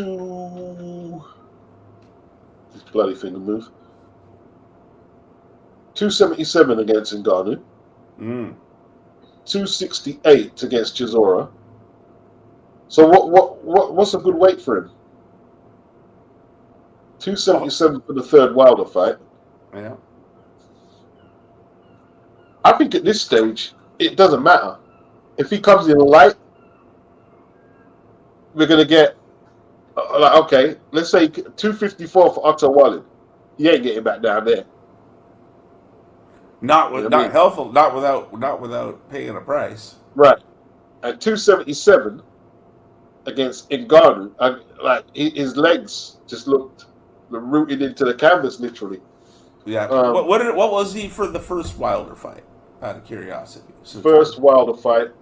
bloody finger move. 277 against Ngannou. 268 against Chisora. So what's a good weight for him? 277 for the third Wilder fight. Yeah. I think at this stage it doesn't matter if he comes in light. We're gonna get okay. Let's say 254 for Otto Wallin. He ain't getting back down there. Not without paying a price. Right. At 277 against Ngannou, and his legs just looked rooted into the canvas, literally. Yeah. What was he for the first Wilder fight? Out of curiosity. First Wilder fight,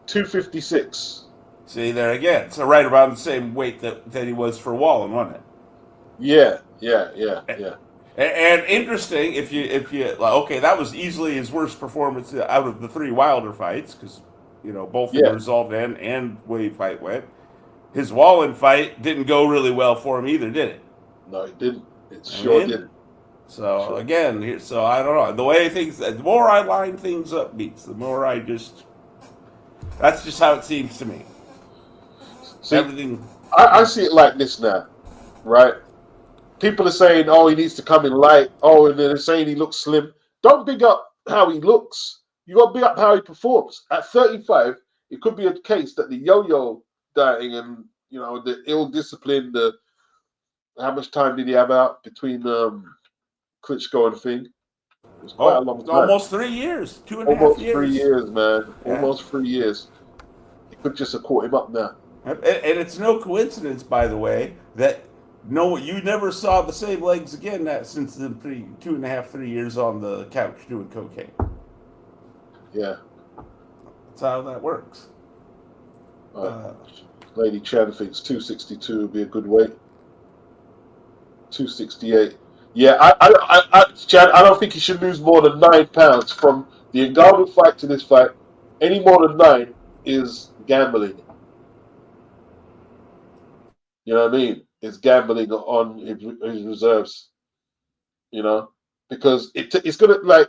256. See there again. So right around the same weight that he was for Wallin, wasn't it? Yeah. And interesting, if you okay, that was easily his worst performance out of the three Wilder fights because both the result and way fight went. His Wallin fight didn't go really well for him either, did it? No, it didn't. It sure didn't. So again, I don't know. The way the more I line things up, Beats, the more that's just how it seems to me. See, everything. I see it like this now, right? People are saying, "Oh, he needs to come in light." Oh, and they're saying he looks slim. Don't big up how he looks. You got to big up how he performs. At 35, it could be a case that the yo-yo dieting and the ill discipline, how much time did he have out between Klitschko and thing? It was quite a long time. Almost 3 years, 2.5 years. Almost 3 years, man. Yeah. Almost 3 years. It could just have caught him up now. And it's no coincidence, by the way, that you never saw the same legs again since the 2.5, 3 years on the couch doing cocaine. Yeah. That's how that works. Lady Chan thinks 262 would be a good weight. 268. Yeah, Chad, I don't think he should lose more than 9 pounds from the Ngannou fight to this fight. Any more than 9 is gambling. You know what I mean? It's gambling on his reserves. Because it's gonna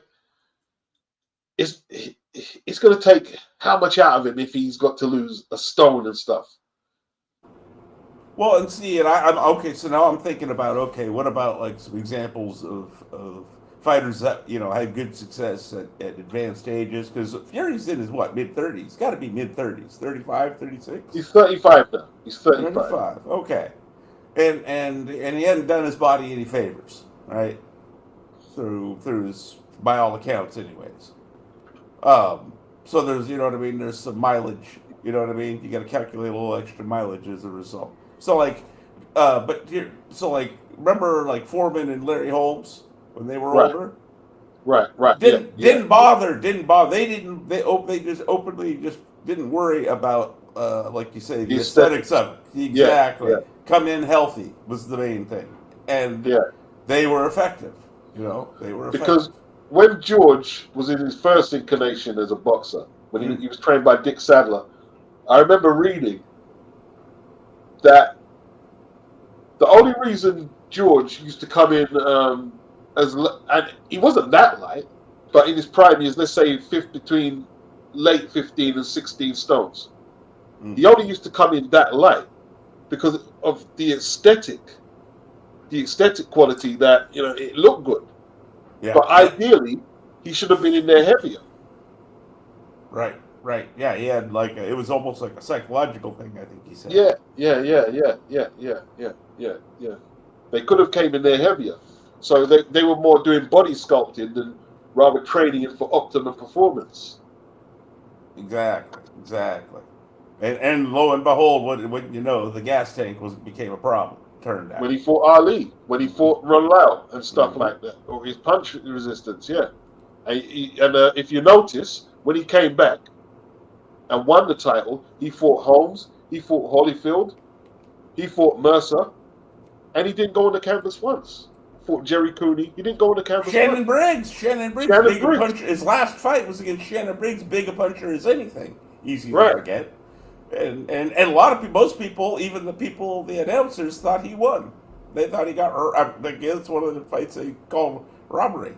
it's gonna take how much out of him if he's got to lose a stone and stuff. Well, and see, and I'm okay. So now I'm thinking about what about like some examples of fighters that had good success at advanced ages? Because Fury's in his mid-30s. Got to be mid-30s, 35, 36. He's 35 now. He's 35. 35. Okay, and he hadn't done his body any favors, right? Through his, by all accounts, anyways. So there's there's some mileage. You know what I mean? You got to calculate a little extra mileage as a result. So remember Foreman and Larry Holmes when they were older? Right. Didn't bother. They just openly just didn't worry about like you say the aesthetics of it. Exactly. Yeah. Come in healthy was the main thing, and they were effective. Because when George was in his first incarnation as a boxer, when he was trained by Dick Sadler, I remember reading that the only reason George used to come in and he wasn't that light, but in his prime years, let's say between late 15 and 16 stones, he only used to come in that light because of the aesthetic quality that it looked good. Yeah. But ideally, he should have been in there heavier. Right. Right. Yeah. He had like it was almost like a psychological thing. I think he said. Yeah. They could have came in there heavier. So they were more doing body sculpting than rather training him for optimum performance. Exactly. And lo and behold, what you know, the gas tank became a problem. Turned out When he fought Ali, when he fought Ronlau and stuff Mhm. like that, or his punch resistance, yeah. And if you notice, when he came back and won the title, he fought Holmes, he fought Holyfield, he fought Mercer, and he didn't go on the canvas once. Fought Jerry Cooney, he didn't go on the canvas Shannon once. Briggs, Shannon big a Briggs, puncher. His last fight was against Shannon Briggs, big a puncher as anything. Easy to right? forget. And a lot of people, most people, even the announcers, thought he won. They thought he got hurt. I think it's one of the fights they called robbery.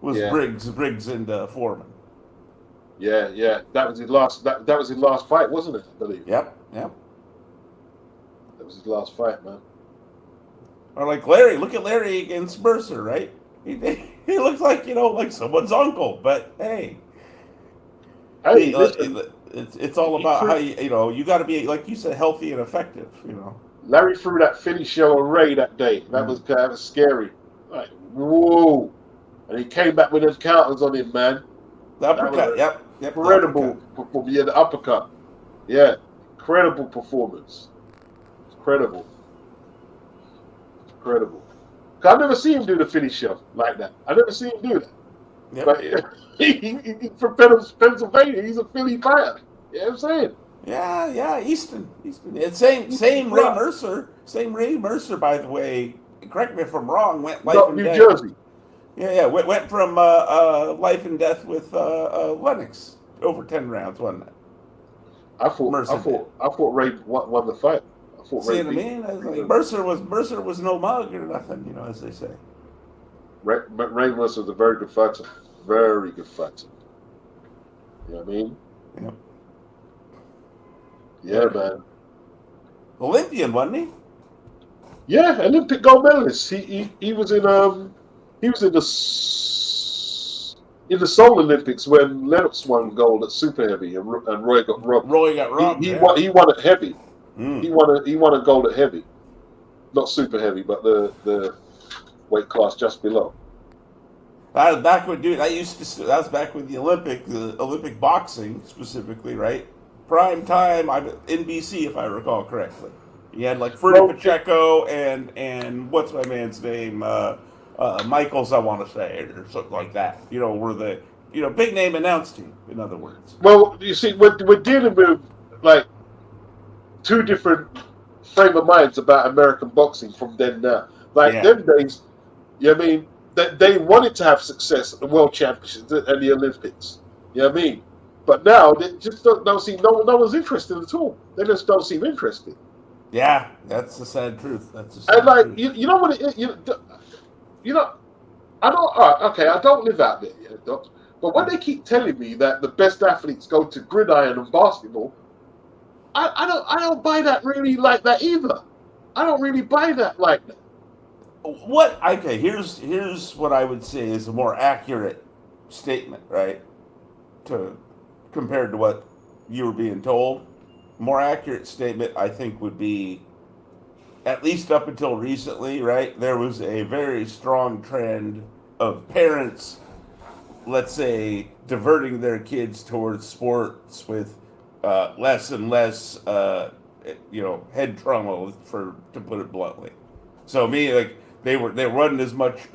Was Yeah, Briggs and Foreman. yeah. That was his last. That was his last fight, wasn't it? I believe. Yep. That was his last fight, man. Or like Larry, look at Larry against Mercer, right? He looks like like someone's uncle, but hey, Hey, listen, it's all about how you got to be, like you said, healthy and effective. Larry threw that finisher on Ray that day. That was scary. Like, whoa. And he came back with them counters on him, man. The uppercut, yep. Incredible performance. Yeah, the uppercut. Yeah, incredible performance. Incredible. I've never seen him do the finisher like that. I never seen him do that. Yep. But he from Pennsylvania, he's a Philly fighter. You know what I'm saying? Yeah, Easton. And same Ray Mercer. Same Ray Mercer, by the way. Correct me if I'm wrong. Went life and New death. Jersey. Yeah. Went from life and death with Lennox over 10 rounds, wasn't it? I thought Ray won the fight. I thought See Ray what I mean? Like Mercer was no mug or nothing, as they say. Ray Mercer was a very good fighter. Very good fighter. You know what I mean? Yep. Yeah, man. Olympian, wasn't he? Yeah, Olympic gold medalist. He was in the Seoul Olympics when Lennox won gold at super heavy and Roy got robbed. Roy got robbed. He won at heavy. Mm. He won a gold at heavy, not super heavy, but the weight class just below. That was back with the Olympic boxing specifically, right? Prime time, NBC, if I recall correctly. You had like Freddie Pacheco and what's my man's name, Michaels, I want to say, or something like that. Were the big name announced team, in other words. Well, you see, we're dealing with like two different frame of minds about American boxing from then now. Like them days, you know what I mean? They wanted to have success at the World Championships and the Olympics. You know what I mean? But now they just don't seem no one's interested at all. They just don't seem interested. Yeah, that's the sad truth. And like truth. You know what it is? I don't. Okay, I don't live out there, but when they keep telling me that the best athletes go to gridiron and basketball, I don't buy that really like that either. I don't really buy that like that. Okay, here's what I would say is a more accurate statement, right? Compared to what you were being told. More accurate statement, I think, would be, at least up until recently, right? There was a very strong trend of parents, let's say, diverting their kids towards sports with less and less, head trauma, to put it bluntly. So like they wasn't as much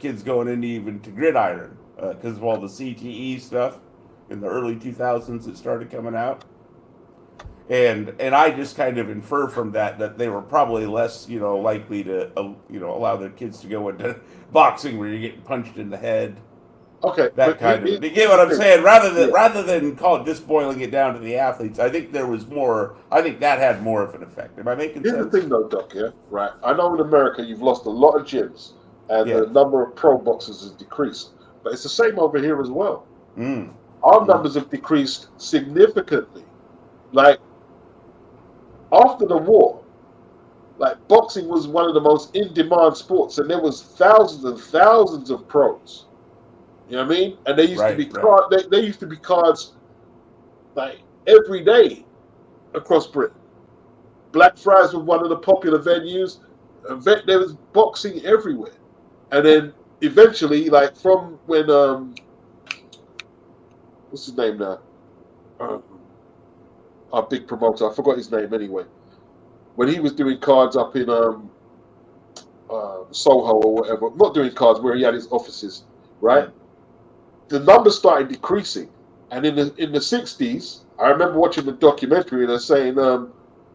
kids going into even to gridiron because of all the CTE stuff in the early 2000s that started coming out. And I just kind of infer from that they were probably less, likely to, allow their kids to go into boxing where you're getting punched in the head. Okay, that kind of. You get what I'm saying? Rather than just boiling it down to the athletes, I think there was more. I think that had more of an effect. Am I making sense? Here's the thing, though, Doc. Yeah, right. I know in America you've lost a lot of gyms, and the number of pro boxers has decreased. But it's the same over here as well. Our numbers have decreased significantly. Like, after the war, like boxing was one of the most in-demand sports, and there was thousands and thousands of pros. You know what I mean? And they used to be Right. they used to be cards like every day across Britain. Blackfriars was one of the popular venues. There was boxing everywhere. And then eventually, like from when what's his name now? Um, our big promoter, I forgot his name anyway. When he was doing cards up in Soho or whatever, not doing cards where he had his offices, right? The numbers started decreasing, and in the 60s, I remember watching the documentary and they're saying the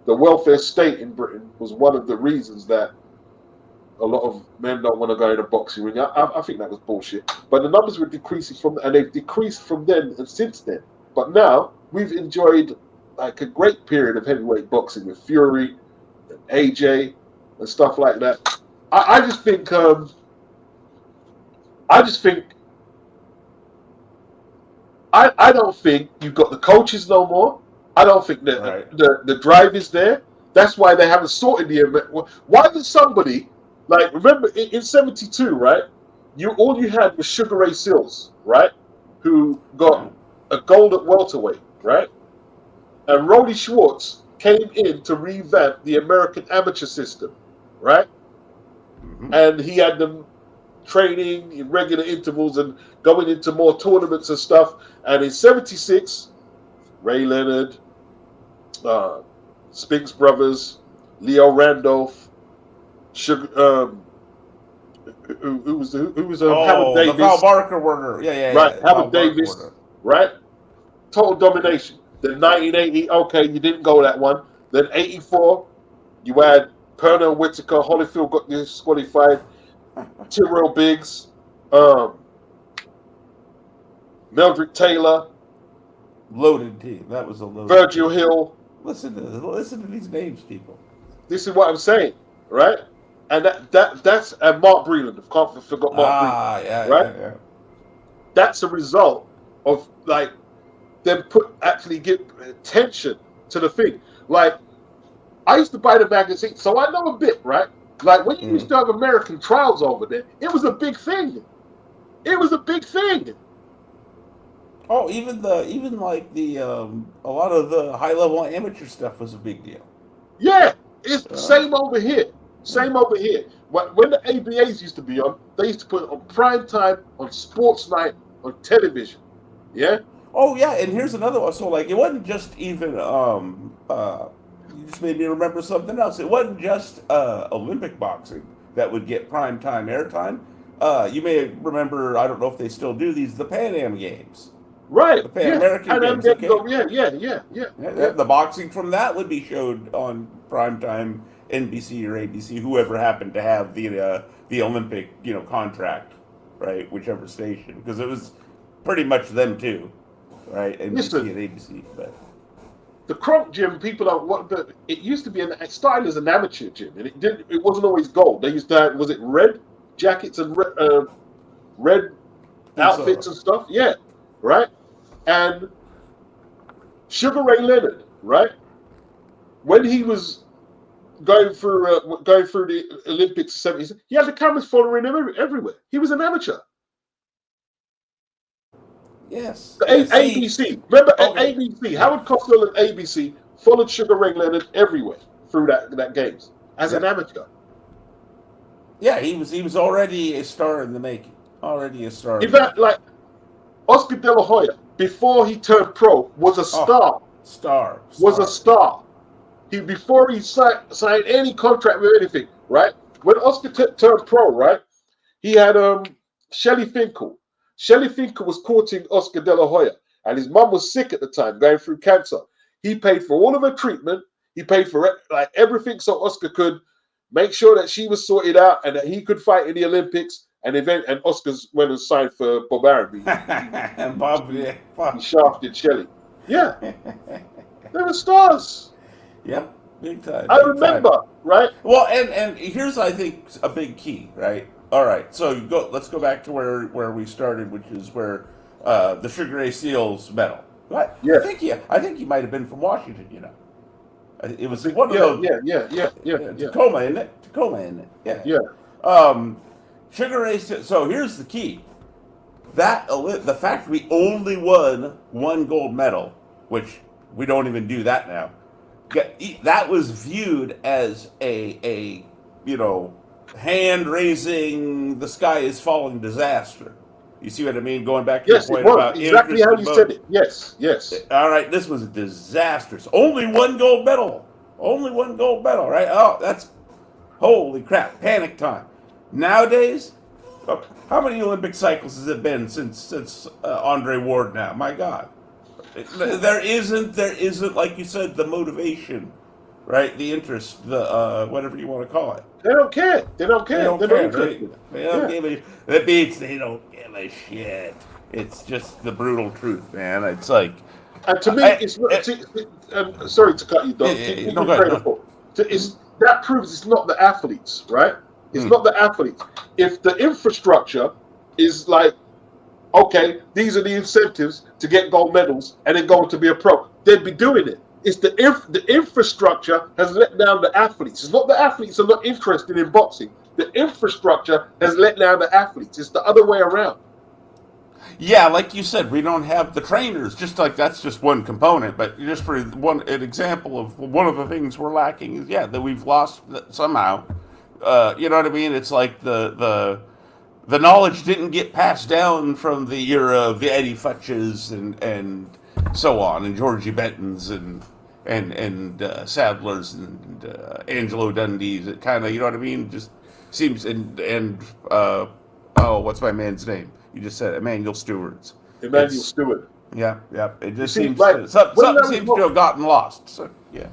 welfare state in Britain was one of the reasons that a lot of men don't want to go in a boxing ring. I think that was bullshit. But the numbers were decreasing and they've decreased from then and since then. But now we've enjoyed like a great period of heavyweight boxing with Fury and AJ and stuff like that. I just think I don't think you've got the coaches no more. I don't think that the drive is there. That's why they haven't sorted the. Why did somebody like remember in '72, right? All you had was Sugar Ray Seals, right? Who got a gold at welterweight, right? And Roddy Schwartz came in to revamp the American amateur system, right? Mm-hmm. And he had them training in regular intervals and going into more tournaments and stuff. And in '76, Ray Leonard, Spinks Brothers, Leo Randolph, Sugar, who was Howard Davis, the Val Barker Warner, right? Howard Davis, right? Total domination. Then 1980, okay, you didn't go that one. Then '84, you had Pernell Whitaker, Holyfield got disqualified, Tyrrell Biggs, Meldrick Taylor, loaded team. That was a loaded. Virgil Hill. Listen to these names, people. This is what I'm saying, right? And that's and Mark Breland. I forgot Mark Breland. Right? Yeah. That's a result of like them actually give attention to the thing. Like I used to buy the magazine, so I know a bit, right? Like when you used to have American trials over there, it was a big thing. It was a big thing. Oh, even like the a lot of the high level amateur stuff was a big deal. Yeah, it's the same over here. Same over here. When the ABAs used to be on, they used to put it on prime time, on sports night, on television. Yeah? Oh, yeah, and here's another one. So, like, it wasn't just even, you just made me remember something else. It wasn't just Olympic boxing that would get prime time airtime. You may remember, I don't know if they still do these, the Pan Am Games. Right. The Pan American Games. Okay? Yeah. The boxing from that would be showed on primetime NBC or ABC, whoever happened to have the Olympic contract, right? Whichever station, because it was pretty much them too, right? NBC and ABC. But the Kronk gym, people don't what, but it used to be it started as an amateur gym, and it wasn't always gold. They used to have, was it red jackets and red outfits and stuff? Yeah, right. And Sugar Ray Leonard, right? When he was going through the Olympics in the 70s, he had the cameras following him everywhere. He was an amateur. Yes. ABC. Remember ABC? Howard Cosell and ABC followed Sugar Ray Leonard everywhere through that games as an amateur. Yeah, he was already a star in the making. Already a star. In fact, like Oscar De La Hoya, before he turned pro, was a star. Was a star. Before he signed any contract with anything, right? When Oscar turned pro, right? He had Shelley Finkel. Shelley Finkel was courting Oscar De La Hoya, and his mum was sick at the time, going through cancer. He paid for all of her treatment. He paid for like everything so Oscar could make sure that she was sorted out and that he could fight in the Olympics. And Oscar went and signed for Bob Arum. He shafted Shelley. Yeah, they were stars. Yep, big time. I remember, right? Well, and here's I think a big key, right? All right, so let's go back to where we started, which is where the Sugar Ray Seals medal. Right? Yeah. I think he might have been from Washington. It was one of those. Yeah. Tacoma, isn't it? Yeah. Yeah. Sugar Ray. So here's the key. the fact we only won one gold medal, which we don't even do that now, that was viewed as a you know, hand raising, the sky is falling disaster. You see what I mean? Going back to your Yes, it point was about exactly interest how in you said both. it. Yes, yes. All right, this was disastrous. Only one gold medal. Only one gold medal, right? Oh, that's holy crap! Panic time. Nowadays, how many Olympic cycles has it been since Andre Ward? Now, my God, there isn't like you said the motivation, right? The interest, the whatever you want to call it. They don't care. They don't They care. don't They're not care. interested. They don't Yeah. give a. That means they don't give a shit. It's just the brutal truth, man. It's like, And to me, I, it's not. Sorry to cut you, Doc. Keep no, me go ahead, train of no. thought. That proves it's not the athletes, right? It's Hmm. not the athletes. If the infrastructure is like, okay, these are the incentives to get gold medals and then go on to be a pro, they'd be doing it. It's the infrastructure has let down the athletes. It's not the athletes are not interested in boxing. The infrastructure has let down the athletes. It's the other way around. Yeah, like you said, we don't have the trainers. Just like that's just one component, but just for an example of one of the things we're lacking is that we've lost somehow. You know what I mean? It's like the knowledge didn't get passed down from the era of the Eddie Futches and so on, and Georgie Bentons and Sadlers and Angelo Dundees. It kind of, you know what I mean? Just seems oh, what's my man's name? You just said Emmanuel Stewart's. Emmanuel It's Stewart. yeah, yeah. It You just see, seems like to, when something Larry seems to have gotten lost. So yeah.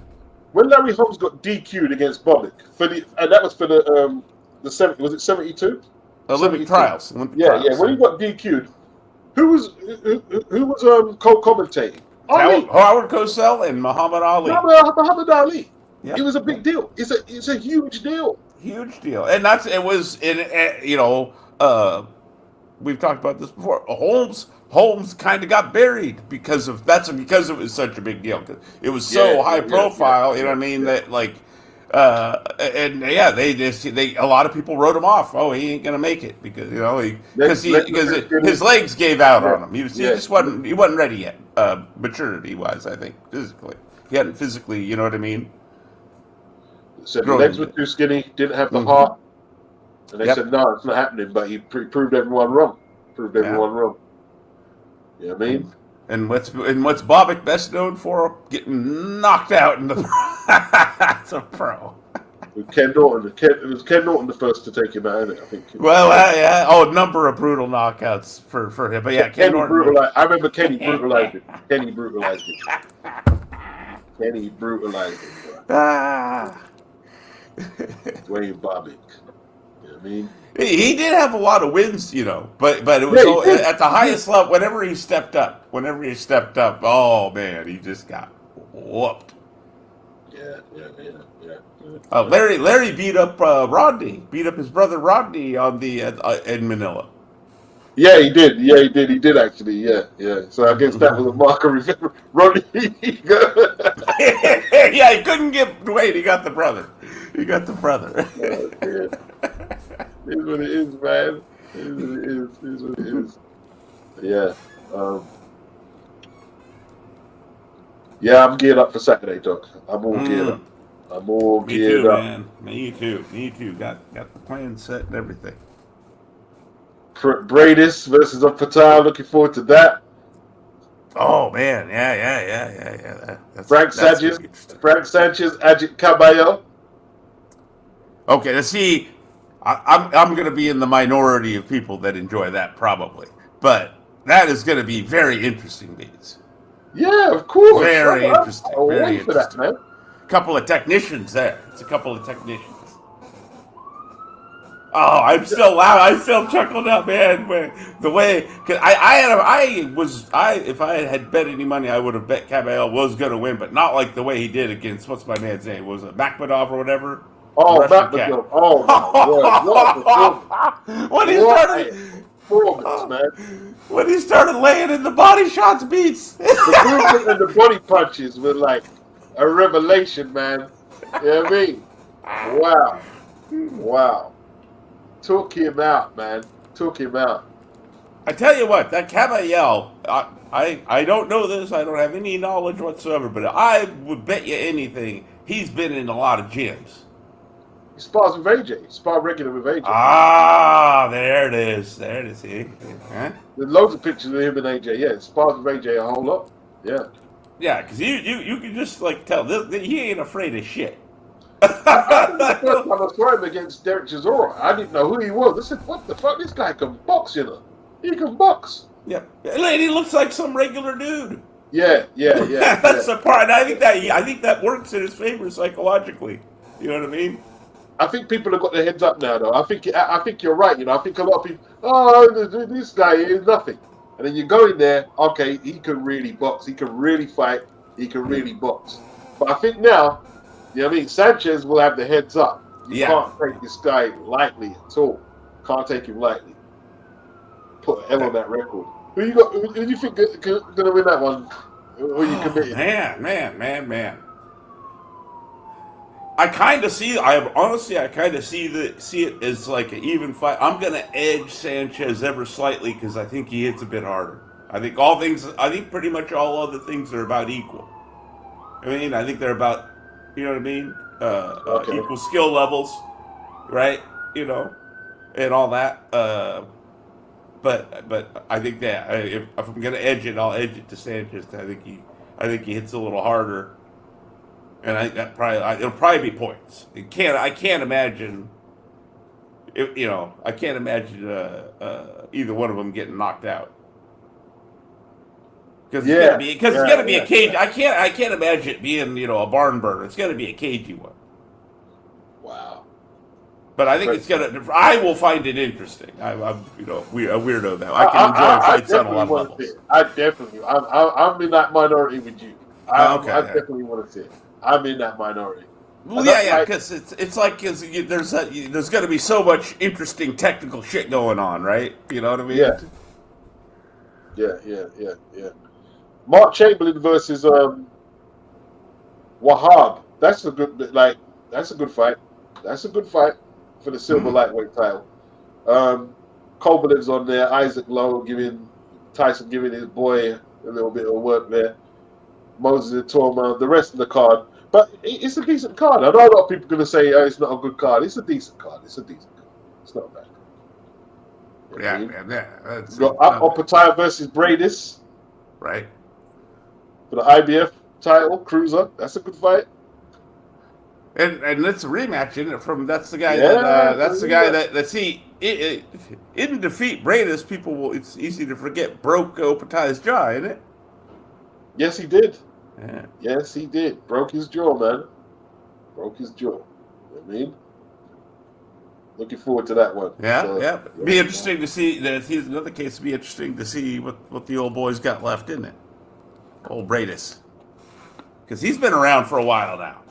when Larry Holmes got DQ'd against Bobbick and that was for the 70, was it 72? Olympic 72. trials. Olympic Yeah, trials. yeah. When he got DQ'd, who was co-commentating? Ali. Howard Cosell and Muhammad Ali. Muhammad Ali. It Yep. was a big deal. It's a huge deal. Huge deal. And it was in we've talked about this before. Holmes kind of got buried because it was such a big deal. It was so high profile, you know what I mean, that like and yeah, they a lot of people wrote him off. Oh, he ain't gonna make it because his legs gave out on him. He just wasn't ready yet, maturity wise. I think physically he hadn't physically, you know what I mean. Said the legs were too skinny, didn't have the heart, and they said no, it's not happening. But he proved everyone wrong. Proved everyone wrong. You know what I mean? And what's Bobbick best known for? Getting knocked out in the as a pro. With Ken Norton. It was Ken Norton the first to take him out of it, I think. Well, yeah. Oh, number of brutal knockouts for him. But yeah, Ken Norton. Brutalized. I remember Kenny brutalized him. Kenny brutalized him. Ah. Dwayne Bobbick. You know what I mean? He did have a lot of wins, but it was at the highest level. Whenever he stepped up, oh man, he just got whooped. Yeah. Larry beat up beat up his brother Rodney on the in Manila. Yeah, he did. He did actually. Yeah. So I guess that was a marker. Rodney. Yeah, he couldn't get Dwayne. He got the brother. It is what it is, man. It is what it is. Yeah. Yeah, I'm geared up for Saturday, Doc. I'm all geared up. Me too, man. Me too. Got the plan set and everything. Bradis versus Fatal. Looking forward to that. Oh man, yeah. Frank Sanchez, Ajit Caballo. Okay, let's see. I'm going to be in the minority of people that enjoy that probably, but that is going to be very interesting, Beats. Yeah, of course. Very interesting. Very for that, man. Couple of technicians there. It's a couple of technicians. Oh, I'm still loud. I still chuckled out, man. The way, cause if I had bet any money, I would have bet Caballero was going to win, but not like the way he did against what's my man's name? Was it Makhmadov or whatever? Oh, Makhmadov. Oh my word! Performance, man. When he started laying in the body shots, Beats. The movement and the body punches were like a revelation, man. You know what I mean? Wow. Took him out, man. I tell you what, that Caballel, I don't know this. I don't have any knowledge whatsoever, but I would bet you anything he's been in a lot of gyms. He spars with AJ. He spars regular with AJ. Ah, there it is. There it is. See? Huh? There's loads of pictures of him and AJ. Yeah, he spars with AJ a whole lot. Yeah. Yeah, because you can just like tell he ain't afraid of shit. I think the first time I saw him against Derek Chisora, I didn't know who he was. I said, what the fuck? This guy can box, you know. He can box. Yep. And he looks like some regular dude. Yeah. That's the part. I think that works in his favor psychologically. You know what I mean? I think people have got their heads up now, though. I think you're right. You know, I think a lot of people, oh, this guy is nothing, and then you go in there. Okay, he can really box. He can really fight. He can really box. But I think now, you know what I mean, Sanchez will have the heads up. You can't take this guy lightly at all. Can't take him lightly. Put an L on that record. Who do you think going to win that one? Who are you committed? Man. I kind of see. I kind of see it as like an even fight. I'm gonna edge Sanchez ever slightly because I think he hits a bit harder. I think pretty much all other things are about equal. I mean, I think they're about, you know what I mean, Okay. equal skill levels, right? You know, and all that. But I think that if I'm gonna edge it, I'll edge it to Sanchez. I think he hits a little harder. And I think that it'll probably be points. I can't imagine. I can't imagine either one of them getting knocked out. Because it's gonna be a cage. I can't imagine it being a barn burner. It's gonna be a cagey one. Wow. But I think it's gonna. I will find it interesting. I'm a weirdo now. I can enjoy fights on a lot of levels. I definitely. I'm in that minority with you. I definitely want to see it. I'm in that minority. Well, because it's like there's going to be so much interesting technical shit going on, right? You know what I mean? Yeah. Mark Chamberlain versus Wahab. That's a good fight. That's a good fight for the silver lightweight title. Kovalev's on there. Isaac Lowe Tyson giving his boy a little bit of work there. Moses Itoma, the rest of the card. But it's a decent card. I know a lot of people are going to say, it's not a good card. It's a decent card. It's not a bad card. Yeah. You got Opataya versus Bradis. Right. For the IBF title, Cruiser. That's a good fight. And that's a rematch, isn't it? That's the guy that in defeat Bradis, it's easy to forget, broke Opataya's jaw, isn't it? Yes, he did. Yeah. Yes, he did. Broke his jaw, man. Broke his jaw. You know what I mean? Looking forward to that one. Yeah. Be interesting to see. Here's another case. It'd be interesting to see what the old boy's got left, isn't it? Old Bradis. Because he's been around for a while now.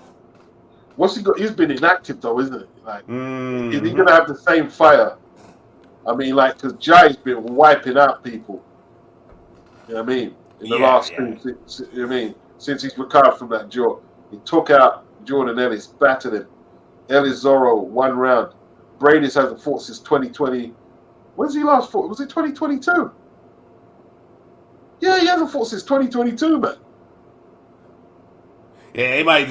What's he got? He's been inactive, though, isn't it? Like, is he going to have the same fire? I mean, because Jai's been wiping out people. You know what I mean? In the last two, since he's recovered from that jaw. He took out Jordan Ellis, battered him. Ellis Zorro, 1 round. Bradis hasn't fought since 2020. When's he last fought? Was it 2022? Yeah, he hasn't fought since 2022, man. Yeah, he might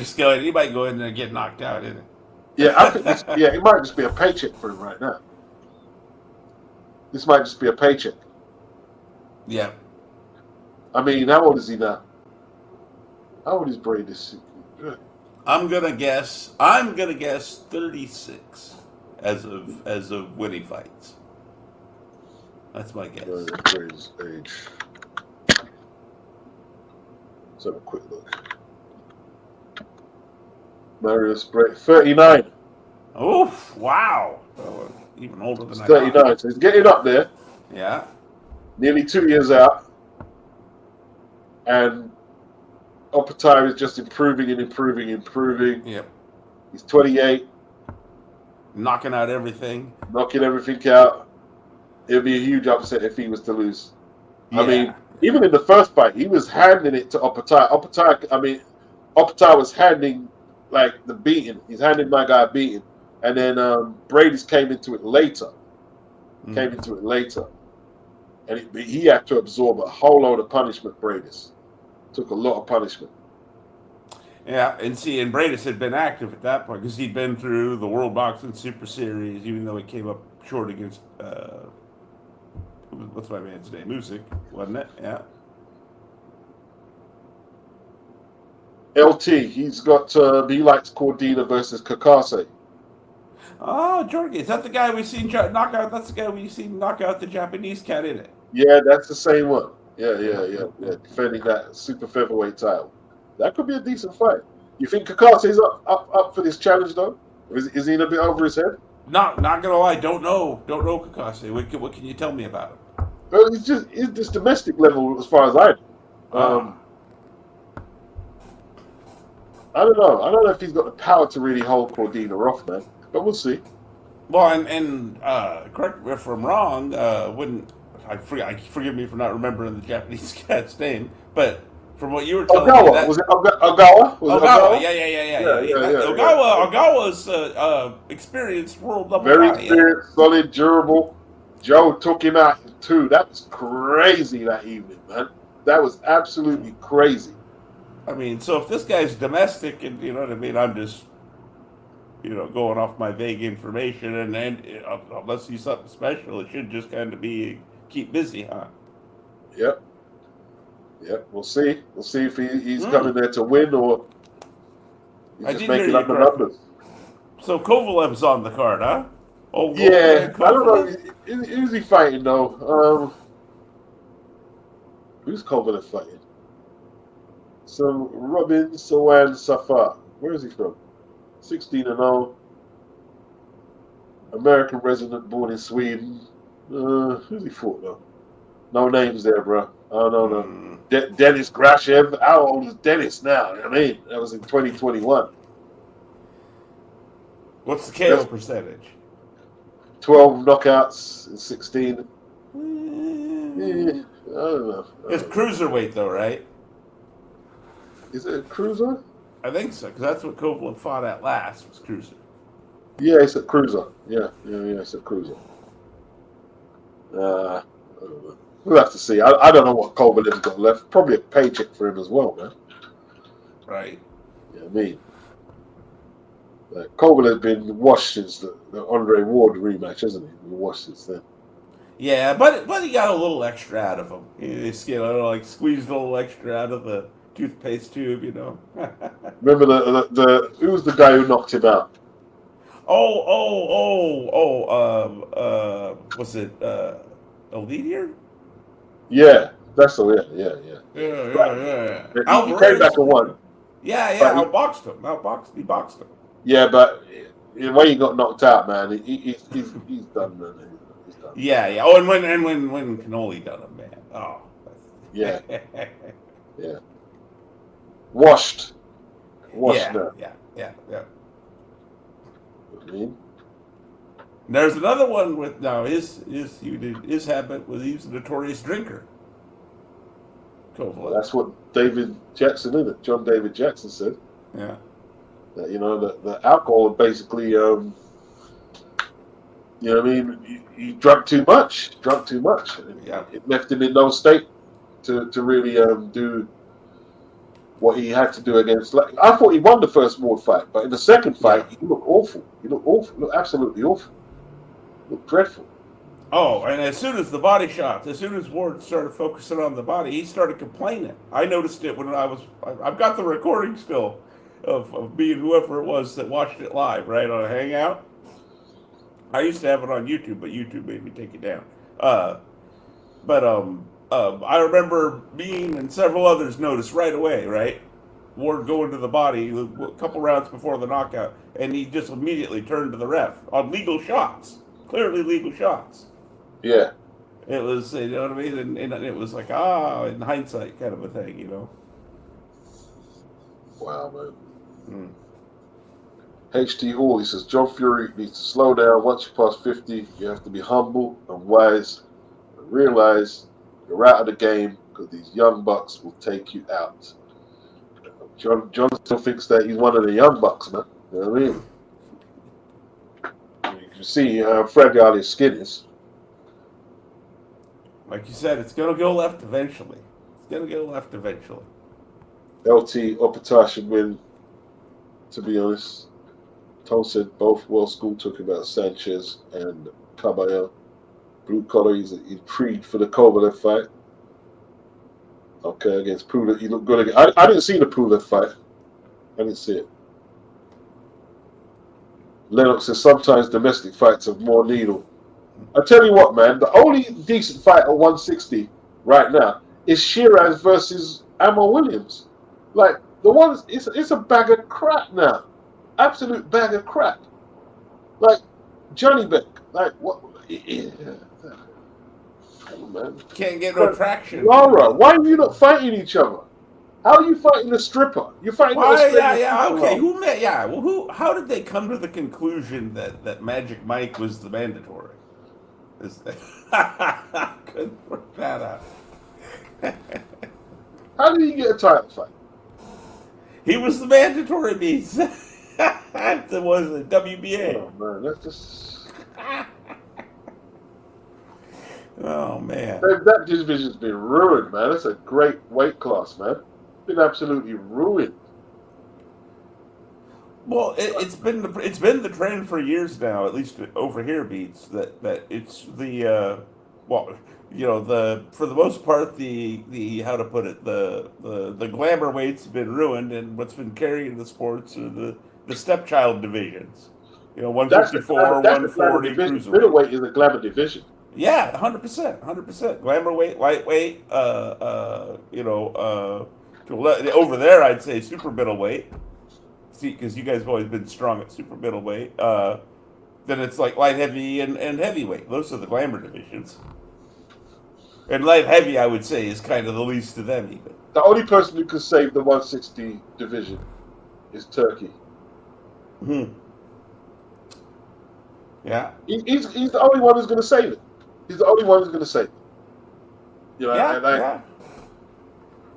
go in there and get knocked out, isn't it? Yeah, I think it might just be a paycheck for him right now. This might just be a paycheck. Yeah. I mean, how old is he now? How old is Bradis? I'm gonna guess 36 as of winning fights. That's my guess. Bradis' age. Let's have a quick look. Marius Bradis, 39. Oh, wow. Even older than 39. So he's getting up there. Yeah. Nearly 2 years out. And Opataya is just improving. Yep. He's 28. Knocking out everything. Knocking everything out. It would be a huge upset if he was to lose. Yeah. I mean, even in the first fight, he was handing it to Opataya. Opataya was handing the beating. He's handing my guy a beating. And then Bradis came into it later. and he had to absorb a whole load of punishment. Bradis took a lot of punishment. Yeah, and see, and Bradis had been active at that point because he'd been through the World Boxing Super Series, even though he came up short against what's my man's name, Usyk, wasn't it? Yeah. LT, he's got he likes Cordina versus Kakase. Oh, Jorge, is that the guy we've seen knock out? That's the guy we've seen knock out the Japanese cat in it. Yeah, that's the same one. Yeah. Defending that super featherweight title. That could be a decent fight. You think Kakase's up for this challenge though? Is he in a bit over his head? Not gonna lie, don't know Kakase. What can you tell me about him? Well, he's just domestic level as far as I know. I don't know. I don't know if he's got the power to really hold Cordina off, man. But we'll see. Well, and correct me if I'm wrong. Forgive me for not remembering the Japanese cat's name, but from what you were telling me, was it Ogawa? Ogawa? Yeah. Ogawa's experienced world level very guy, experienced, solid, durable. Joe took him out too. That was crazy that evening, man. That was absolutely crazy. I mean, so if this guy's domestic, and you know what I mean, I'm just, going off my vague information, and unless he's something special, it should just kind of be keep busy, huh? Yep. We'll see. We'll see if he's coming there to win or he's just making up the numbers. So Kovalev's on the card, huh? Oh, yeah. I don't know. Who's he fighting though? Who's Kovalev fighting? Some Robin Sawan Safar. Where is he from? 16-0. American resident born in Sweden. Who's he fought though? No names there, bro. Oh no. Dennis Grashev. How old is Dennis now? I mean, that was in 2021. What's the KO percentage? 12 knockouts in 16. I don't know. It's cruiserweight though, right? Is it a cruiser? I think so, because that's what Kovalev fought at last, was cruiser. Yeah, it's a cruiser. Yeah, it's a cruiser. I don't know. We'll have to see. I don't know what Kovalev's got left. Probably a paycheck for him as well, man. Right. Yeah, I mean, Kovalev's been washed since the Andre Ward rematch, hasn't he? Been washed since then. Yeah, but he got a little extra out of him. He squeezed a little extra out of the toothpaste tube, Remember who was the guy who knocked him out? Was it Elitier? Yeah, that's all. Yeah. He came back and won. Yeah. He boxed him. Yeah, but the way he got knocked out, man, he's done, man. He's done. Yeah. Oh, and when Cannoli done him, man. Oh. Yeah. Yeah. Washed now. Yeah. I mean, there's another one with his habit was he was a notorious drinker. That's what David Jackson did. It. John David Jackson said. Yeah. That the alcohol basically, he drank too much. Yeah. It left him in no state to really do what he had to do against. I thought he won the first Ward fight, but in the second fight, he looked awful. He looked absolutely awful. He looked dreadful. Oh, and as soon as Ward started focusing on the body, he started complaining. I noticed it when I've got the recording still of me and whoever it was that watched it live, right, on a Hangout. I used to have it on YouTube, but YouTube made me take it down. I remember me and several others noticed right away, right? Ward going to the body a couple rounds before the knockout, and he just immediately turned to the ref on legal shots, clearly legal shots. Yeah. It was, you know what I mean? And it was like, in hindsight kind of a thing, Wow, man. HT Hall, he says, John Fury needs to slow down. Once you pass 50, you have to be humble and wise and realize you're out of the game because these young bucks will take you out. John still thinks that he's one of the young bucks, man. You know what I mean? You can see how fragile his skin is. like you said, it's gonna go left eventually. It's gonna go left eventually. LT Opatar should win, to be honest. Tom said both World School talking about Sanchez and Caballero. Blue collar, he's intrigued for the Kovalev fight. Okay, against Pulev. He looked good again. I didn't see the Pulev fight. I didn't see it. Lennox says sometimes domestic fights have more needle. I tell you what, man, the only decent fight at 160 right now is Shiraz versus Ammo Williams. Like, the ones, it's a bag of crap now. Absolute bag of crap. Like, Johnny Beck. Like, what? Yeah. Oh, man. Can't get no traction. Laura, why are you not fighting each other? How are you fighting a stripper? You're fighting okay. Who met? Yeah. Well, who? How did they come to the conclusion that Magic Mike was the mandatory? Couldn't work that out. How did he get a title fight? He was the mandatory beast. That was the WBA. Oh man, that's just. Oh man, that division's been ruined, man. That's a great weight class, man. Been absolutely ruined. Well, it's been the trend for years now, at least over here, Beats, that it's the for the most part the how to put it, the glamour weight's been ruined, and what's been carrying the sports are the stepchild divisions. 154, 140, cruiserweight. Middleweight is a glamour division. Yeah, 100%. Glamour weight, lightweight, over there I'd say super middleweight. See, because you guys have always been strong at super middleweight. Then it's like light heavy and heavyweight. Those are the glamour divisions. And light heavy, I would say, is kind of the least of them even. The only person who could save the 160 division is Turkey. Yeah. He's the only one who's going to save it. He's the only one who's going to save it. Yeah.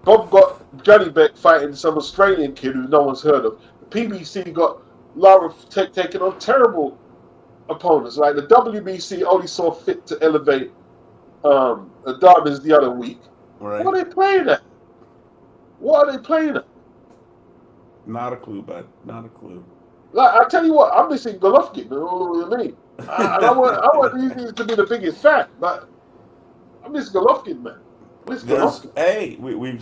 Bob got Johnny Beck fighting some Australian kid who no one's heard of. The PBC got Lara taking on terrible opponents. Like the WBC only saw fit to elevate Dartmouth the other week. Right. What are they playing at? What are they playing at? Not a clue, bud. Not a clue. Like I tell you what, I'm missing Golovkin. You know what I mean? I want these to be the biggest fan, but I miss Golovkin, man. Hey, we've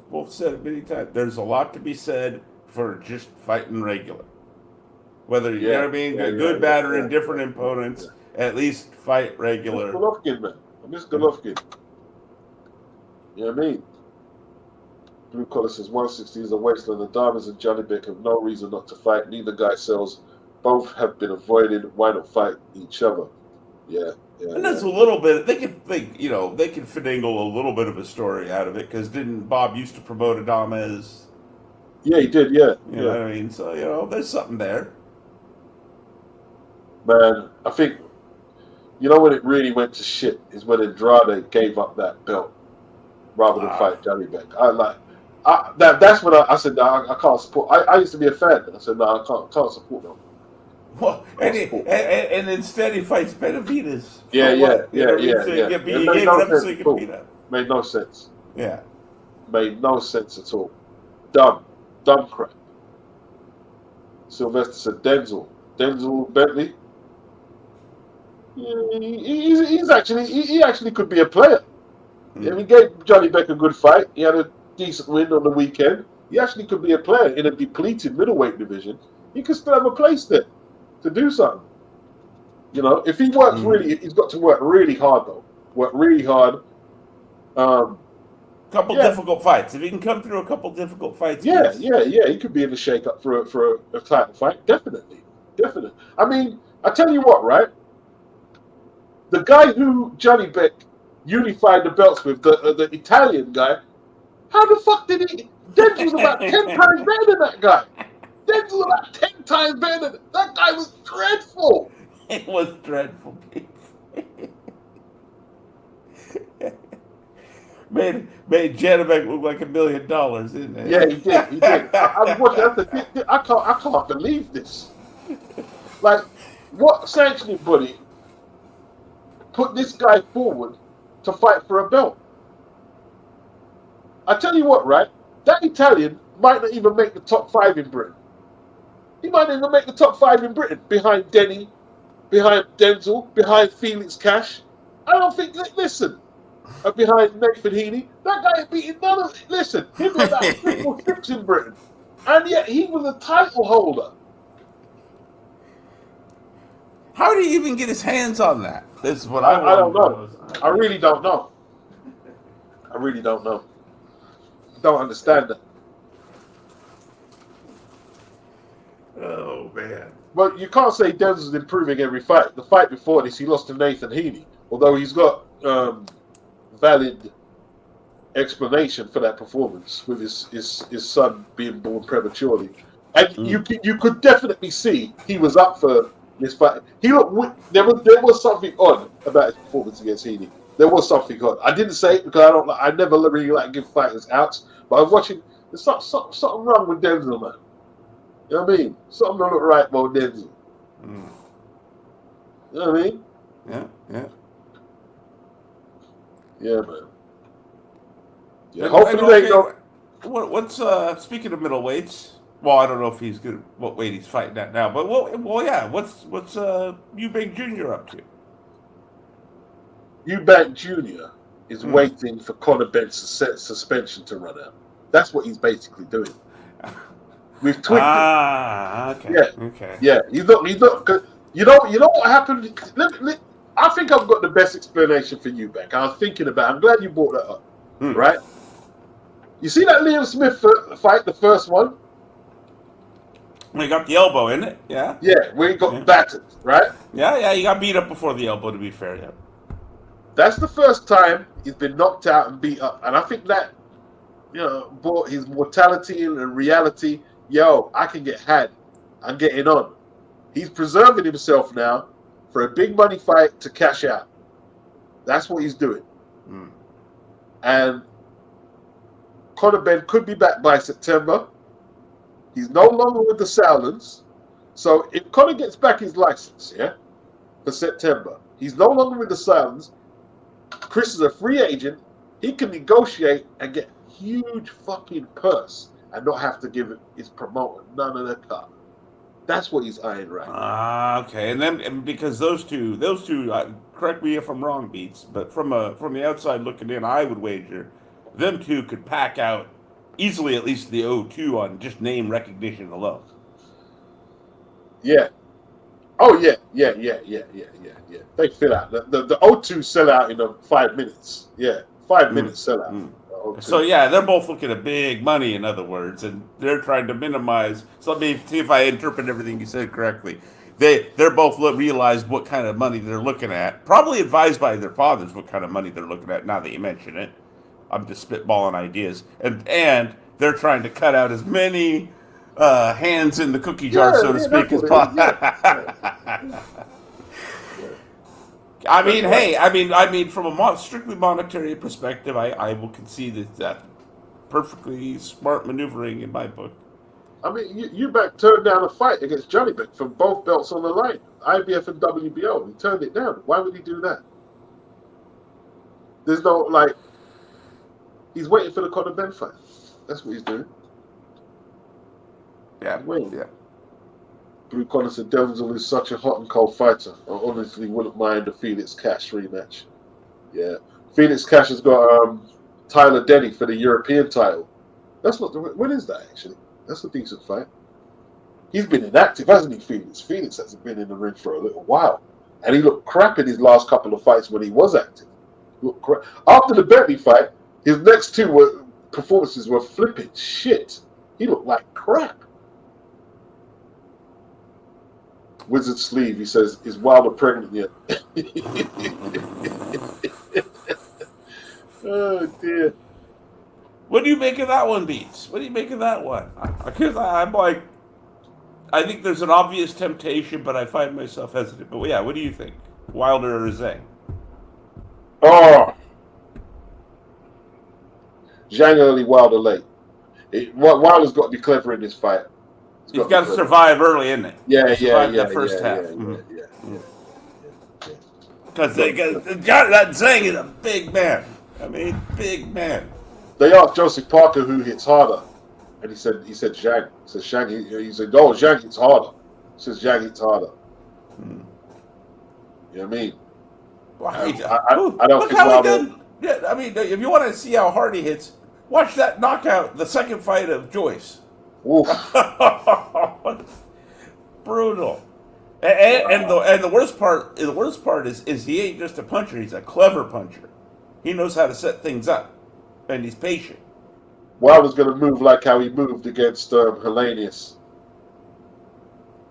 both said it many times. There's a lot to be said for just fighting regular. Whether you know what I mean, good, bad, or indifferent opponents, at least fight regular. I miss Golovkin, man. I miss Golovkin. You know what I mean? Blue Collar says 160 is a wasteland. The Diamonds and Johnny Beck have no reason not to fight. Neither guy sells. Both have been avoided. Why not fight each other? Yeah. And that's a little bit. They can finagle a little bit of a story out of it, because didn't Bob used to promote Adames? Yeah, he did. Yeah, you know what I mean. So there's something there. Man, I think when it really went to shit is when Andrade gave up that belt rather than fight Johnny Beck. That's when I said, no, I can't support. I used to be a fan. I said, no, I can't support them. Well, and instead he fights Benavidez. Yeah. He gave it up so he could beat up. Made no sense. Yeah. Made no sense at all. Dumb crap. Sylvester said Denzel Bentley. He actually could be a player. He gave Johnny Beck a good fight. He had a decent win on the weekend. He actually could be a player in a depleted middleweight division. He could still have a place there to do something. If he works he's got to work really hard though. Work really hard. Couple difficult fights. If he can come through a couple difficult fights. He could be in the shake-up for a title fight. Definitely. I mean, I tell you what, right? The guy who Johnny Beck unified the belts with, the Italian guy, how the fuck did he? Denzel's about 10 times better than that guy. Denzel's about 10 times better than that guy. Was dreadful. It was dreadful. Made Janabek look like $1 million, didn't it? Yeah, he did. I was watching. I can't believe this. Like, what sanctioning body put this guy forward to fight for a belt. I tell you what, right? That Italian might not even make the top 5 in Britain. He might not even make the top 5 in Britain behind Denny, behind Denzel, behind Felix Cash. I don't think. Listen, behind Nathan Heaney, that guy ain't beating none of. Listen, he'd be about 5th or 6th in Britain, and yet he was a title holder. How did he even get his hands on that? This is what I don't know. I really don't know. I really don't know. Don't understand that. Oh man! But you can't say Denzel's improving every fight. The fight before this, he lost to Nathan Heaney, although he's got valid explanation for that performance with his son being born prematurely, and you could definitely see he was up for this fight. He looked. There was something odd about his performance against Heaney. There was something odd. I didn't say it because I never really like give fighters outs. But I was watching. There's something wrong with Denzel, man. You know what I mean? Something don't look right about Denzel. Mm. You know what I mean? Yeah. Yeah, man. Yeah, hopefully they don't. What's speaking of middleweights? Well, I don't know if he's good. What weight he's fighting at now, but well, yeah. What's Eubank Jr. up to? Eubank Jr. is waiting for Conor Benn's suspension to run out. That's what he's basically doing. We've tweaked it. Okay. Yeah. Okay. Yeah. He's not. You know what happened? I think I've got the best explanation for Eubank. I was thinking about. I'm glad you brought that up. Right. You see that Liam Smith fight, the first one? We got the elbow in it. Yeah. Yeah. We got battered. Right. Yeah. You got beat up before the elbow. To be fair, yeah. That's the first time he's been knocked out and beat up, and I think that brought his mortality and reality. Yo, I can get had. I'm getting on. He's preserving himself now for a big money fight to cash out. That's what he's doing. And Conor Benn could be back by September. He's no longer with the Sauerlands. So if Conor gets back his license, for September, he's no longer with the Sauerlands. Chris is a free agent. He can negotiate and get huge fucking purse and not have to give his promoter none of the cut. That's what he's eyeing right. Okay. And then because those two, correct me if I'm wrong, Beats, but from the outside looking in, I would wager them two could pack out easily at least the O2 on just name recognition alone. Yeah. Oh yeah. They fill out the O2 sell out in 5 minutes. Yeah, 5 minutes sell out. So yeah, they're both looking at big money, in other words, and they're trying to minimize. So let me see if I interpret everything you said correctly. They're both realized what kind of money they're looking at. Probably advised by their fathers what kind of money they're looking at. Now that you mention it, I'm just spitballing ideas, and they're trying to cut out as many hands in the cookie jar, so to speak, as possible. I mean, from a strictly monetary perspective, I will concede that perfectly smart maneuvering in my book. I mean, Eubank turned down a fight against Johnny Beck for both belts on the line, IBF and WBO. He turned it down. Why would he do that? There's no, he's waiting for the Conor Benn fight. That's what he's doing. Yeah. Yeah. Blue Connor said Denzel is such a hot and cold fighter. I honestly wouldn't mind a Felix Cash rematch. Yeah. Felix Cash has got Tyler Denny for the European title. That's not when is that actually? That's a decent fight. He's been inactive, hasn't he, Felix? Felix hasn't been in the ring for a little while. And he looked crap in his last couple of fights when he was active. After the Bentley fight, his next two performances were flipping shit. He looked like crap. Wizard Sleeve, he says, is Wilder pregnant yet? Oh, dear. What do you make of that one, Beats? What do you make of that one? Because I'm like, I think there's an obvious temptation, but I find myself hesitant. But yeah, what do you think? Wilder or Zhang? Oh. Zhang early, Wilder late. Wilder's got to be clever in this fight. He's got to survive early, isn't it? Yeah. That first half. Because that Zhang is a big man. I mean, big man. They asked Joseph Parker who hits harder, and he said Zhang. He said Zhang. He said, "Oh, Zhang hits harder." He says Zhang hits harder. Hmm. You know what I mean? Well, I don't look think how he Wilder. did. Yeah, I mean, if you want to see how hard he hits, watch that knockout, the second fight of Joyce. Oof. Brutal. And the worst part is he ain't just a puncher; he's a clever puncher. He knows how to set things up, and he's patient. Wilder's going to move like how he moved against Hellenius,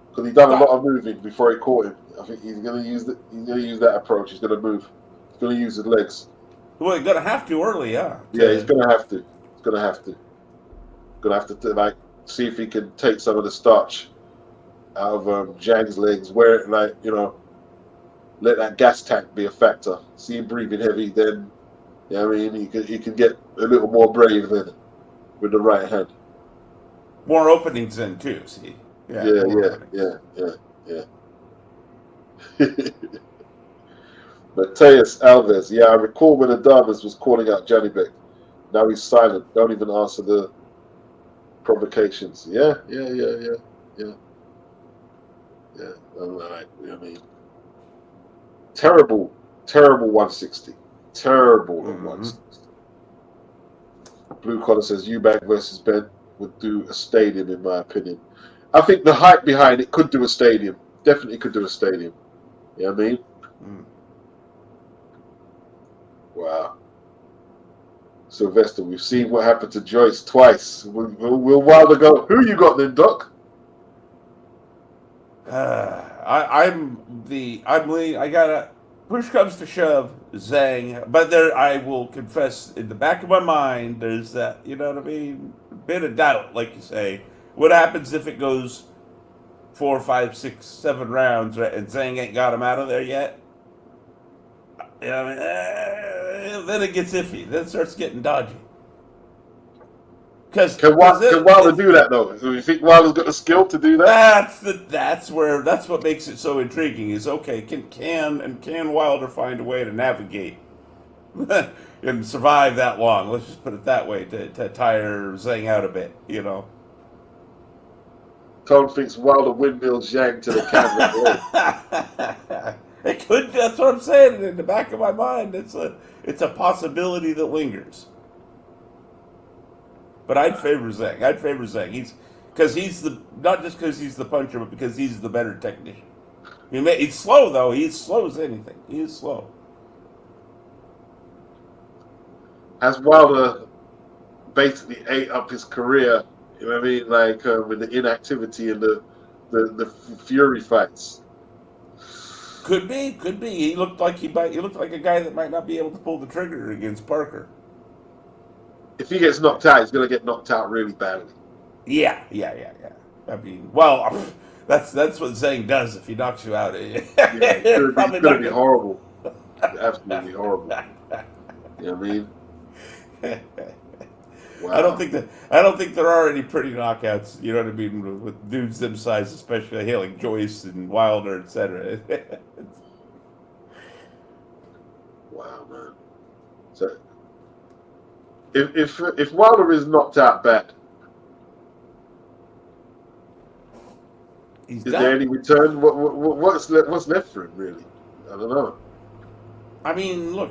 because he done a lot of moving before he caught him. I think he's going to use that approach. He's going to move. He's going to use his legs. Well, he's going to have to early, yeah. Yeah, he's going to have to. He's going to have to. Going to have to like see if he can take some of the starch out of Zhang's legs. Wear it like let that gas tank be a factor. See him breathing heavy, then I mean he can get a little more brave then with the right hand. More openings then too. See. Yeah. Mateus Alves. Yeah, I recall when Adamas was calling out Janibek. Now he's silent. Don't even answer the provocations. Yeah. All right. I mean, terrible 160. Terrible 160. Blue Collar says Eubank versus Ben would do a stadium, in my opinion. I think the hype behind it could do a stadium. Definitely could do a stadium. You know what I mean? Wow. Sylvester, we've seen what happened to Joyce twice. Will Wilder go? Who you got then, Doc? I'm leaning. I gotta push comes to shove, Zhang. But I will confess, in the back of my mind, there's that, you know what I mean, bit of doubt, like you say. What happens if it goes 4, 5, 6, 7 rounds, right, and Zhang ain't got him out of there yet? You know what I mean? Then it gets iffy. Then it starts getting dodgy. Can Wilder do that though? Do you think Wilder's got the skill to do that? That's what makes it so intriguing. Is okay. Can Wilder find a way to navigate and survive that long? Let's just put it that way to tire Zhang out a bit. You know. Tone thinks Wilder windmills Zhang to the camera. It could. That's what I'm saying. In the back of my mind, it's a possibility that lingers. But I'd favor Zhang. Not just because he's the puncher, but because he's the better technician. He's slow though. He's slow as anything. He is slow. Has Wilder basically ate up his career? You know what I mean? Like with the inactivity and the Fury fights. Could be. He looked like a guy that might not be able to pull the trigger against Parker. If he gets knocked out, he's going to get knocked out really badly. Yeah. I mean, well, that's what Zhang does if he knocks you out. It's going to be horrible. Absolutely horrible. You know what I mean? Wow. I don't think there are any pretty knockouts. You know what I mean, with dudes them size, especially like Joyce and Wilder, etc. Wow, man. So, if Wilder is knocked out bad, is there any return? What's left for him, really? I don't know. I mean, look,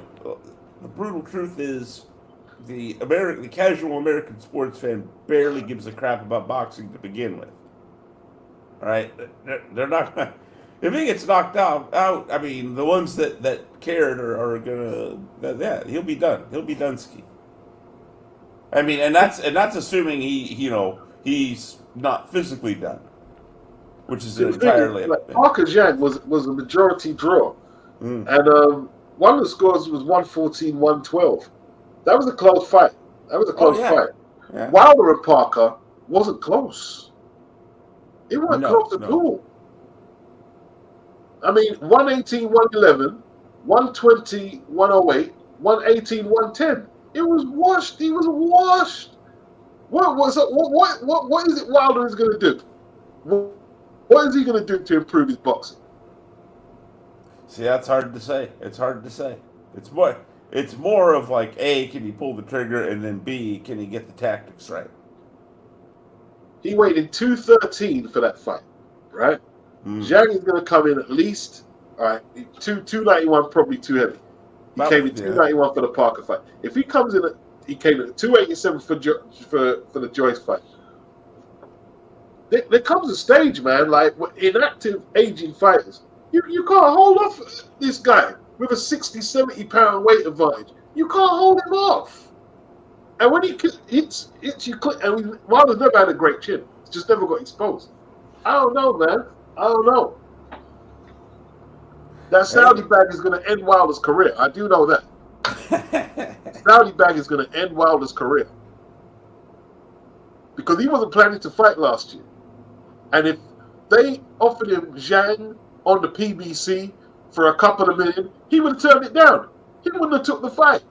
the brutal truth is, the casual American sports fan barely gives a crap about boxing to begin with. All right, they're not. If he gets knocked out, I mean, the ones that cared are gonna. He'll be done. He'll be done ski. I mean, and that's assuming he's not physically done, which is entirely. Parker Zhang was a majority draw, and one of the scores was 114-112. That was a close fight. Fight. Yeah. Wilder and Parker wasn't close. It wasn't close at all. I mean, 118-111, 120-108, 118-110. It was washed. He was washed. What is it Wilder is going to do? What is he going to do to improve his boxing? See, that's hard to say. It's hard to say. It's more of like A, can he pull the trigger, and then B, can he get the tactics right? He waited 213 for that fight, right? Zhang is going to come in at least, all right, 291 probably too heavy. He came in 291 for the Parker fight. If he comes in, he came in at 287 for the Joyce fight. There comes a stage, man, like inactive aging fighters. You can't hold off this guy with a 60, 70 pound weight advantage. You can't hold him off. And when he hits you, click. And Wilder's never had a great chin. It's just never got exposed. I don't know, man. I don't know. That Saudi bag is going to end Wilder's career. I do know that. Saudi bag is going to end Wilder's career. Because he wasn't planning to fight last year. And if they offered him Zhang on the PBC for a couple of million, he would have turned it down. He wouldn't have took the fight.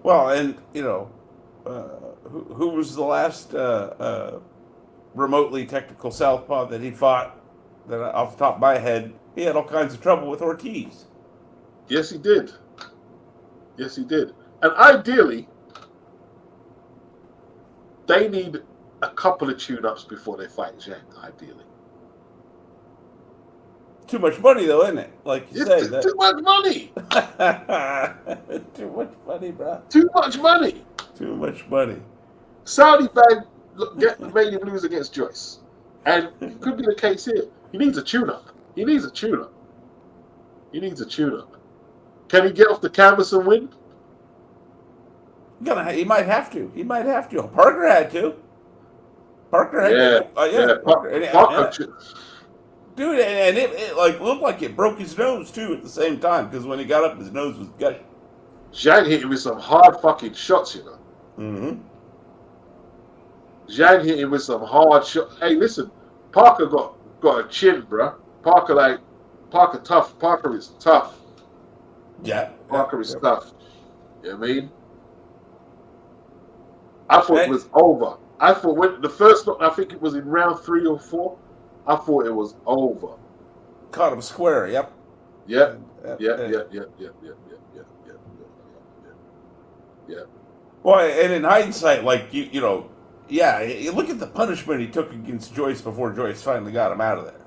Well, and, you know, who was the last remotely technical southpaw that he fought? That off the top of my head, he had all kinds of trouble with Ortiz. Yes, he did. Yes, he did. And ideally, they need a couple of tune-ups before they fight Zhang, ideally. Too much money, though, isn't it? Like you say. Too much money. Too much money, bro. Too much money. Too much money. Saudi bag made him lose against Joyce. And it could be the case here. He needs a tune-up. He needs a tune-up. He needs a tune-up. Can he get off the canvas and win? He might have to. He might have to. Parker had to. Parker had to. Parker. Dude, and it like looked like it broke his nose too at the same time, because when he got up, his nose was gushing. Zhang hit him with some hard fucking shots, you know. Mm-hmm. Zhang hit him with some hard shots. Hey, listen, Parker got a chin, bruh. Parker tough. Parker is tough. Yeah. Parker is tough. You know what I mean? I thought it was over. I thought when the first knock, I think it was in round 3 or 4. I thought it was over. Caught him square. Yep. Yeah. Well, and in hindsight, like you know, yeah, you look at the punishment he took against Joyce before Joyce finally got him out of there.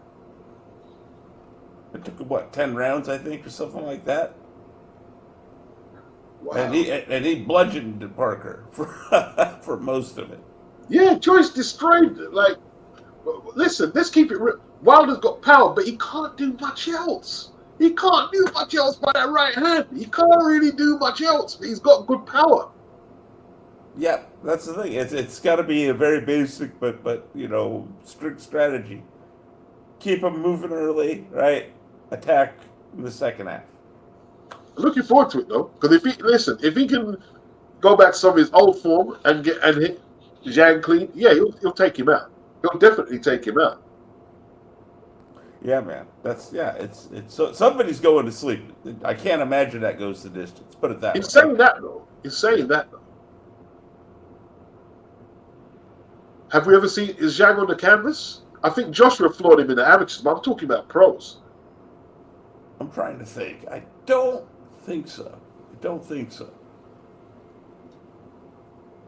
It took him, what, 10 rounds, I think, or something like that. Wow. And he bludgeoned Parker for most of it. Yeah, Joyce destroyed it. Like, listen, let's keep it real. Wilder's got power, but he can't do much else. He can't do much else by that right hand. He can't really do much else, but he's got good power. Yeah, that's the thing. It's got to be a very basic, but you know, strict strategy. Keep him moving early, right? Attack in the second half. I'm looking forward to it though, because if he can go back to some of his old form and hit Zhang clean, yeah, he'll take him out. He'll definitely take him out. Yeah, man. It's so somebody's going to sleep. I can't imagine that goes the distance. Put it that way. He's saying that though. Have we ever seen is Zhang on the canvas? I think Joshua floored him in the amateurs, but I'm talking about pros. I'm trying to think. I don't think so.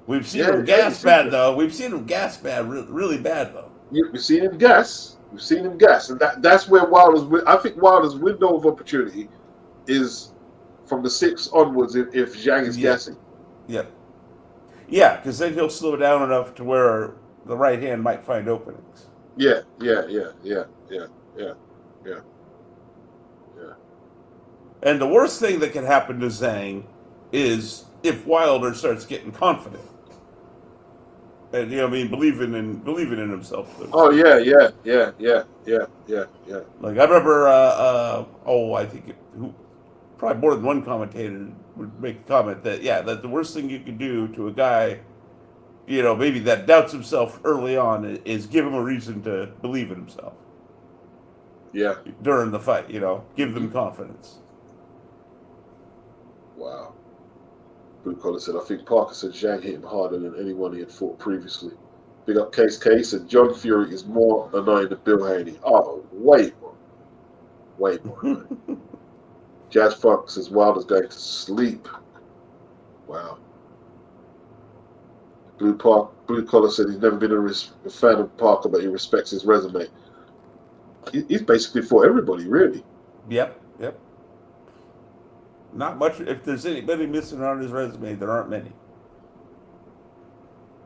We've seen him gas bad, though. We've seen him gas bad, really bad, though. We've seen him gas. And that's where I think Wilder's window of opportunity is from the 6th onwards if Zhang is gassing. Yeah. Yeah, because then he'll slow down enough to where the right hand might find openings. Yeah. And the worst thing that can happen to Zhang is if Wilder starts getting confident. And believing in himself. Oh yeah. Like I remember, I think probably more than one commentator would make a comment that the worst thing you can do to a guy, maybe that doubts himself early on, is give him a reason to believe in himself. Yeah. During the fight, give them confidence. Wow. Blue Collar said, I think Parker said Zhang hit him harder than anyone he had fought previously. Big up Case, and John Fury is more annoying than Bill Haney. Oh, wait. Way more annoying. Jazz Funk says Wilder's going to sleep. Wow. Blue Collar said he's never been a fan of Parker, but he respects his resume. He's basically fought everybody, really. Yep. Not much. If there's anybody missing on his resume, there aren't many.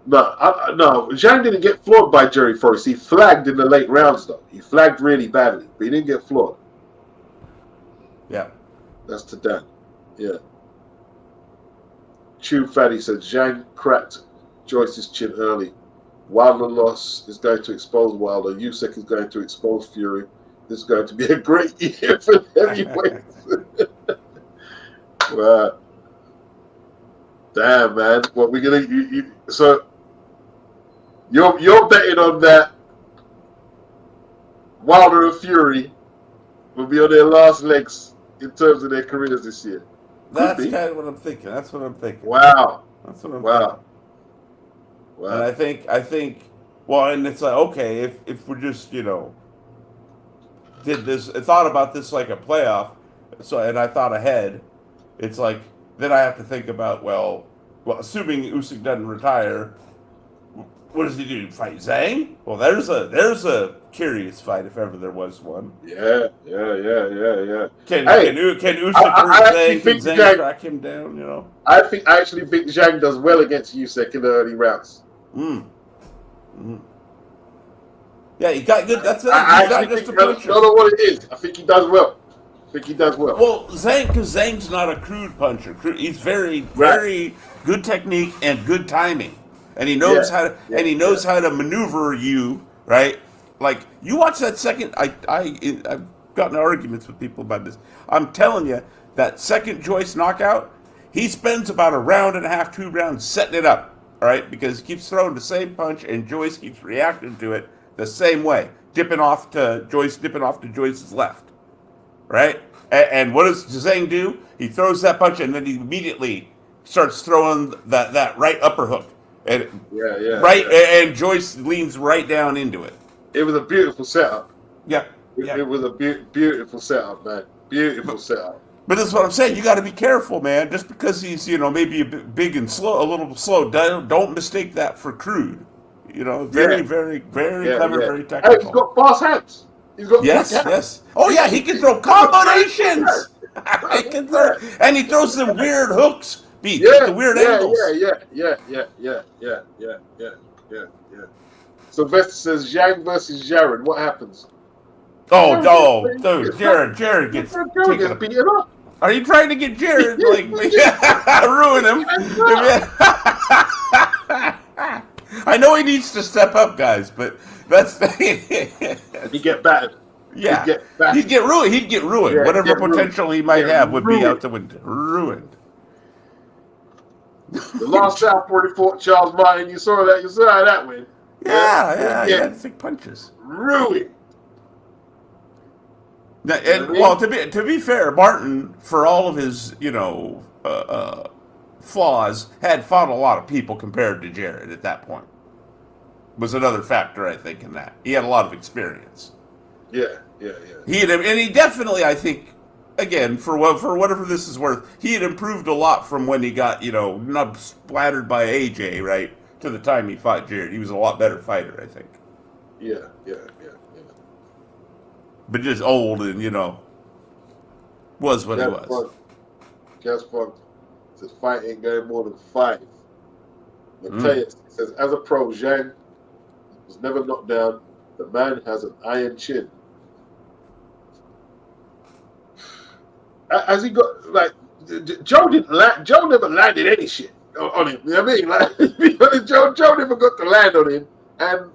No, no. Zhang didn't get floored by Jerry Forrest. He flagged in the late rounds, though. He flagged really badly, but he didn't get floored. Yeah. That's to Dan. Yeah. Chew Fatty said Zhang cracked Joyce's chin early. Wilder loss is going to expose Wilder. Usyk is going to expose Fury. This is going to be a great year for heavyweights. Wow. Damn, man. What we gonna? So you're betting on that Wilder and Fury will be on their last legs in terms of their careers this year. That's kind of what I'm thinking. Wow. That's what I'm thinking. Wow. And I think, well, and it's like, okay, if we're just, thought about this like a playoff, and I thought ahead, it's like, then I have to think about, well, assuming Usyk doesn't retire, what does he do? Fight Zhang? Well, there's a curious fight if ever there was one. Yeah. Can Usyk hurt Zhang? Can Zhang track him down? I actually think Zhang does well against Usyk in the early rounds. Yeah, he got good. That's it. I don't know what it is. I think he does well. Well, because Zhang's not a crude puncher. He's very good technique and good timing, and he knows how to maneuver you right. Like you watch that second. I've gotten arguments with people about this. I'm telling you that second Joyce knockout, he spends about a round and a half, 2 rounds setting it up. All right, because he keeps throwing the same punch, and Joyce keeps reacting to it the same way, dipping off to Joyce's left. Right? And what does Zhang do? He throws that punch, and then he immediately starts throwing that right upper hook. And and Joyce leans right down into it. It was a beautiful setup. Yeah. It was a beautiful setup, man. Beautiful setup. But that's what I'm saying. You got to be careful, man. Just because he's, maybe a bit big and slow, a little slow, don't mistake that for crude. Very clever, very technical. Hey, he's got fast hands. Yes. Oh yeah, he can throw combinations. He can throw, and he throws some weird hooks, the weird angles. Yeah. Sylvester says Zhang versus Jared. What happens? Dude, Jared gets beaten up. Are you trying to get Jared ruin him? I know he needs to step up, guys, but that's he get battered. Yeah, he'd get ruined. Yeah, whatever potential he might have would be out the window. Ruined. The last South 44 Charles Martin. You saw that win. Yeah. Thick punches. Ruined. Well, to be fair, Martin, for all of his flaws, had fought a lot of people compared to Jared at that point. Was another factor, I think, in that he had a lot of experience. Yeah. He definitely, I think, again, for whatever this is worth, he had improved a lot from when he got not splattered by AJ, right, to the time he fought Jared. He was a lot better fighter, I think. Yeah. But just old and, was what he was. Gas Funk says fight ain't going more than 5. Mateus says, as a pro, Zhang was never knocked down. The man has an iron chin. As he got, Joe never landed any shit on him. You know what I mean? Joe never got to land on him. And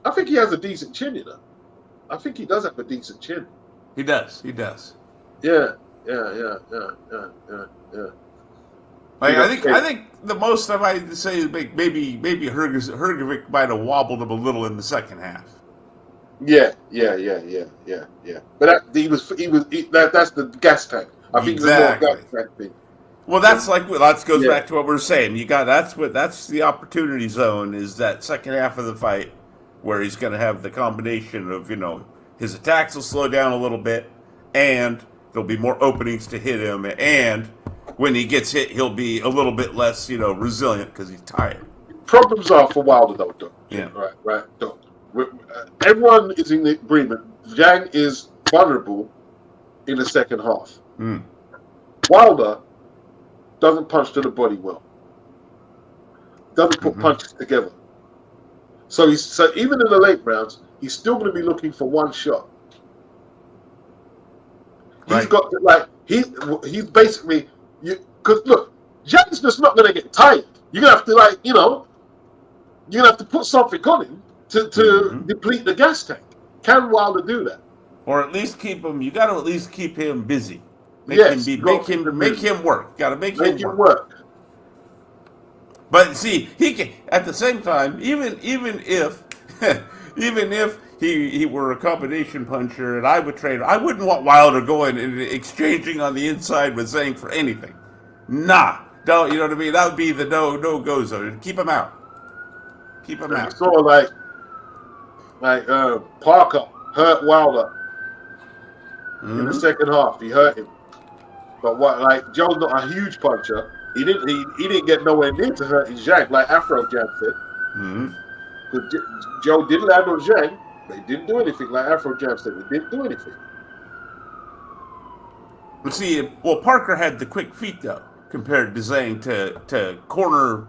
I think he has a decent chin, I think he does have a decent chin. He does. Yeah. I think the most I might say is maybe Hrgovic might have wobbled him a little in the second half. Yeah. But that's the gas tank. I think exactly. It's a more gas tank thing. Well, that goes back to what we're saying. That's the opportunity zone is that second half of the fight where he's going to have the combination of his attacks will slow down a little bit, and there'll be more openings to hit him, and when he gets hit, he'll be a little bit less, resilient because he's tired. Problems are for Wilder, though, Doc. Yeah. Right, Doc. Everyone is in agreement. Zhang is vulnerable in the second half. Mm. Wilder doesn't punch to the body well. Doesn't put punches together. So even in the late rounds, he's still going to be looking for one shot. He's got to, he's basically because look, Zhang's just not going to get tired. You're going to have to you're going to have to put something on him to deplete the gas tank. Can Wilder do that? Or at least keep him. You got to at least keep him busy. Make him work. Got to make him work. But see, he can at the same time, even if he were a combination puncher and I would train, I wouldn't want Wilder going and exchanging on the inside with Zhang for anything. Nah, don't. You know what I mean? That would be the no go zone. Keep him out. Keep him out. Sort of like Parker hurt Wilder in the second half. He hurt him, but Joe's not a huge puncher. He didn't get nowhere near to hurt his Zhang, like Afro Jam said. Because Joe did land on Zhang, but he didn't do anything, like Afro Jam said. He didn't do anything. But see, Parker had the quick feet though, compared to Zhang to corner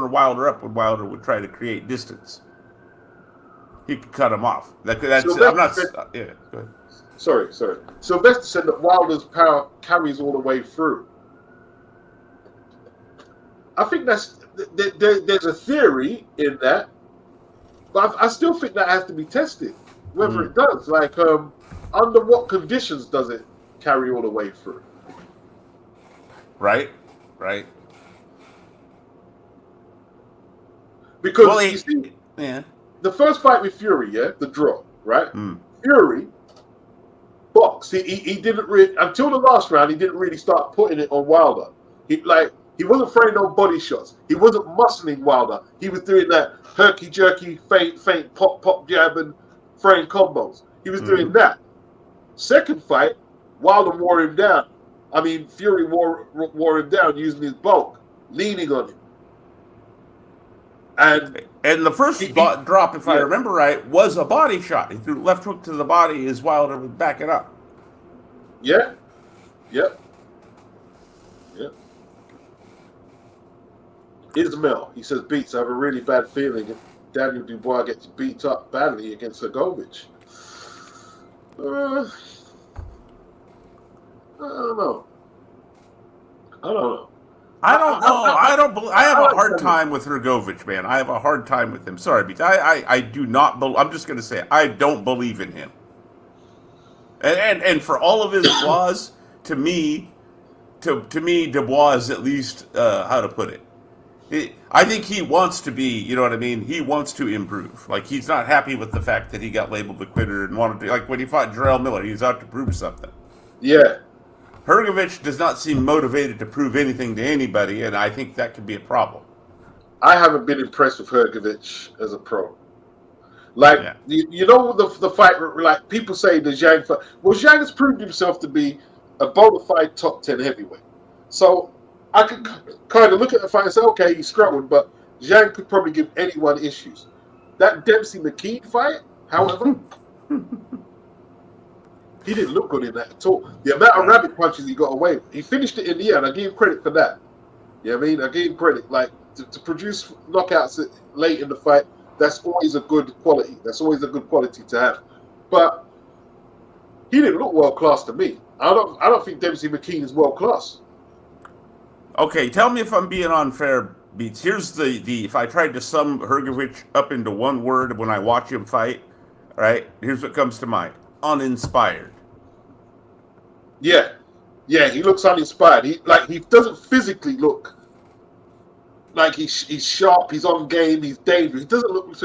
Wilder up when Wilder would try to create distance. He could cut him off. Go ahead. Sorry. Sylvester said that Wilder's power carries all the way through. I think there's a theory in that, but I still think that has to be tested. Whether it does, under what conditions does it carry all the way through? Right. Because you see, the first fight with Fury, the draw, right? Fury boxed. He didn't really until the last round. He didn't really start putting it on Wilder. He wasn't throwing no body shots. He wasn't muscling Wilder. He was doing that herky-jerky, feint, pop, jab, and throwing combos. He was doing that. Second fight, Wilder wore him down. I mean, Fury wore him down using his bulk, leaning on him. And the first drop, if I remember right, was a body shot. He threw left hook to the body as Wilder would back it up. Yeah. Ismail, he says, Beats, I have a really bad feeling if Daniel Dubois gets beat up badly against Sergovich. I don't know. I have a hard time with Hrgovic, man. I have a hard time with him. Sorry, Beats. I do not. I'm just going to say I don't believe in him. And for all of his flaws, to me, Dubois is at least how to put it. I think he wants to be, you know what I mean? He wants to improve. He's not happy with the fact that he got labeled a quitter and wanted to, when he fought Jarrell Miller, he was out to prove something. Yeah. Hrgovic does not seem motivated to prove anything to anybody, and I think that could be a problem. I haven't been impressed with Hrgovic as a pro. You know the fight, people say the Zhang fight. Well, Zhang has proved himself to be a bona fide top 10 heavyweight. So I could kind of look at the fight and say, okay, he's struggling, but Zhang could probably give anyone issues. That Dempsey-McKean fight, however, he didn't look good in that at all. The amount of rabbit punches he got away with. He finished it in the end. I give him credit for that. You know what I mean? I give him credit. To produce knockouts late in the fight, that's always a good quality. That's always a good quality to have. But he didn't look world class to me. I don't think Dempsey-McKean is world class. Okay, tell me if I'm being unfair, Beats. Here's the if I tried to sum Hrgovic up into one word when I watch him fight, right? Here's what comes to mind: uninspired. Yeah, he looks uninspired. He doesn't physically look like he's sharp. He's on game. He's dangerous. He doesn't look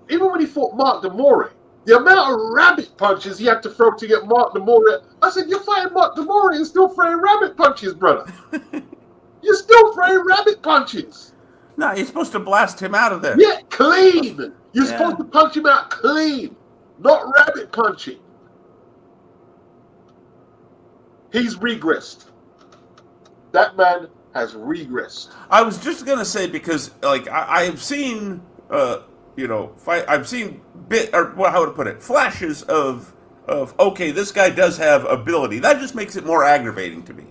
even when he fought Mark Demore. The amount of rabbit punches he had to throw to get Mark Demore. I said, you're fighting Mark Demore and still throwing rabbit punches, brother. You're still throwing rabbit punches. No, you're supposed to blast him out of there. Yeah, clean. You're supposed to punch him out clean. not rabbit punching. He's regressed. That man has regressed. I was just gonna say because like I've seen fight. I've seen how would I put it? Flashes of okay, this guy does have ability. That just makes it more aggravating to me,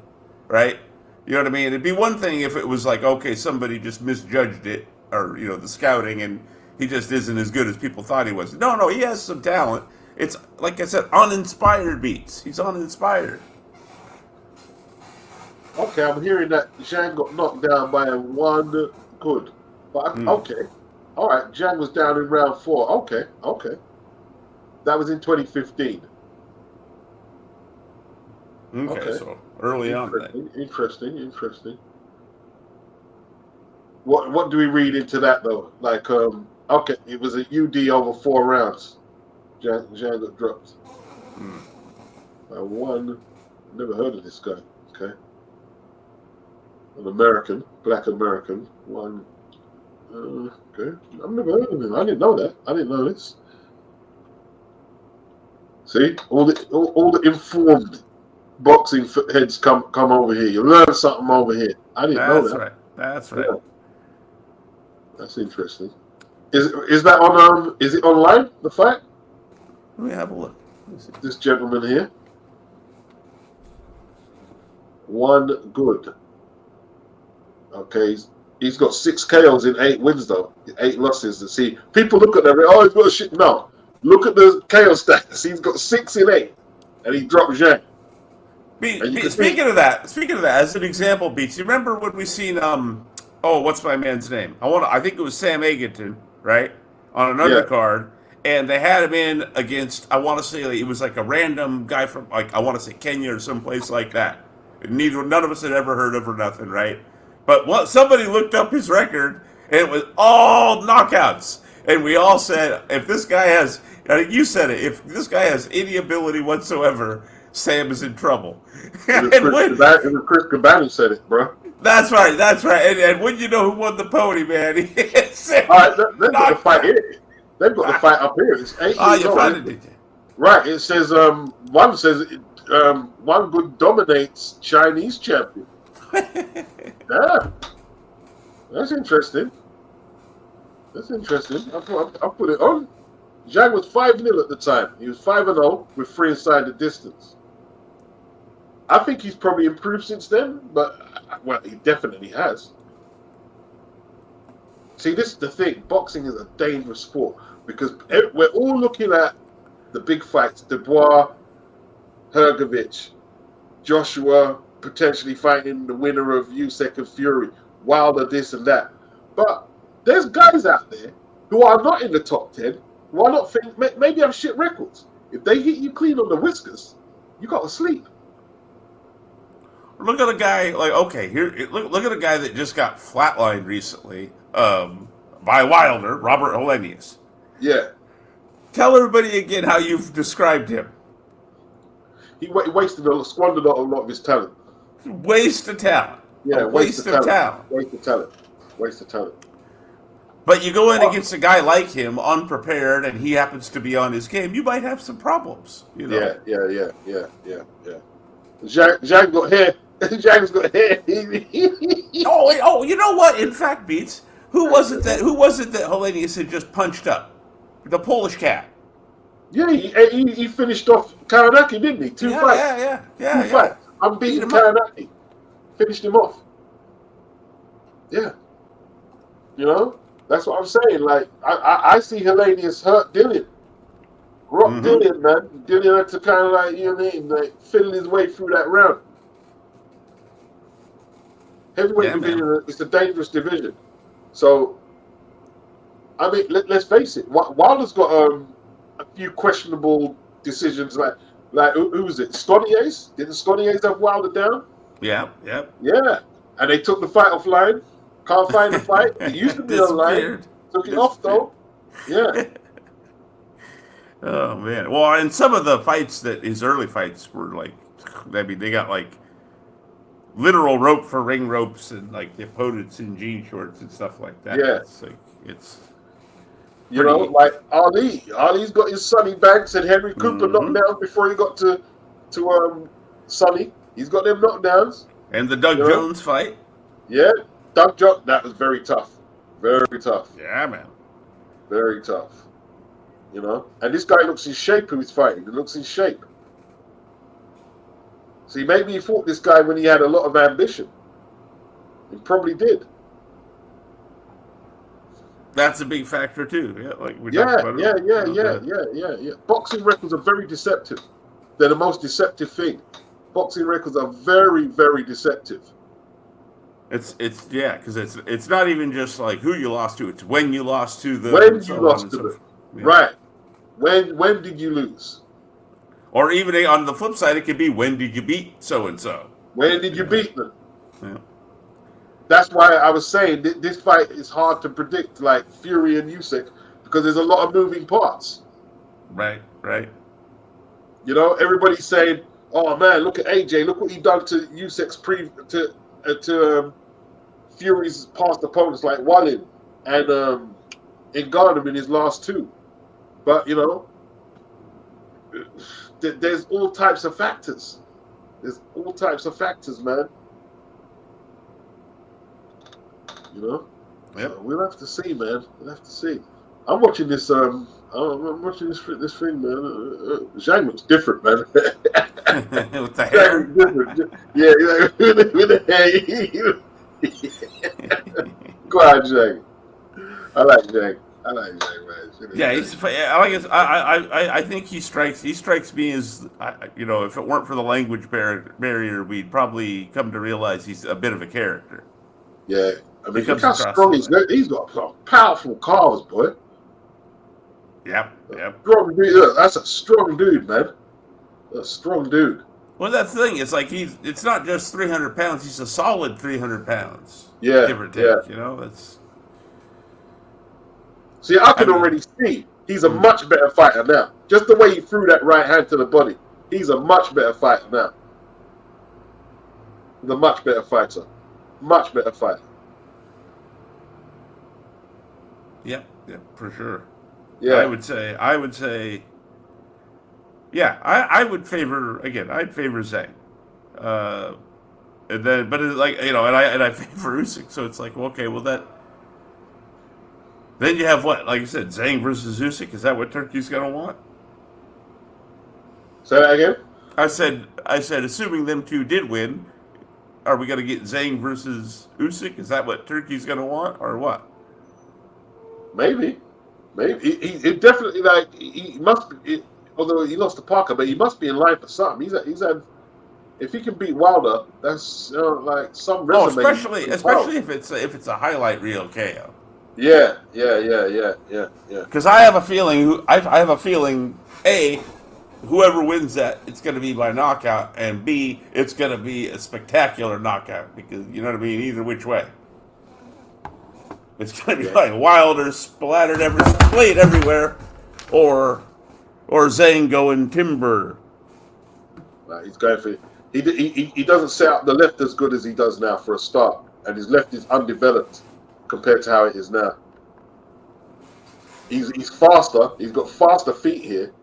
right? You know what I mean? It'd be one thing if it was like okay, somebody just misjudged it, or the scouting, and he just isn't as good as people thought he was. No, no, he has some talent. It's like I said, uninspired beats. He's uninspired. Okay, I'm hearing that Zhang got knocked down by a one good. But okay. All right, Zhang was down in round 4. Okay. That was in 2015. Okay, so early on. Interesting. What do we read into that though? Like okay, it was a UD over 4 rounds. Zhang got dropped. By one. Never heard of this guy. Okay. An American, black American. One. Okay. I've never heard of him. I didn't know that. I didn't know this. See, all the informed boxing heads come over here. You learn something over here. I didn't know that. That's right. Yeah. That's interesting. Is that on is it online, the fight? Let me have a look. This gentleman here. One good. Okay, he's got 6 KOs in 8 wins though. 8 losses. To see, people look at that. Oh, he's got shit. No, look at the KO stats. He's got 6 in 8, and he dropped Zhang. Speaking of that, as an example, Beats, you remember when we seen what's my man's name? I think it was Sam Egerton, right? On an undercard, and they had him in against, I want to say it was like a random guy from like I want to say Kenya or someplace like that. None of us had ever heard of or nothing, right? But somebody looked up his record, and it was all knockouts. And we all said, if this guy has, you said it, if this guy has any ability whatsoever, Sam is in trouble. It was Chris Cabana said it, bro. That's right. And wouldn't you know who won the pony, man? All right, they've got the fight here. They've got the fight up here. It's 8 years you old. found it. Right. It says one says one good dominates Chinese champion. Yeah, that's interesting. I'll put it on. Zhang was 5-0 at the time. He was 5-0 with 3 inside the distance. I think he's probably improved since then, but well, he definitely has. See, this is the thing. Boxing is a dangerous sport because we're all looking at the big fights: Dubois, Hrgovic, Joshua potentially fighting the winner of Usyk and Fury, Wilder, this and that. But there's guys out there who are not in the top 10, who are not maybe have shit records. If they hit you clean on the whiskers, you got to sleep. Look at a guy look at a guy that just got flatlined recently by Wilder, Robert Helenius. Yeah. Tell everybody again how you've described him. He squandered a lot of his talent. Waste of talent. Yeah, waste of talent. But you go in against a guy like him, unprepared, and he happens to be on his game, you might have some problems. You know? Yeah. Zhang got hair. Zhang's got hair. You know what? In fact, Beats, who was it that Helenius had just punched up? The Polish cat. Yeah, he finished off Karanaki, didn't he? 2 fights. Yeah. 2 fights. Unbeaten Karanaki. Finished him off. Yeah. You know? That's what I'm saying. Like, I see Helenius hurt Dillian. Rock Dillian, man. Dillian had to kind of like, you know what I mean? Like, fiddle his way through that round. Heavyweight division is a dangerous division. So, I mean, let's face it. Wilder's got a few questionable decisions. Like who was it? Scottiers? Didn't Scottiers have Wilder down? Yeah. Yeah. And they took the fight offline. Can't find the fight. It used to be online. Took it off though. Yeah. Oh man. Well, and some of the fights his early fights were like, I mean, they got like literal rope for ring ropes and like the opponents in jean shorts and stuff like that. Yeah. You know, like Ali. Ali's got his Sonny Banks and Henry Cooper knockdowns before he got to Sonny. He's got them knockdowns. And the Doug Jones fight. Yeah, Doug Jones. That was very tough. Very tough. Yeah, man. Very tough. You know, and this guy looks in shape who he's fighting. He looks in shape. See, maybe he fought this guy when he had a lot of ambition. He probably did. That's a big factor too. Yeah, like we Yeah, talked about. yeah. Boxing records are very deceptive. They're the most deceptive thing. Boxing records are very, very deceptive. It's because it's not even just like who you lost to. It's when you lost to them. When you lost to them, right? When did you lose? Or even on the flip side, it could be when did you beat so and so? When did you beat them? Yeah. That's why I was saying this fight is hard to predict, like Fury and Usyk, because there's a lot of moving parts. Right. You know, everybody's saying, "Oh man, look at AJ! Look what he done to Usyk's Fury's past opponents like Wallin and Ngannou in his last two." But you know, there's all types of factors. There's all types of factors, man. You know, so we'll have to see, man. We'll have to see. I'm watching this. I'm watching this thing, man. Zhang looks different, man. With the hair. Different. Yeah, with the hair. Go on, Zhang. I like Zhang, man. I think he strikes me as, you know, if it weren't for the language barrier, we'd probably come to realize he's a bit of a character. Yeah. I mean, look how strong he's got some powerful calves, boy. Yep. Strong dude. That's a strong dude, man. A strong dude. Well, that's the thing. It's like it's not just 300 pounds. He's a solid 300 pounds. Yeah. Give or take. Yeah. You know, that's. See, I can already see he's a much better fighter now. Just the way he threw that right hand to the body. He's a much better fighter now. He's a much better fighter. Much better fighter. Yeah, for sure. Yeah, I would say. Yeah, I'd favor Zhang, and then, but it's like, you know, and I favor Usyk, so it's like, well, okay, well then you have what, like you said, Zhang versus Usyk. Is that what Turkey's gonna want? Say that again. I said, assuming them two did win, are we gonna get Zhang versus Usyk? Is that what Turkey's gonna want, or what? Maybe. He definitely, like, he must be. Although he lost to Parker, but he must be in line for something. He's had. If he can beat Wilder, that's like some resume. Oh, especially if it's a highlight reel KO. Yeah. Because I have a feeling. I have a feeling. A, whoever wins that, it's going to be by knockout, and B, it's going to be a spectacular knockout, because you know what I mean. Either which way, it's going to be like Wilder splattered everywhere, or Zhang going timber. He's going for. He doesn't set up the left as good as he does now for a start, and his left is undeveloped compared to how it is now. He's faster. He's got faster feet here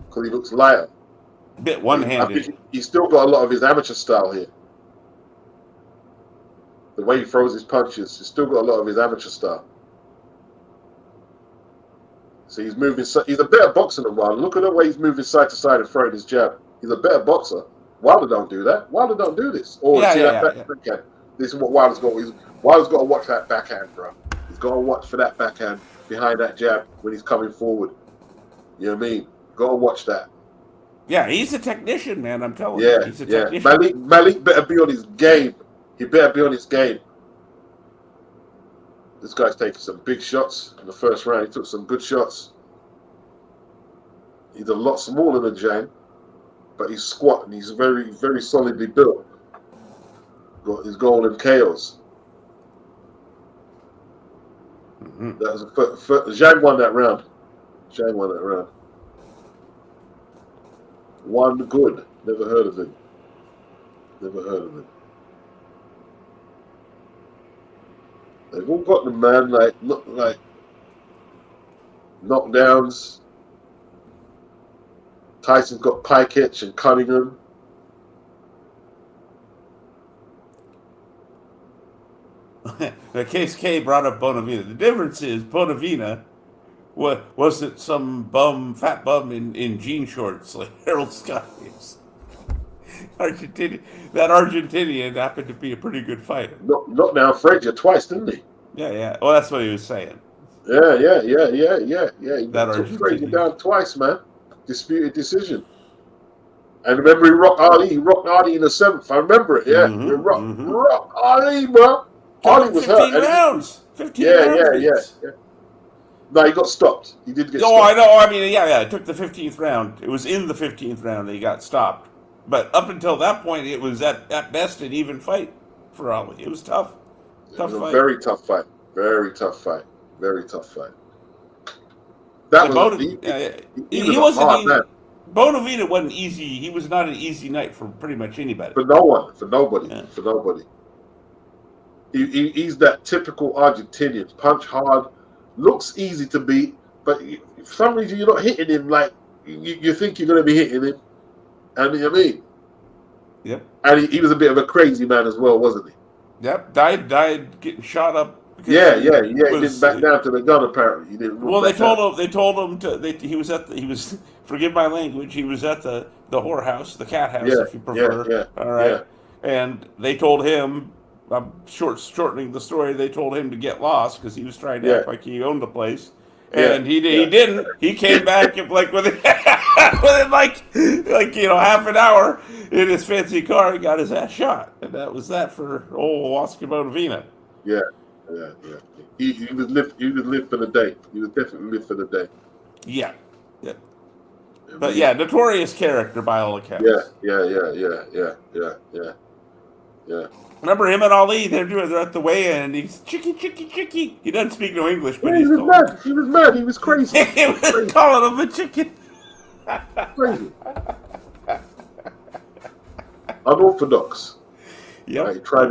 because he looks lighter. A bit one-handed. He's still got a lot of his amateur style here. The way he throws his punches, he's still got a lot of his amateur style. So he's moving. He's a better boxer than Wilder. Look at the way he's moving side to side and throwing his jab. He's a better boxer. Wilder don't do that. Wilder don't do this. Backhand. This is what Wilder's got. Wilder's got to watch that backhand, bro. He's got to watch for that backhand behind that jab when he's coming forward. You know what I mean? Got to watch that. Yeah, he's a technician, man. I'm telling you. He's a Malik technician. better be on his game. He better be on his game. This guy's taking some big shots in the first round. He took some good shots. He's a lot smaller than Zhang, but he's squat and he's very, very solidly built. Got his golden KOs. Mm-hmm. That was Zhang won that round. One good. Never heard of him. They've all got them, man. Like, look, like knockdowns. Tyson's got Piketch and Cunningham. The case K brought up Bonavina. The difference is Bonavina wasn't some fat bum in jean shorts like Harold Scott is. That Argentinian happened to be a pretty good fighter. Knocked down Frazier twice, didn't he? Yeah. Well, that's what he was saying. Yeah. He That took Argentinian. Frazier down twice, man. Disputed decision. And remember, he rocked Ali. He rocked Ali in the 7th. I remember it. Yeah, he rocked Ali, bro. Ali was 15 hurt. rounds. 15 rounds. Yeah. No, he got stopped. He did get No, stopped. I know. I mean, yeah. It took the 15th round. It was in the 15th round that he got stopped. But up until that point, it was at best an even fight for Ali. It was tough. It was a very tough fight. Very tough fight. That was he wasn't. Bonavina wasn't easy. He was not an easy night for pretty much anybody. For nobody. He's that typical Argentinian. Punch hard, looks easy to beat, but for some reason you're not hitting him like you think you're going to be hitting him. I mean. Yep. And he was a bit of a crazy man as well, wasn't he? Yep. Died getting shot up. Yeah. He didn't back down to the gun. Apparently, he didn't. Well, they told him to. He was. Forgive my language. He was at the whorehouse, the cat house, if you prefer. Yeah. All right. Yeah. And they told him. I'm shortening the story. They told him to get lost because he was trying to act like he owned the place, and he didn't. He came back like within like half an hour in his fancy car. He got his ass shot, and that was that for old Oscar Bonavina. Yeah. He was live for the day. He was definitely live for the day. Yeah. But notorious character by all accounts. Yeah. Remember him and Ali? They're at the weigh-in, and he's chicky. He doesn't speak no English, but he was mad. He was mad. He was crazy. He was calling him a chicken. Crazy. Unorthodox. Yep. Right, try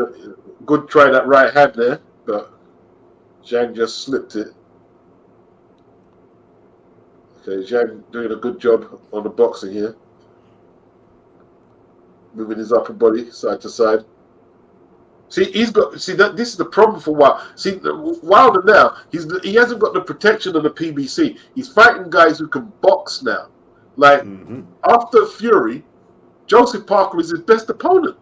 that right hand there, but Zhang just slipped it. Okay, Zhang doing a good job on the boxing here. Moving his upper body side to side. This is the problem for Wilder. See, Wilder now, he hasn't got the protection of the PBC. He's fighting guys who can box now. Like, after Fury, Joseph Parker is his best opponent.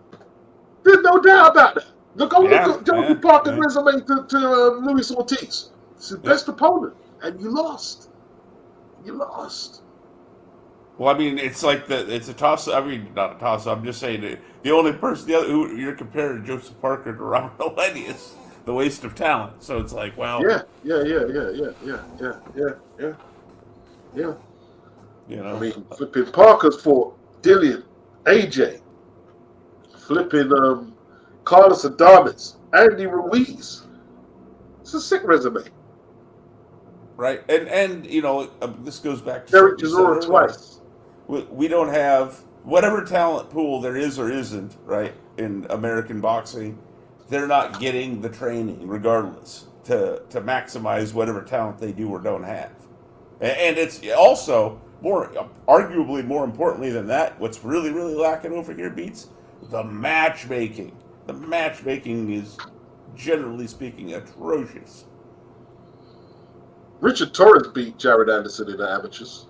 There's no doubt about that. Look at Joseph Parker's resume to Luis Ortiz. It's his best opponent, and you lost. Well, I mean, it's like it's a toss. I mean, not a toss. I'm just saying that the only person, who you're comparing Joseph Parker to Robert Aleni is the waste of talent. So it's like, well, yeah. I mean, flipping Parker's fought Dillian, AJ, flipping Carlos Adames, Andy Ruiz. It's a sick resume. Right, and this goes back to Derek Chisora twice. We don't have whatever talent pool there is or isn't, right, in American boxing. They're not getting the training, regardless, to maximize whatever talent they do or don't have. And it's also arguably more importantly than that, what's really, really lacking over here, Beats, the matchmaking. The matchmaking is, generally speaking, atrocious. Richard Torres beat Jared Anderson in the amateurs.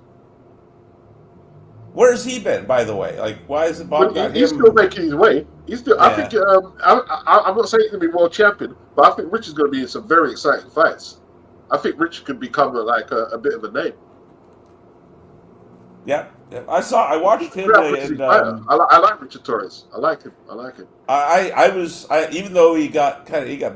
Where's he been, by the way? Like, why is the Bob got him? He's still making his way. He's still. I think. I'm not saying he's going to be world champion, but I think Richard's going to be in some very exciting fights. I think Richard could become a bit of a name. Yeah. I watched him. And, I like Richard Torres. I like him. I even though he got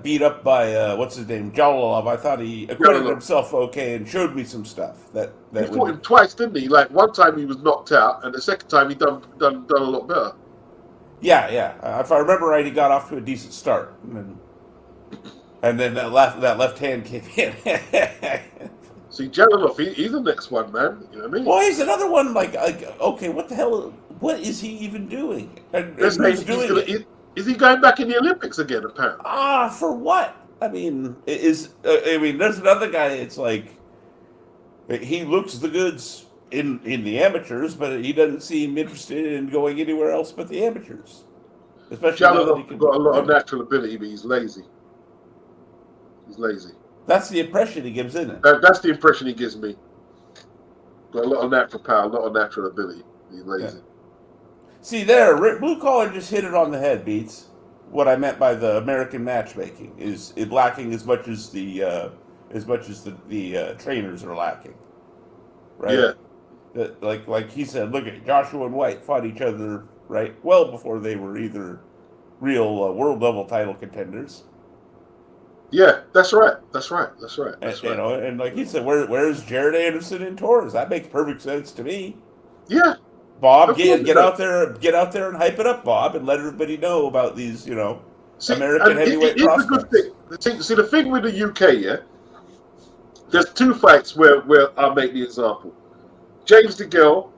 beat up by what's his name, Jalalov, I thought he acquitted himself okay and showed me some stuff that he fought him twice, didn't he? Like one time he was knocked out, and the second time he done a lot better. Yeah. If I remember right, he got off to a decent start, and then that left hand came in. See, Jalalov, he's the next one, man. You know what I mean? Well, he's another one. Like, okay, what the hell? What is he even doing? And who's doing it? Is he going back in the Olympics again? Apparently. For what? I mean, there's another guy. It's like, He looks the goods in the amateurs, but he doesn't seem interested in going anywhere else but the amateurs. Especially now that he Jallin's can. got a lot Yeah. of natural ability, but he's lazy. He's lazy. That's the impression he gives, isn't it? That's the impression he gives me. Got a lot of natural power, a lot of natural ability. He's lazy. Yeah. See there, Blue Collar just hit it on the head, Beats. What I meant by the American matchmaking is it lacking as much as the trainers are lacking, right? Yeah, That like he said, look at Joshua and White fought each other right well before they were either real world level title contenders. yeah. That's right. That's right. That's right. And, That's you right. know, and like he said, where's Jared Anderson in Torres? That makes perfect sense to me. Yeah, Bob, of course it get does. out there and hype it up, Bob, and let everybody know about these, See, American and heavyweight it's a good prospects. thing. See, the thing with the UK, yeah, there's two fights where I'll make the example. James DeGale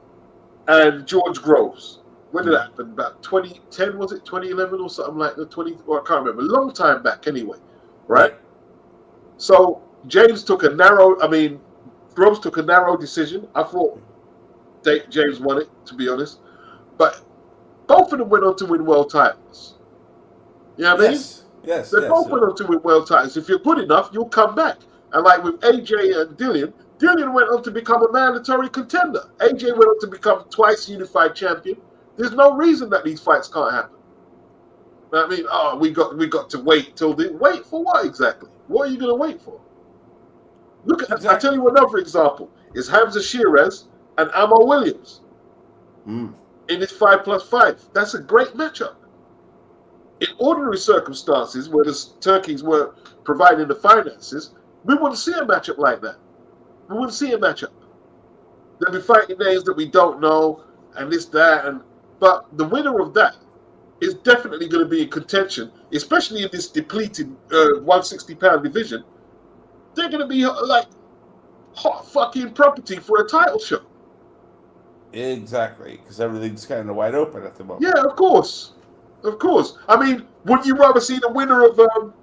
and George Groves. When did that happen? About 2010, was it 2011 or something like that? 20, or I can't remember. A long time back, anyway. Right. Right. So Groves took a narrow decision. I thought James won it, to be honest. But both of them went on to win world titles. You know what I mean? Yes. Yes. They Yes. both went on to win world titles. If you're good enough, you'll come back. And like with AJ and Dillian went on to become a mandatory contender. AJ went on to become twice unified champion. There's no reason that these fights can't happen. You know what I mean? Oh, we got to wait till the wait for what exactly? What are you going to wait for? Look at. Exactly. I tell you another example is Hamza Shearez and Amar Williams Mm. in this 5+5. That's a great matchup. In ordinary circumstances, where the turkeys were providing the finances, we wouldn't see a matchup like that. We wouldn't see a matchup. They'll be fighting names that we don't know, and this, that, but the winner of that is definitely going to be in contention, especially in this depleted 160-pound division. They're going to be like hot fucking property for a title shot. Exactly, because everything's kind of wide open at the moment. Yeah, of course. Of course. I mean, would you rather see the winner of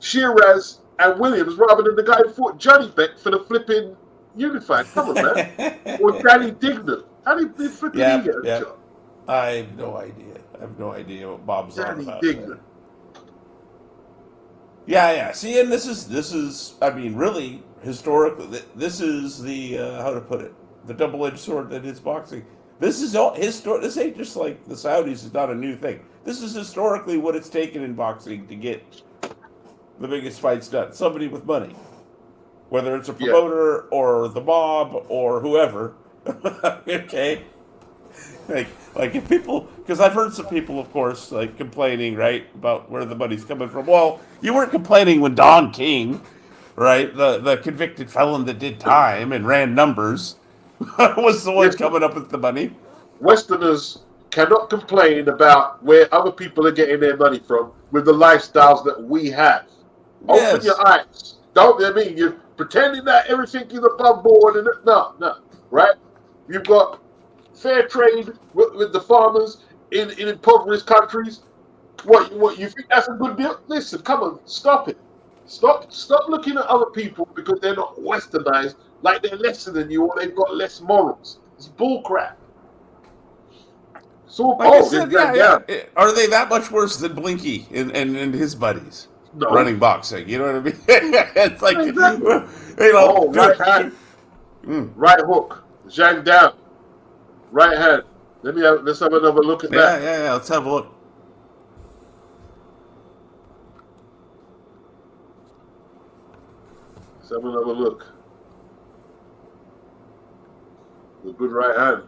Shearez and Williams rather than the guy who fought Johnny Beck for the flipping unified? Come on, man. Or Danny Dignan. How did flipping he get a shot? I have no idea. I have no idea what Bob's on Danny about Dignan. there. Yeah. See, and this is. I mean, really, historically, this is the how to put it, the double-edged sword that is boxing. This is all historic. This ain't just like the Saudis. It's not a new thing. This is historically what it's taken in boxing to get the biggest fights done. Somebody with money, whether it's a promoter or the mob or whoever. Okay. Like if people, because I've heard some people, of course, like complaining, right, about where the money's coming from. Well, you weren't complaining when Don King, right, the convicted felon that did time and ran numbers, was the one Yes, coming up with the money. Westerners cannot complain about where other people are getting their money from with the lifestyles that we have. Yes. Open your eyes. Don't, I mean, you're pretending that everything is above board. And no, right? You've got fair trade with the farmers in impoverished countries. What you think that's a good deal? Listen, come on, stop it. Stop looking at other people because they're not westernized, like they're lesser than you or they've got less morals. It's bullcrap. So Like I said, yeah. Are they that much worse than Blinky and his buddies running boxing? You know what I mean? It's like, exactly. Right hand, right hook, Zhang down, right hand. Let's have another look at that. Yeah. Let's have a look. Let's have another look. A good right hand.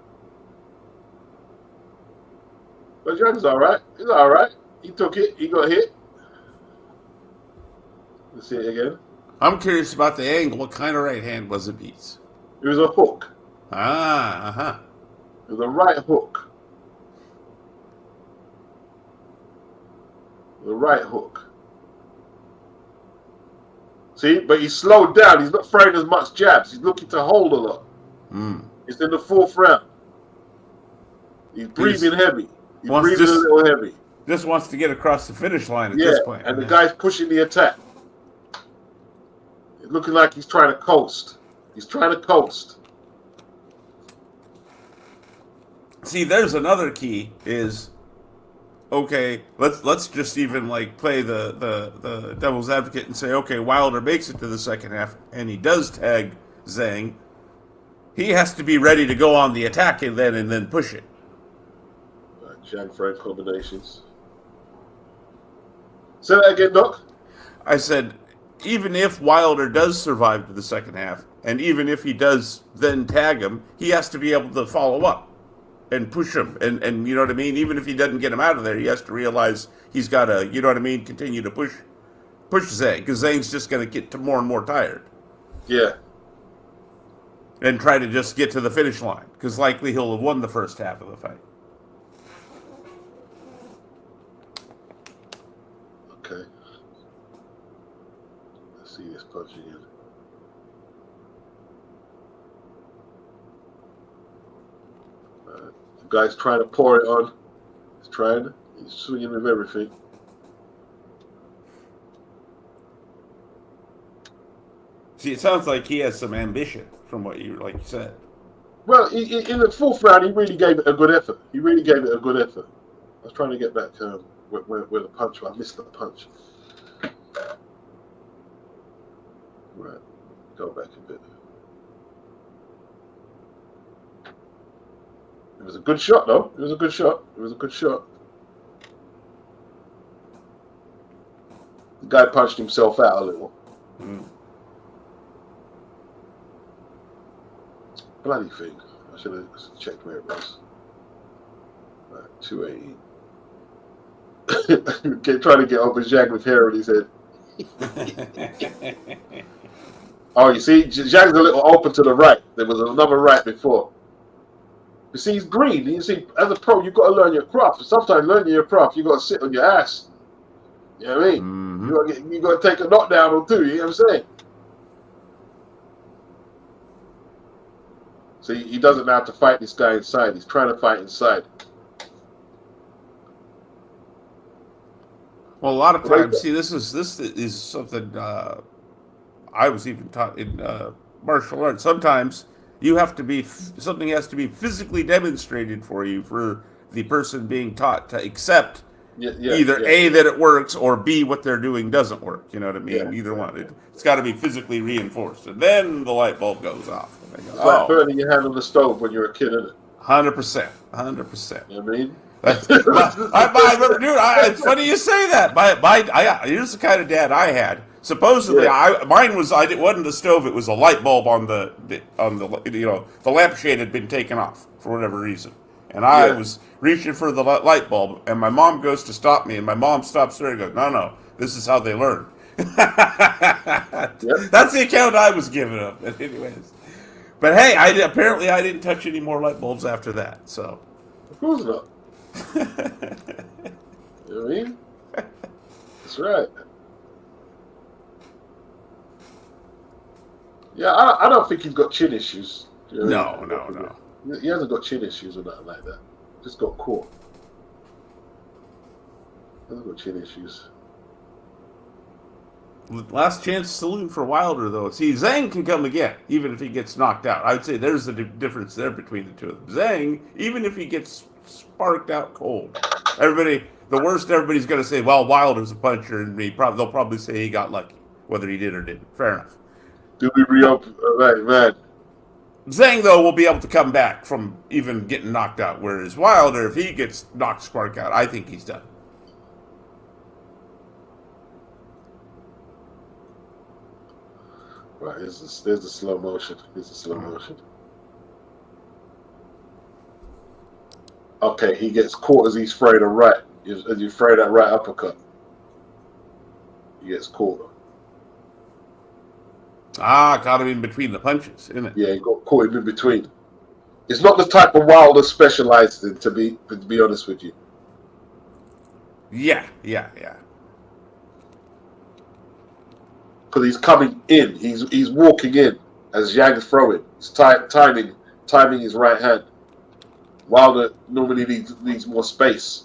But Zhang's all right. He's all right. He took it. He got hit. Let's see it again. I'm curious about the angle. What kind of right hand was it, Beats? It was a hook. It was a right hook. The right hook. See, but he's slowed down. He's not throwing as much jabs. He's looking to hold a lot. It's in the fourth round. He's breathing heavy. He's breathing a little heavy. Just wants to get across the finish line at this point. And the guy's pushing the attack. It's looking like he's trying to coast. He's trying to coast. See, there's another key is, okay, let's just even like play the devil's advocate and say, okay, Wilder makes it to the second half and he does tag Zhang. He has to be ready to go on the attack and then push it. Jack Frank combinations. Say that again, Doc. I said, even if Wilder does survive to the second half, and even if he does then tag him, he has to be able to follow up and push him. And you know what I mean? Even if he doesn't get him out of there, he has to realize he's got to, you know what I mean, continue to push Zhang, because Zhang's just going to get more and more tired. Yeah. And try to just get to the finish line, because likely he'll have won the first half of the fight. Okay. Let's see this punch again. The guy's trying to pour it on. He's swinging with everything. See, it sounds like he has some ambition from what you said. Well, in the fourth round, he really gave it a good effort. I was trying to get back where the punch was. I missed the punch. Right. Go back a bit. It was a good shot, though. It was a good shot. The guy punched himself out a little. Mm. Bloody thing. I should have checked where it was. Right, 280. Trying to get over Jack with hair on his head. Oh, you see, Jack's a little open to the right. There was another right before. You see, he's green. You see, as a pro, you've got to learn your craft. Sometimes learning your craft, you've got to sit on your ass. You know what I mean? Mm-hmm. You got to take a knockdown or two. You know what I'm saying? So he doesn't have to fight this guy inside. He's trying to fight inside. Well, a lot of times, see, this is something I was even taught in martial arts. Sometimes you have to be something has to be physically demonstrated for you for the person being taught to accept either A, that it works, or B, what they're doing doesn't work. You know what I mean? Yeah. Either one. It's got to be physically reinforced, and then the light bulb goes off. It's like burning your hand on the stove when you're a kid, isn't it? 100%. You know what I mean? Dude, it's funny you say that. Here's the kind of dad I had. Supposedly, mine was it wasn't a stove; it was a light bulb on the the lampshade had been taken off for whatever reason, and I was reaching for the light bulb, and my mom goes to stop me, and my mom stops there and goes, "No, this is how they learn." That's the account I was given of it, anyways. But hey, apparently I didn't touch any more light bulbs after that. So, of course not. You know what I mean? That's right. Yeah, I don't think he's got chin issues. You know No. He hasn't got chin issues or nothing like that. Just got caught. He hasn't got chin issues. Last chance saloon for Wilder, though. See, Zhang can come again, even if he gets knocked out. I would say there's a difference there between the two of them. Zhang, even if he gets sparked out cold, the worst everybody's going to say, well, Wilder's a puncher, and they'll probably say he got lucky, whether he did or didn't. Fair enough. Do we reopen? Right, man. Zhang, though, will be able to come back from even getting knocked out, whereas Wilder, if he gets knocked spark out, I think he's done. Right, there's the slow motion. Okay, he gets caught as he's throwing a right. As you throw that right uppercut, he gets caught. Caught him in between the punches, isn't it? Yeah, he got caught in between. It's not the type of Wilder specialized in, to be honest with you. Yeah. Because he's coming in, he's walking in as Yang's throwing. He's timing his right hand. Wilder normally needs more space.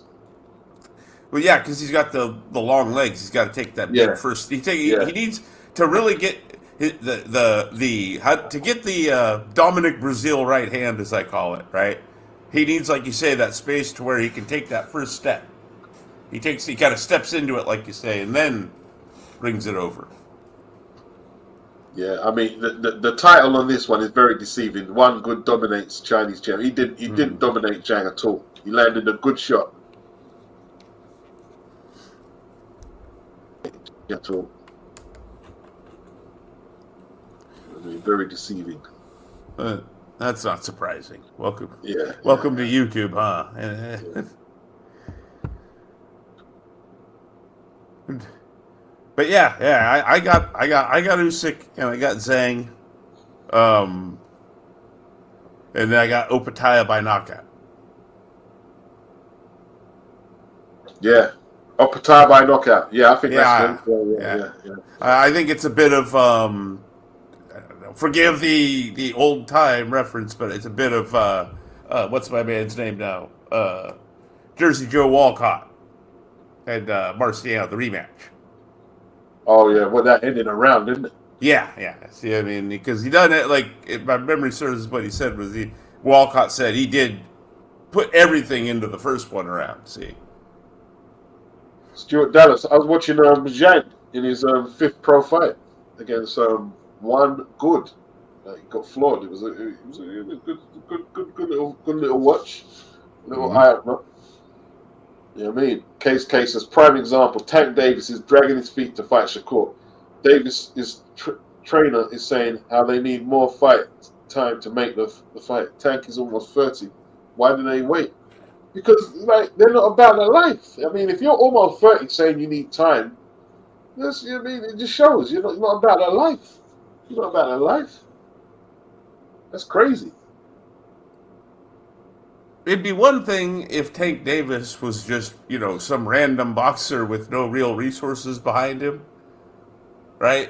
Well, because he's got the long legs. He's got to take that big first. He needs to really get. to get the Dominic Brazil right hand, as I call it, right? He needs, like you say, that space to where he can take that first step. He kind of steps into it, like you say, and then brings it over. Yeah, I mean the title on this one is very deceiving. One Good dominates Chinese champ. He didn't dominate Zhang at all. He landed a good shot. At all. I mean, very deceiving. That's not surprising. Welcome to YouTube, huh? But yeah, I got Usyk and I got Zhang, and then I got Opataya by knockout. Yeah, Opataya by knockout. Yeah, I think that's good. Yeah. I think it's a bit of I don't know, forgive the old time reference, but it's a bit of what's my man's name now? Jersey Joe Walcott and Marciano, the rematch. Oh yeah, well that ended around, didn't it? Yeah. See, I mean, because he done it like, if my memory serves, what he said was Walcott said he did put everything into the first one around. See, Stuart Dallas. I was watching Zhang in his fifth pro fight against One Good. He got floored. It was a good little watch, little eye opener. You know what I mean? Case as prime example, Tank Davis is dragging his feet to fight Shakur. Davis' trainer is saying how they need more fight time to make the fight. Tank is almost 30. Why do they wait? Because they're not about their life. I mean, if you're almost 30 saying you need time, that's, you know what I mean? It just shows you're not about their life. You're not about their life. That's crazy. It'd be one thing if Tank Davis was just, some random boxer with no real resources behind him, right?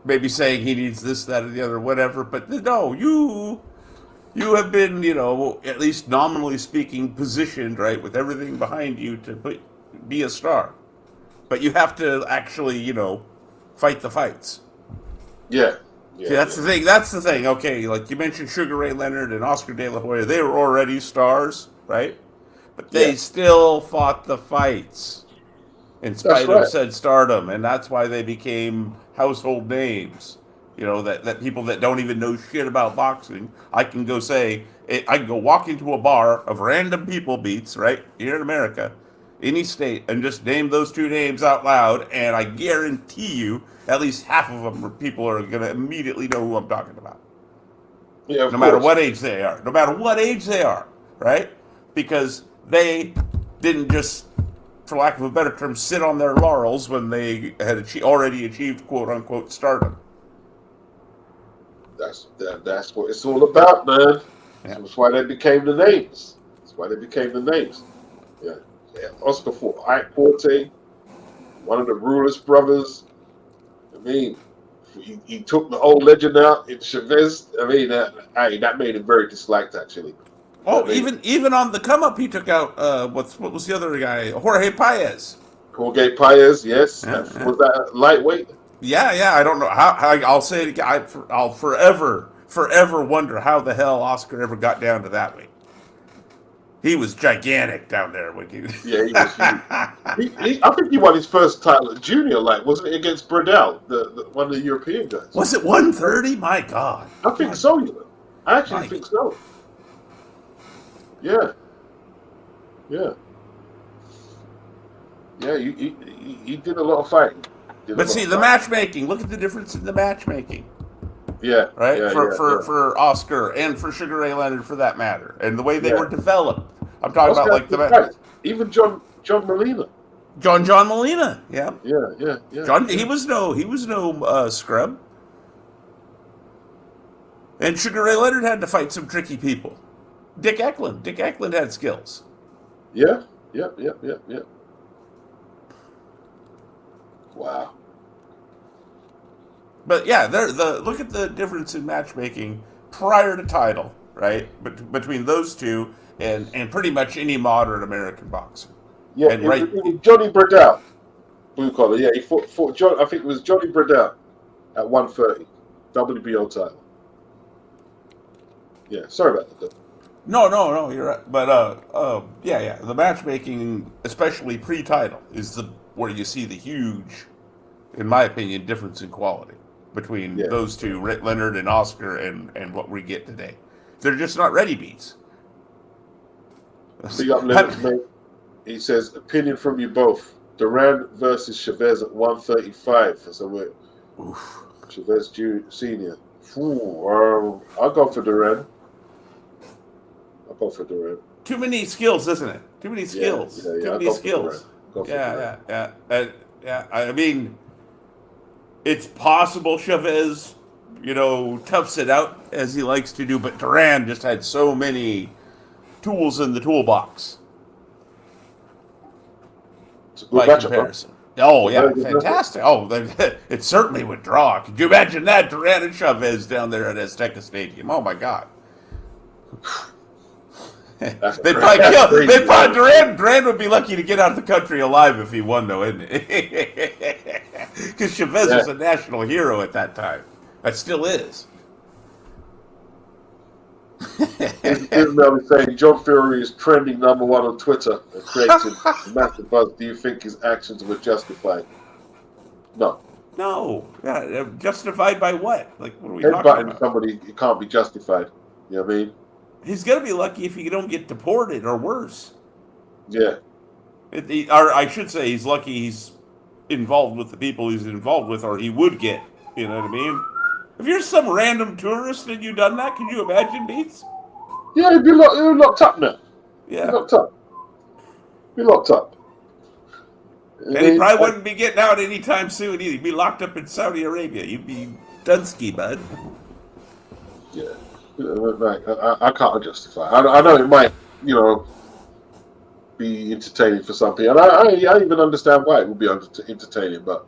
Maybe saying he needs this, that, or the other, whatever. But no, you have been, at least nominally speaking, positioned, right, with everything behind you to be a star. But you have to actually, fight the fights. Yeah. See, that's the thing. That's the thing. Okay, like you mentioned, Sugar Ray Leonard and Oscar De La Hoya, they were already stars, right? But they still fought the fights in spite of said stardom, and that's why they became household names. That people that don't even know shit about boxing, I can go walk into a bar of random people beats, right, here in America, any state, and just name those two names out loud, and I guarantee you at least half of them people are going to immediately know who I'm talking about. Yeah, no matter what age they are. No matter what age they are, right? Because they didn't just, for lack of a better term, sit on their laurels when they had already achieved quote-unquote stardom. That's what it's all about, man. Yeah. That's why they became the names. Yeah. Oscar fought Ike Forte, one of the Rulers brothers. I mean, he took the old legend out in Chavez. I mean, that made him very disliked, actually. Oh, even on the come up, he took out what was the other guy? Jorge Paez. Yes. Was that lightweight? Yeah. I don't know how I'll say it again. I'll forever wonder how the hell Oscar ever got down to that weight. He was gigantic down there. Yeah, he was huge. I think he won his first title at junior, wasn't it, against Bradell, one of the European guys? Was it 130? My God. I think so. I actually think so. Yeah. He did a lot of fighting. But see, the matchmaking. Look at the difference in the matchmaking. Yeah. Right? For Oscar and for Sugar Ray Leonard, for that matter. And the way they were developed. I'm talking about even John Molina. John Molina. Yeah. Yeah. John, he was no scrub. And Sugar Ray Leonard had to fight some tricky people. Dick Eklund had skills. Yeah. Wow. But yeah, look at the difference in matchmaking prior to title, right? Between those two and pretty much any modern American boxer. Yeah, and Johnny Bradell, blue collar. Yeah, he fought John. I think it was Johnny Bradell. at 130. WBO title. Yeah, sorry about that. No, you're right. But yeah, the matchmaking, especially pre-title, is where you see the huge, in my opinion, difference in quality between Yeah. those two, Leonard and Oscar, and what we get today. They're just not ready beats. Big up Leonard, mate. He says, opinion from you both. Duran versus Chavez at 135. So we're Chavez Senior. I'll go for Duran. Too many skills, isn't it? Too many skills. Yeah, Too many skills. Yeah. I mean, it's possible Chavez, toughs it out as he likes to do, but Duran just had so many tools in the toolbox. By comparison. Oh, yeah, fantastic. Oh, it certainly would draw. Could you imagine that? Duran and Chavez down there at Azteca Stadium. Oh, my God. They'd probably kill. Duran would be lucky to get out of the country alive if he won, though, isn't it? Because Chavez was a national hero at that time. That still is. Ismail is saying John Fury is trending #1 on Twitter and creating a massive buzz. Do you think his actions were justified? No. No. Yeah, justified by what? Like, what are we talking about? Somebody, it can't be justified. You know what I mean? He's going to be lucky if he don't get deported or worse. Yeah. Or I should say he's lucky he's involved with the people he's involved with, or he would get. You know what I mean? If you're some random tourist and you done that, can you imagine, Beats? Yeah, he'd be locked up now. Yeah. Be locked up. And he probably wouldn't be getting out anytime soon either. He'd be locked up in Saudi Arabia. You'd be Dunsky, bud. Yeah. I can't justify. I know it might, be entertaining for some people. And I even understand why it would be entertaining, but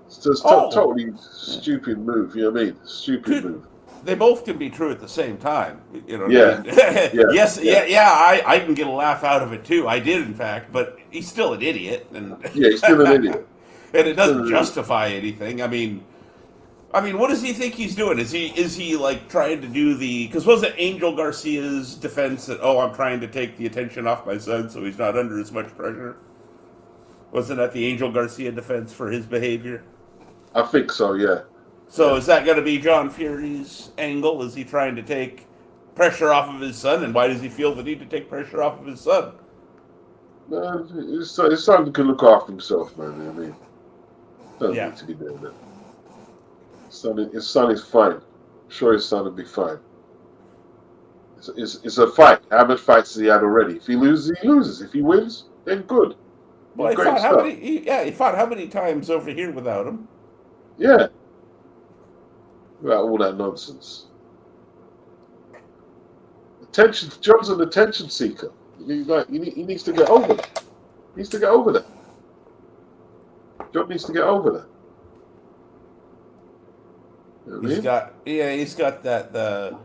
it's just totally stupid move. You know what I mean? Stupid move. They both can be true at the same time. You know. Yeah. What I mean? Yes. I can get a laugh out of it too. I did, in fact, but he's still an idiot. And yeah, he's still an idiot. And it doesn't justify anything. I mean, what does he think he's doing? Is he like trying to do because was it Angel Garcia's defense that I'm trying to take the attention off my son so he's not under as much pressure? Wasn't that the Angel Garcia defense for his behavior? I think so, yeah. So is that going to be John Fury's angle? Is he trying to take pressure off of his son? And why does he feel the need to take pressure off of his son? His son can look after himself, man. I mean, doesn't need to be doing that. His son is fine. I'm sure his son will be fine. It's a fight. How many fights has he had already? If he loses, he loses. If he wins, then good. Well, he fought how many times over here without him? Yeah. About all that nonsense. John's an attention seeker. He needs to get over that. He needs to get over that. John needs to get over that. You know he's got that the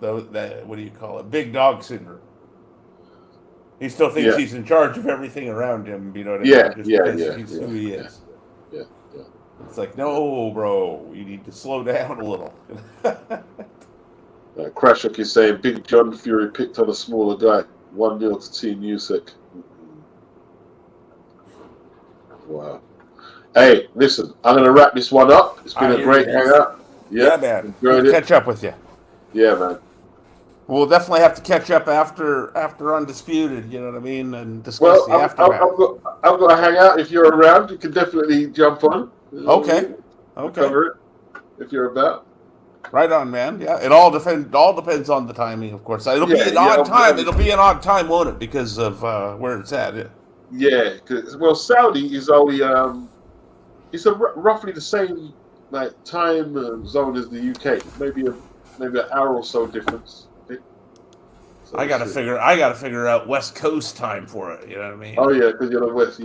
what do you call it? Big dog syndrome. He still thinks he's in charge of everything around him. You know what I mean? He's who he is. Yeah. It's like, no, bro, you need to slow down a little. Krashuk is saying Big John Fury picked on a smaller guy. 1-0 to Team Usyk. Wow. Hey, listen, I'm going to wrap this one up. It's been a great hangout. Yeah, man. Catch up with you. Yeah, man. We'll definitely have to catch up after Undisputed, you know what I mean, and discuss the aftermath. I've got to hang out. If you're around, you can definitely jump on. Okay. Cover it if you're about. Right on, man. Yeah, it all depends on the timing, of course. It'll be an odd time. It'll be an odd time, won't it? Because of where it's at. Yeah. Saudi is only it's roughly the same time zone as the UK. Maybe an hour or so difference. So I gotta figure out West Coast time for it. You know what I mean? Oh yeah, because you're West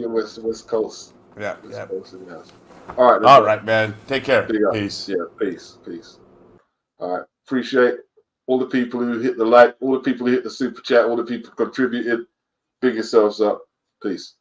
Coast. Yeah. West Coast in the house. All right, man. Take care. Peace. Yeah, peace. All right. Appreciate all the people who hit the like, all the people who hit the super chat, all the people contributed. Big yourselves up. Peace.